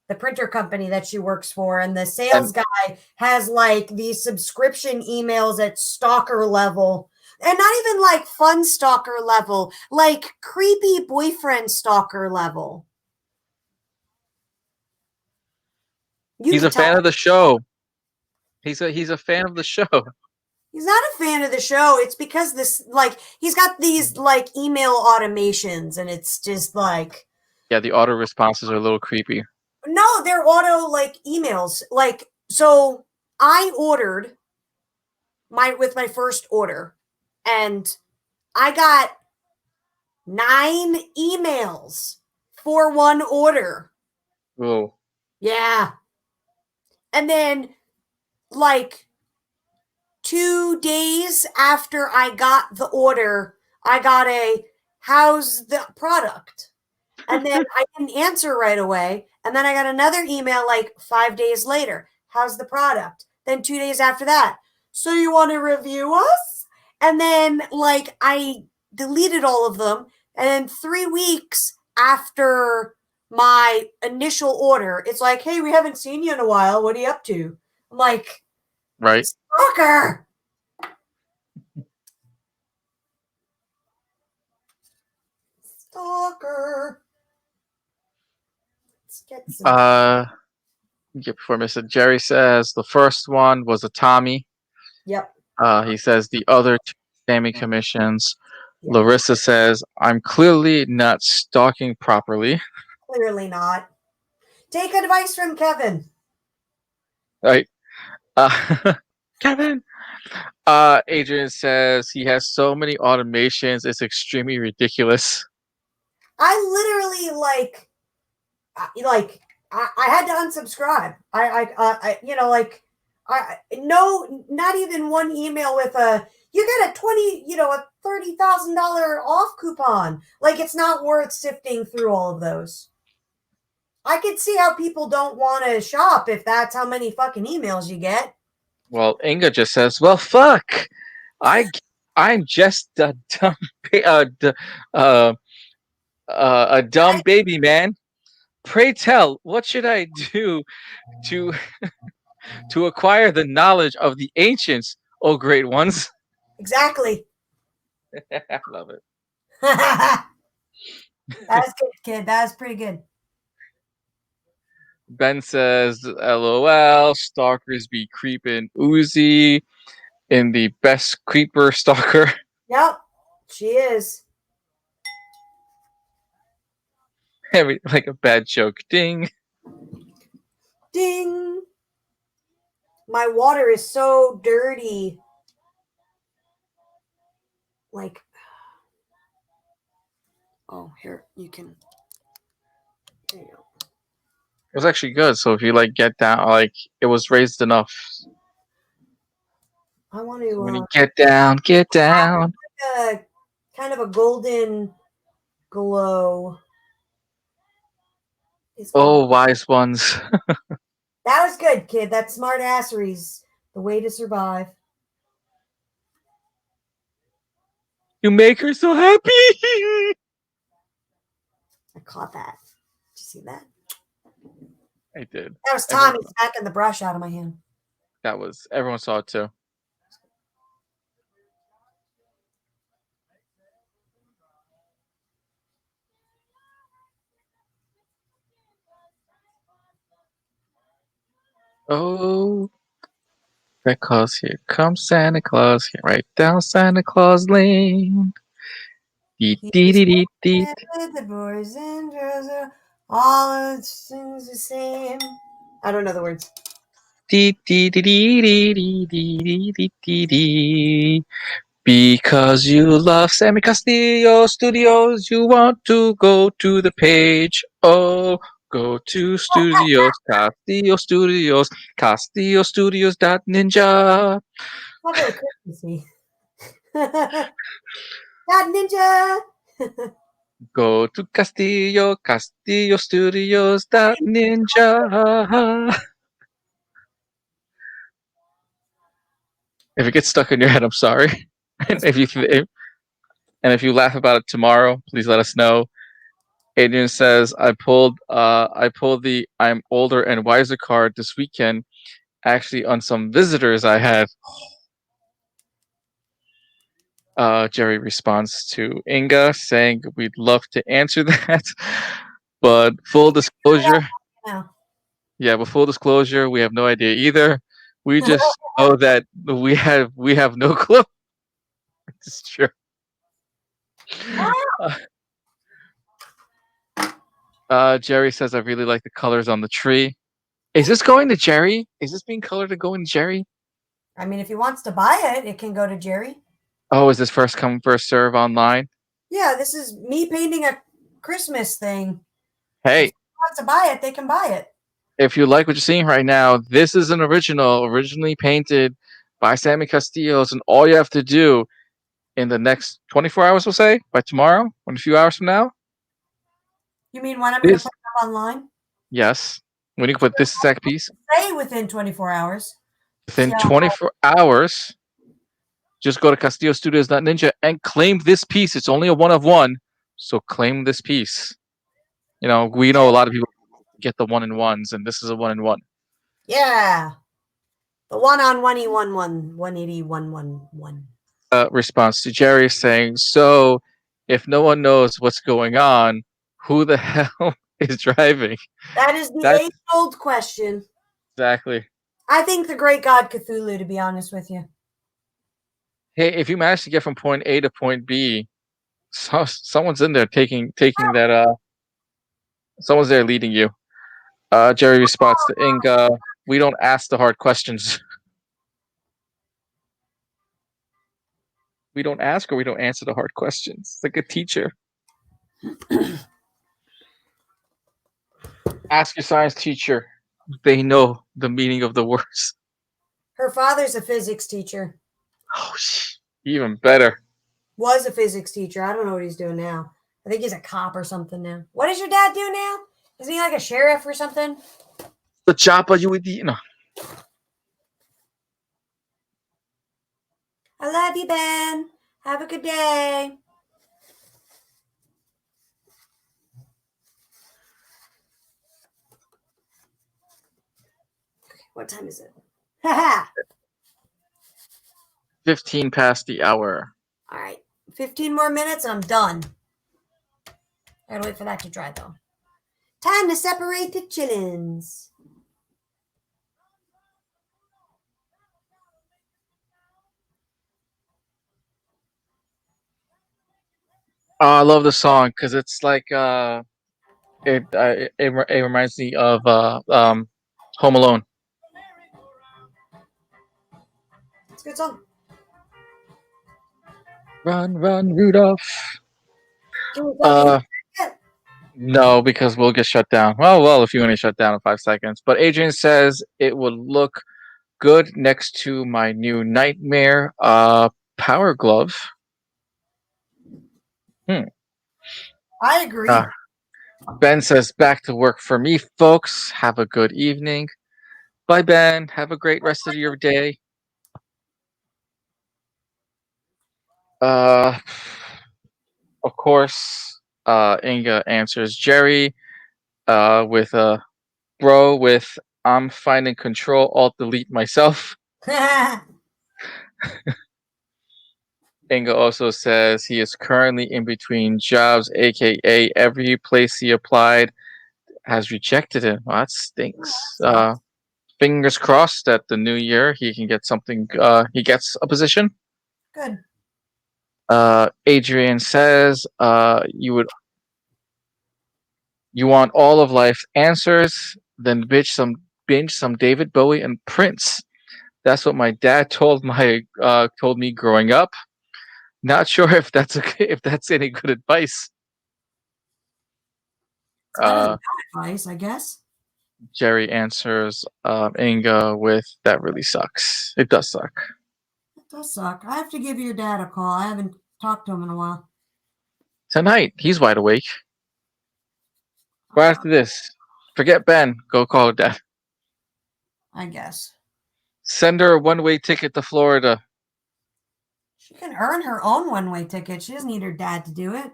the printer company that she works for, and the sales And guy has like these subscription emails at stalker level. And not even like fun stalker level, like creepy boyfriend stalker level. You he's a could tell fan of the show. He's a fan of the show. he's not a fan of the show. It's because he's got these like email automations, and it's just like, Yeah, the auto responses are a little creepy. no, they're auto like emails. Like, so I ordered my first order, and I got 9 emails for one order. Oh, Yeah. And then like 2 days after I got the order, I got how's the product? And then I didn't answer right away. And then I got another email like 5 days later. How's the product? Then 2 days after that. So you want to review us? And then like I deleted all of them. And 3 weeks after my initial order, it's like, hey, we haven't seen you in a while. What are you up to? I'm like, Right. stalker. Stalker. Let's get some. Yeah, before Mr. Jerry says the first one was a Tommy. Yep. He says the other two Sammy commissions. Yep. Larissa says, I'm clearly not stalking properly. Clearly not. Take advice from Kevin. Right? Kevin. Adrian says he has so many automations, it's extremely ridiculous. I literally like I had to unsubscribe. No, not even one email with a you get a a $30,000 off coupon. Like it's not worth sifting through all of those. I could see how people don't want to shop if that's how many fucking emails you get. Well, Inga just says, well, fuck. I, I'm just uh, a dumb baby man. Pray tell, what should I do to to acquire the knowledge of the ancients, oh great ones? Exactly. I love it. That was good, kid. That was pretty good. Ben says, LOL, stalkers be creeping Uzi in the best creeper stalker. Yep, she is. Like a bad joke. Ding. Ding. My water is so dirty. Like, oh, here, you can. There you go. It was actually good. So if you like get down, like it was raised enough. I want So when to you get down, get down. kind of a golden glow. Is all Oh, wise ones. that was good, kid. That smart assery's the way to survive. You make her so happy. I caught that. Did you see that? I did. That was Everyone, Tommy smacking the brush out of my hand. everyone saw it too. Oh, because here comes Santa Claus. Here, right down Santa Claus Lane. Deet, deet, He's deet, deet, the boys and girls are all things the same. I don't know the words. deet, deet, deet, deet, deet, deet, deet, deet, deet. Because you love Sammy Castillo Studios, you want to go to the page. Oh, go to Studios, Castillo Studios, Castillo Studios Ninja. Not really Christmassy. Got ninja. Go to Castillo, Castillo Studios Ninja. If it gets stuck in your head, I'm sorry. And if you laugh about it tomorrow, please let us know. Adrian says I pulled the I'm older and wiser card this weekend actually on some visitors I had. Jerry responds to Inga saying we'd love to answer that, but full disclosure, Now. yeah, but full disclosure, we have no idea either. We just know that we have no clue. It's true. Jerry says I really like the colors on the tree. Is this going to Jerry? Is this being colored to go in Jerry? I mean, if he wants to buy it, it can go to Jerry. Oh, is this first come first serve online? Yeah, this is me painting a Christmas thing. If Hey, someone wants to buy it, they can buy it. if you like what you're seeing right now, this is an original, originally painted by Sammy Castillo's, and all you have to do in the next 24 hours, we'll say, by tomorrow, in a few hours from now, You mean when I'm going to this, put it up online? yes, when you put this exact piece Say within 24 hours. See within how 24 hours, Just go to CastilloStudios.ninja and claim this piece. It's only a one of one, so claim this piece. We know a lot of people get the one in ones, and this is a one in one. Yeah. The one on 1E11, 180, 111. Response to Jerry saying, "So, if no one knows what's going on, who the hell is driving?" That is the That's age-old question. exactly. I think the great god Cthulhu, to be honest with you. Hey, if you manage to get from point A to point B, someone's in there taking that. Someone's there leading you. Jerry responds to Inga, "We don't ask the hard questions. We don't ask or we don't answer the hard questions. Like a teacher. Ask your science teacher. They know the meaning of the words." Her father's a physics teacher. Oh, even better. Was a physics teacher. I don't know what he's doing now. I think he's a cop or something now. What does your dad do now? Isn't he like a sheriff or something? The chopper you would eat. No. I love you, Ben. Have a good day. What time is it? Haha. 15 past the hour. All right. 15 more minutes and I'm done. I gotta wait for that to dry though. Time to separate the chillins. Oh, I love the song because it's like it reminds me of Home Alone. It's a good song. Run, run, Rudolph. Can we tell Adrian yet? No, because we'll get shut down. Well, if you want to shut down in 5 seconds. But Adrian says it would look good next to my new Nightmare Power Glove. I agree. Ben says back to work for me, folks. Have a good evening. Bye, Ben. Have a great rest of your day. Of course, Inga answers Jerry with a bro with I'm finding control, alt delete myself. Inga also says he is currently in between jobs, aka every place he applied has rejected him. Well, that stinks. Fingers crossed that the new year he can get something. He gets a position. Good. Adrian says you want all of life's answers, then binge some David Bowie and Prince. That's what my dad told me growing up. Not sure if that's okay, if that's any good advice. It's better than Uh, bad advice, I guess. Jerry answers Inga with that really sucks. It does suck. It does suck. I have to give your dad a call. I haven't talked to him in a while. Tonight, he's wide awake. Right after this, forget Ben. Go call Dad. I guess. Send her a one-way ticket to Florida. She can earn her own one-way ticket. She doesn't need her dad to do it.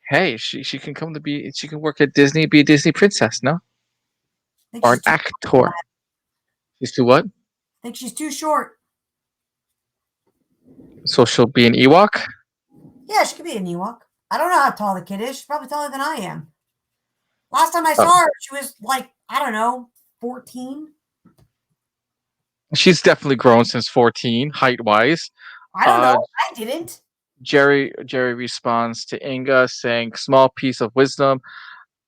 Hey, she can come to be. She can work at Disney, be a Disney princess, no, I think or she's an too actor. She's too what? I think she's too short. So she'll be an Ewok. Yeah, she could be a Ewok. I don't know how tall the kid is. She's probably taller than I am. Last time I Oh, saw her, she was like, I don't know, 14. she's definitely grown since 14, height-wise. I don't Uh, know. I didn't. Jerry responds to Inga saying, "Small piece of wisdom.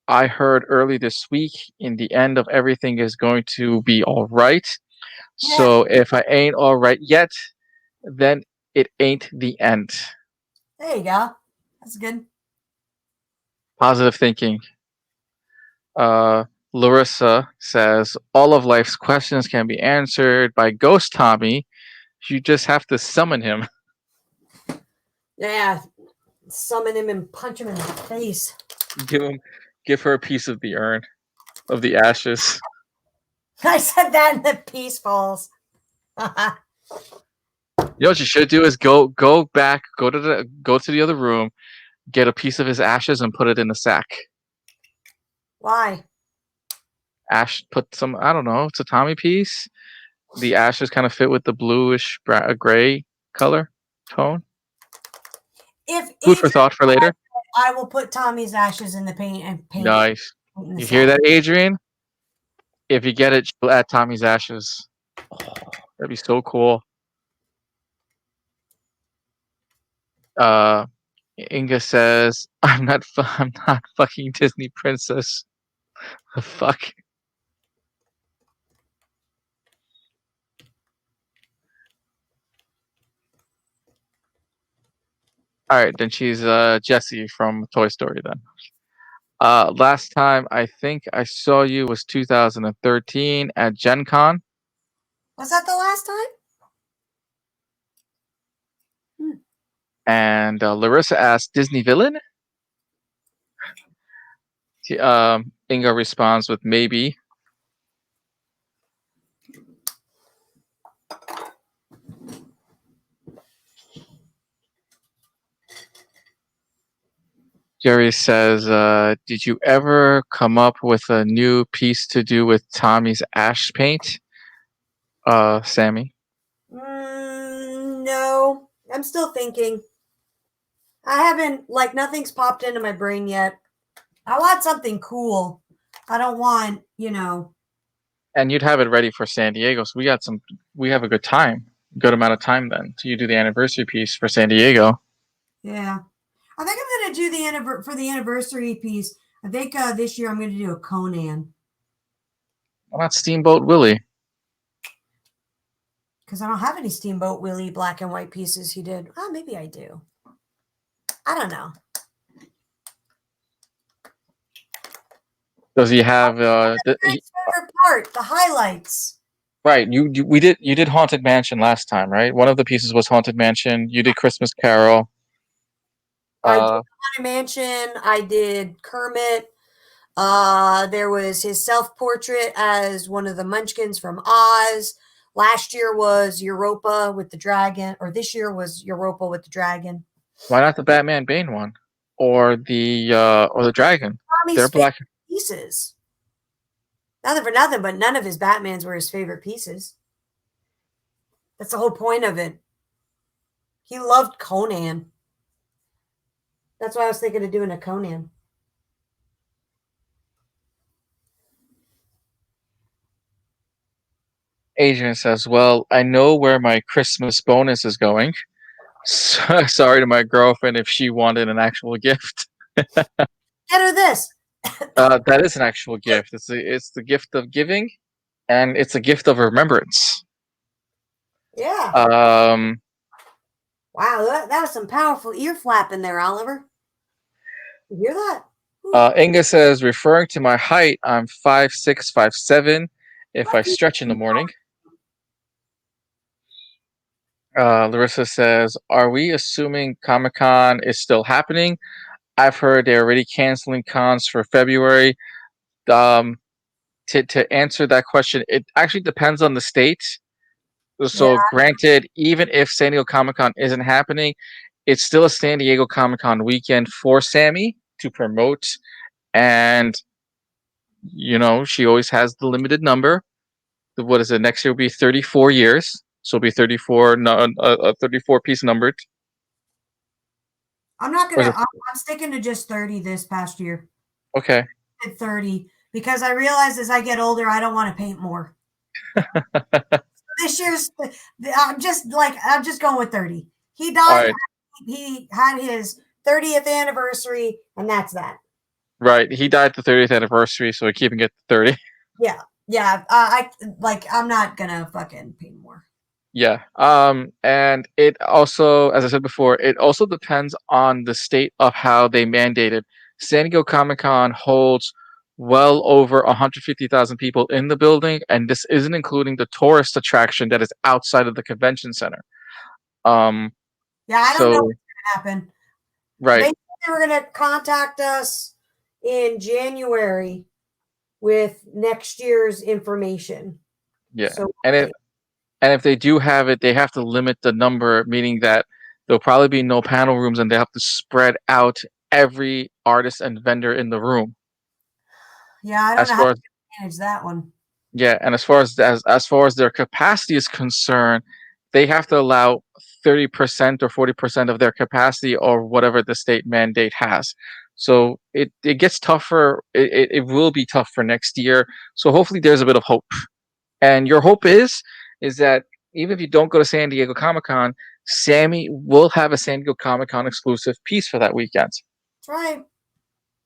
I heard early this week. In the end of everything is going to be all right. Yeah, So if I ain't all right yet, then it ain't the end." there you go. That's good. Positive thinking. Uh, Larissa says all of life's questions can be answered by Ghost Tommy. You just have to summon him. Yeah, summon him and punch him in the face. Give him, give her a piece of the urn of the ashes. I said that in the peace falls. You know what you should do is go back, go to the other room, get a piece of his ashes and put it in a sack. Why? Put some, I don't know, it's a Tommy piece. The ashes kind of fit with the bluish gray color tone. If Food for Adrian, thought for later. I will put Tommy's ashes in the paint and paint it Nice. in the You hear sack. that, Adrian? If you get it, she'll add Tommy's ashes. Oh, that'd be so cool. Uh, Inga says, I'm not fucking Disney princess." The fuck. All right, then she's Jessie from Toy Story. Then last time I think I saw you was 2013 at Gen Con, Was that the last time? Hmm. and Larissa asked Disney villain. Inga responds with maybe. Jerry says, "Did you ever come up with a new piece to do with Tommy's ash paint?" Sammy. No, I'm still thinking. I haven't, like, nothing's popped into my brain yet. I want something cool. I don't want, And you'd have it ready for San Diego, so we have a good amount of time then. So you do the anniversary piece for San Diego. yeah. I think I'm gonna do for the anniversary piece. I think this year I'm gonna do a Conan Why not Steamboat Willie? because I don't have any Steamboat Willie black and white pieces he did. Oh, maybe I do. I don't know. Does he have Eric's favorite part, the highlights. right? You did Haunted Mansion last time, right? One of the pieces was Haunted Mansion. You did Christmas Carol. I did Uh, Haunted Mansion. I did Kermit. There was his self portrait as one of the Munchkins from Oz. Last year was Europa with the dragon, or this year was Europa with the dragon. why not the Batman Bane one, or the dragon? Tommy's They're favorite black. pieces. Nothing for nothing, but none of his Batmans were his favorite pieces. That's the whole point of it. He loved Conan. That's why I was thinking of doing a Conan. Adrian says, "Well, I know where my Christmas bonus is going. Sorry to my girlfriend if she wanted an actual gift." Get her this. That is an actual gift. It's the gift of giving, and it's a gift of remembrance. Yeah. Um, Wow, that was some powerful ear flapping there, Oliver. You hear that? Inga says, referring to my height, I'm 5'6", 5'7". If I stretch in the morning. Larissa says, are we assuming Comic Con is still happening? I've heard they're already canceling cons for February. Um, to answer that question, it actually depends on the state. Yeah. So, granted, even if San Diego Comic Con isn't happening, it's still a San Diego Comic Con weekend for Sammy to promote. And, she always has the limited number. What is it? Next year will be 34 years. So it'll be 34, 34 piece numbered. I'm not Or gonna. is it, I'm sticking to just 30 this past year. okay. At 30 because I realize as I get older, I don't want to paint more. This year's. I'm just going with 30. He All died. right. He had his 30th anniversary, and that's that. Right. He died the 30th anniversary, so we're keeping it 30. Yeah, yeah. I'm not gonna fucking paint more. Yeah. And it also, as I said before, it also depends on the state of how they mandate it. San Diego Comic Con holds well over 150,000 people in the building, and this isn't including the tourist attraction that is outside of the convention center. Um, Yeah, I don't know so what's gonna happen. They right, said they were gonna contact us in January with next year's information. yeah, So and we'll it see. And if they do have it, they have to limit the number, meaning that there'll probably be no panel rooms, and they have to spread out every artist and vendor in the room. Yeah, I don't As know how to far as manage that one. Yeah, and as far as their capacity is concerned, they have to allow 30% or 40% of their capacity or whatever the state mandate has. So it gets tougher. It will be tough for next year. So hopefully there's a bit of hope. And your hope is that even if you don't go to San Diego Comic Con, Sammy will have a San Diego Comic Con exclusive piece for that weekend. That's right.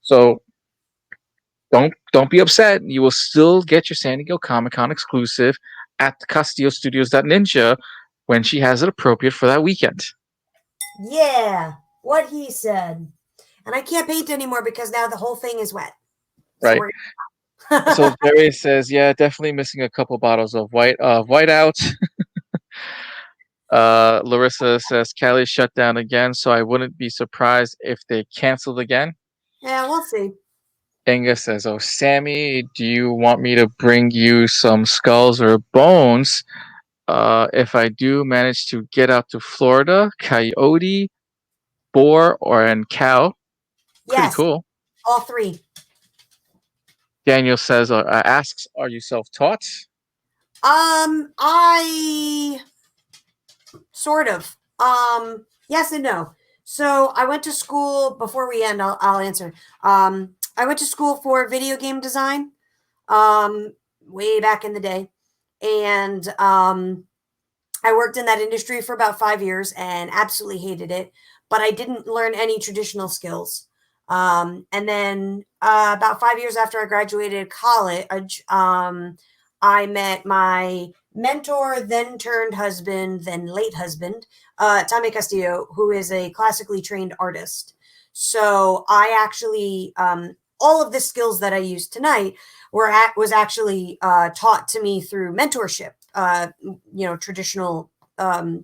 So don't be upset. You will still get your San Diego Comic Con exclusive at the Castillo Studios Ninja when she has it appropriate for that weekend. Yeah, what he said. And I can't paint anymore because now the whole thing is wet. So Right. we're So Jerry says, yeah, definitely missing a couple bottles of white out. Larissa says Cali shut down again, so I wouldn't be surprised if they canceled again. yeah, we'll see. Inga says, "Oh, Sammy, do you want me to bring you some skulls or bones? If I do manage to get out to Florida, coyote, boar, or and cow. Pretty Yes, cool." all three. Daniel says, asks, "Are you self-taught?" I sort of. Yes and no. So I went to school before we end. I'll answer. I went to school for video game design. Way back in the day, and I worked in that industry for about 5 years and absolutely hated it. But I didn't learn any traditional skills. And then about 5 years after I graduated college, I met my mentor, then turned husband, then late husband, Tommy Castillo, who is a classically trained artist. So I actually, all of the skills that I use tonight was actually taught to me through mentorship. Traditional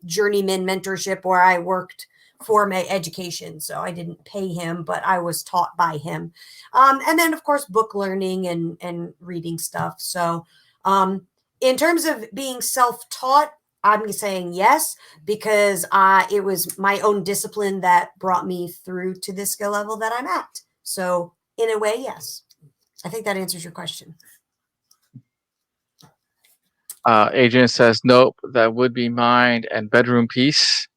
journeyman mentorship where I worked for my education. So I didn't pay him, but I was taught by him. And then, of course, book learning and reading stuff. So, in terms of being self taught, I'm saying yes, because it was my own discipline that brought me through to the skill level that I'm at. So, in a way, yes. I think that answers your question. Adrian says, "Nope, that would be mine and bedroom piece.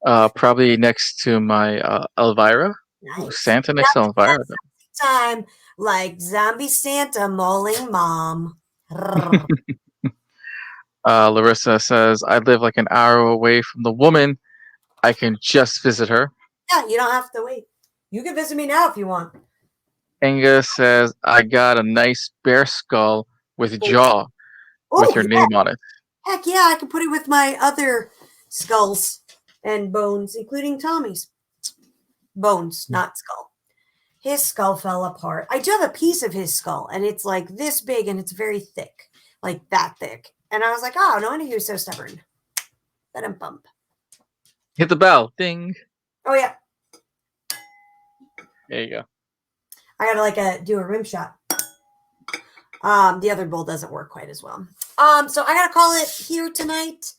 Probably next to my Elvira. Ooh, Nice. Santa Now next to Elvira. it's time like zombie Santa mauling mom. Rrr. Larissa says, I live like an hour away from the woman. I can just visit her. Yeah, you don't have to wait. You can visit me now if you want. Inga says, I got a nice bear skull with Oh, jaw with oh your yeah. name on it. Heck yeah, I can put it with my other skulls and bones, including Tommy's. Bones, not skull. His skull fell apart. I do have a piece of his skull, and it's like this big and it's very thick, like that thick. And I was like, oh, no wonder he was so stubborn. Let him bump. Hit the bell. Ding. Oh, yeah. There you go. I gotta do a rim shot. The other bowl doesn't work quite as well. So I gotta call it here tonight.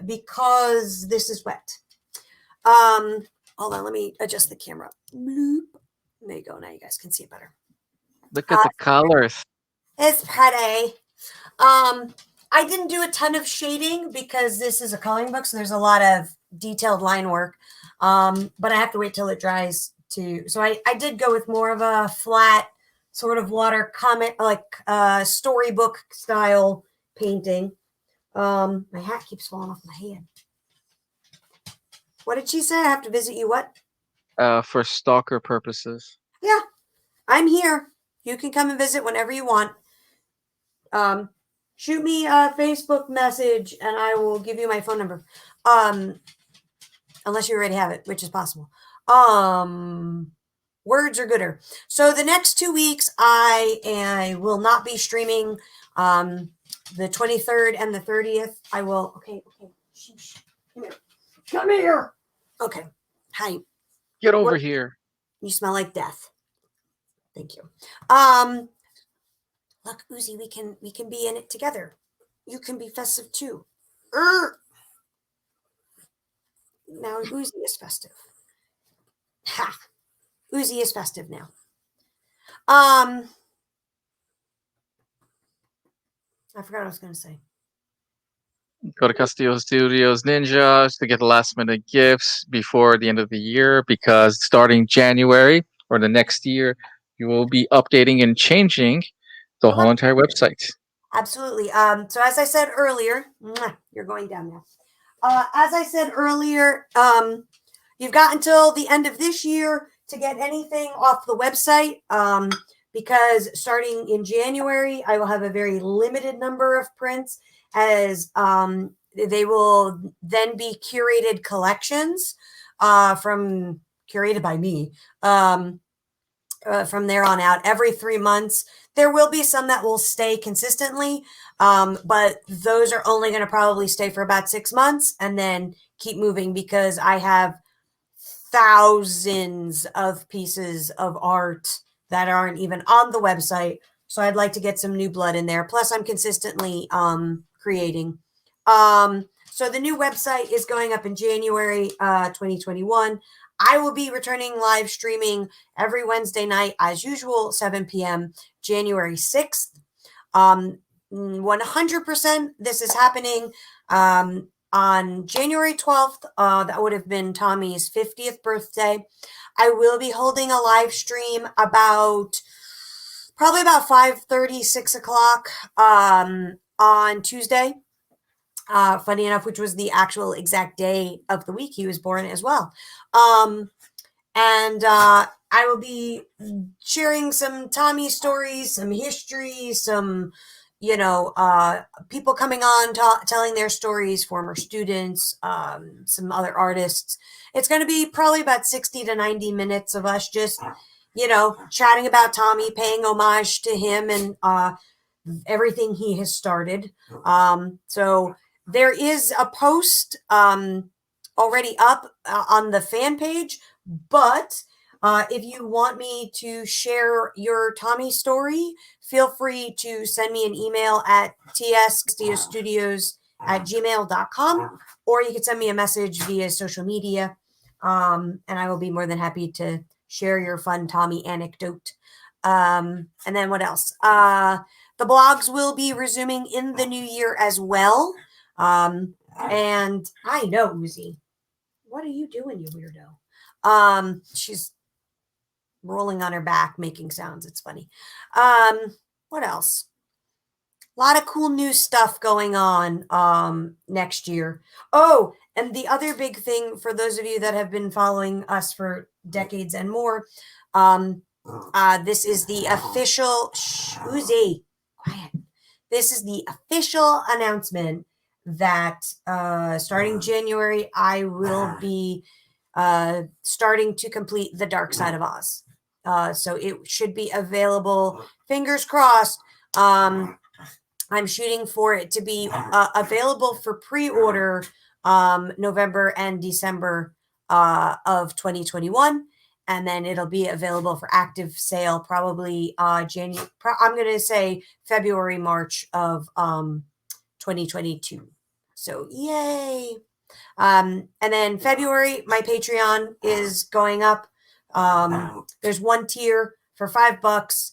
Because this is wet. Hold on, let me adjust the camera. Bloop. There you go. Now you guys can see it better. Look at Uh, the colors. it's pretty. I didn't do a ton of shading because this is a coloring book, so there's a lot of detailed line work. But I have to wait till it dries to. So I did go with more of a flat sort of water comic, like storybook style painting. My hat keeps falling off my head. What did she say? I have to visit you. What? For stalker purposes. Yeah, I'm here. You can come and visit whenever you want. Um, Shoot me a Facebook message and I will give you my phone number. Unless you already have it, which is possible. Words are gooder. So the next 2 weeks, I will not be streaming. The 23rd and the 30th, I will. Okay. Sheesh. Come here. Come here. Okay. Hi. Get over What? here. You smell like death. Thank you. Look, Uzi, we can be in it together. you can be festive too. Er, now Uzi is festive. Ha! Uzi is festive now. Um, I forgot what I was going to say. Go to Castillo Studios Ninjas to get last minute gifts before the end of the year because starting January or the next year, you will be updating and changing the The web whole entire website. Absolutely. So as I said earlier, you're going down now. As I said earlier, you've got until the end of this year to get anything off the website. Because starting in January, I will have a very limited number of prints, as they will then be curated collections from curated by me. From there on out, every 3 months. There will be some that will stay consistently, but those are only going to probably stay for about 6 months and then keep moving because I have thousands of pieces of art that aren't even on the website. So I'd like to get some new blood in there. Plus, I'm consistently creating. So the new website is going up in January 2021. I will be returning live streaming every Wednesday night as usual, 7 p.m. January 6th. 100% this is happening on January 12th. That would have been Tommy's 50th birthday. I will be holding a live stream probably about 5:30, 6 o'clock on Tuesday. Funny enough, which was the actual exact day of the week he was born as well. And I will be sharing some Tommy stories, some history, some, people coming on telling their stories, former students, some other artists. It's going to be probably about 60 to 90 minutes of us just, chatting about Tommy, paying homage to him and everything he has started. So there is a post already up on the fan page, but if you want me to share your Tommy story, feel free to send me an email at tscastillostudios@gmail.com, or you can send me a message via social media, and I will be more than happy to share your fun Tommy anecdote. And then what else? The blogs will be resuming in the new year as well. And I know, Uzi, what are you doing, you weirdo? She's rolling on her back, making sounds. It's funny. What else? A lot of cool new stuff going on next year. Oh, and the other big thing for those of you that have been following us for decades and more, this is the official Uzi, quiet. This is the official announcement that starting January, I will be starting to complete The Dark Side of Oz. So it should be available, fingers crossed. I'm shooting for it to be available for pre-order November and December of 2021. And then it'll be available for active sale probably January. I'm going to say February, March of 2022. So yay! And then February, my Patreon is going up. There's one tier for $5,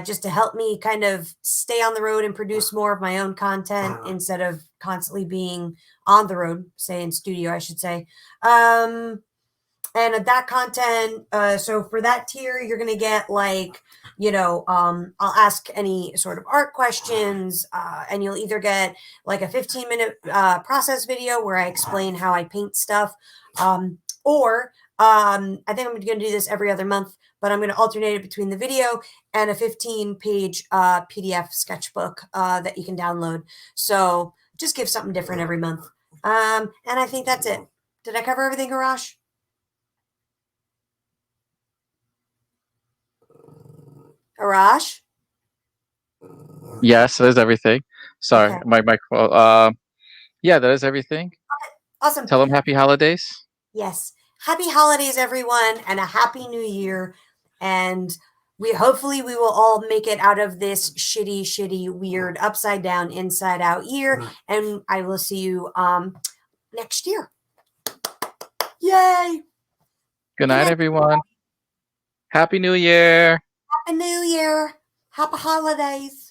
just to help me kind of stay on the road and produce more of my own content instead of constantly being on the road, say in studio, I should say. And that content, so for that tier, you're going to get I'll ask any sort of art questions, and you'll either get like a 15-minute process video where I explain how I paint stuff, or I think I'm going to do this every other month, but I'm going to alternate it between the video and a 15-page PDF sketchbook that you can download. So just give something different every month. And I think that's it. Did I cover everything, Harash? Arash? Yes, that is everything. Sorry, Okay. my microphone. Yeah, that is everything. Awesome. Tell them happy holidays. Yes. Happy holidays, everyone, and a happy new year. And we hopefully we will all make it out of this shitty, weird, upside down, inside out year, and I will see you next year. Yay! Good Good night, night. everyone. Happy New Year. Happy New Year. Happy holidays.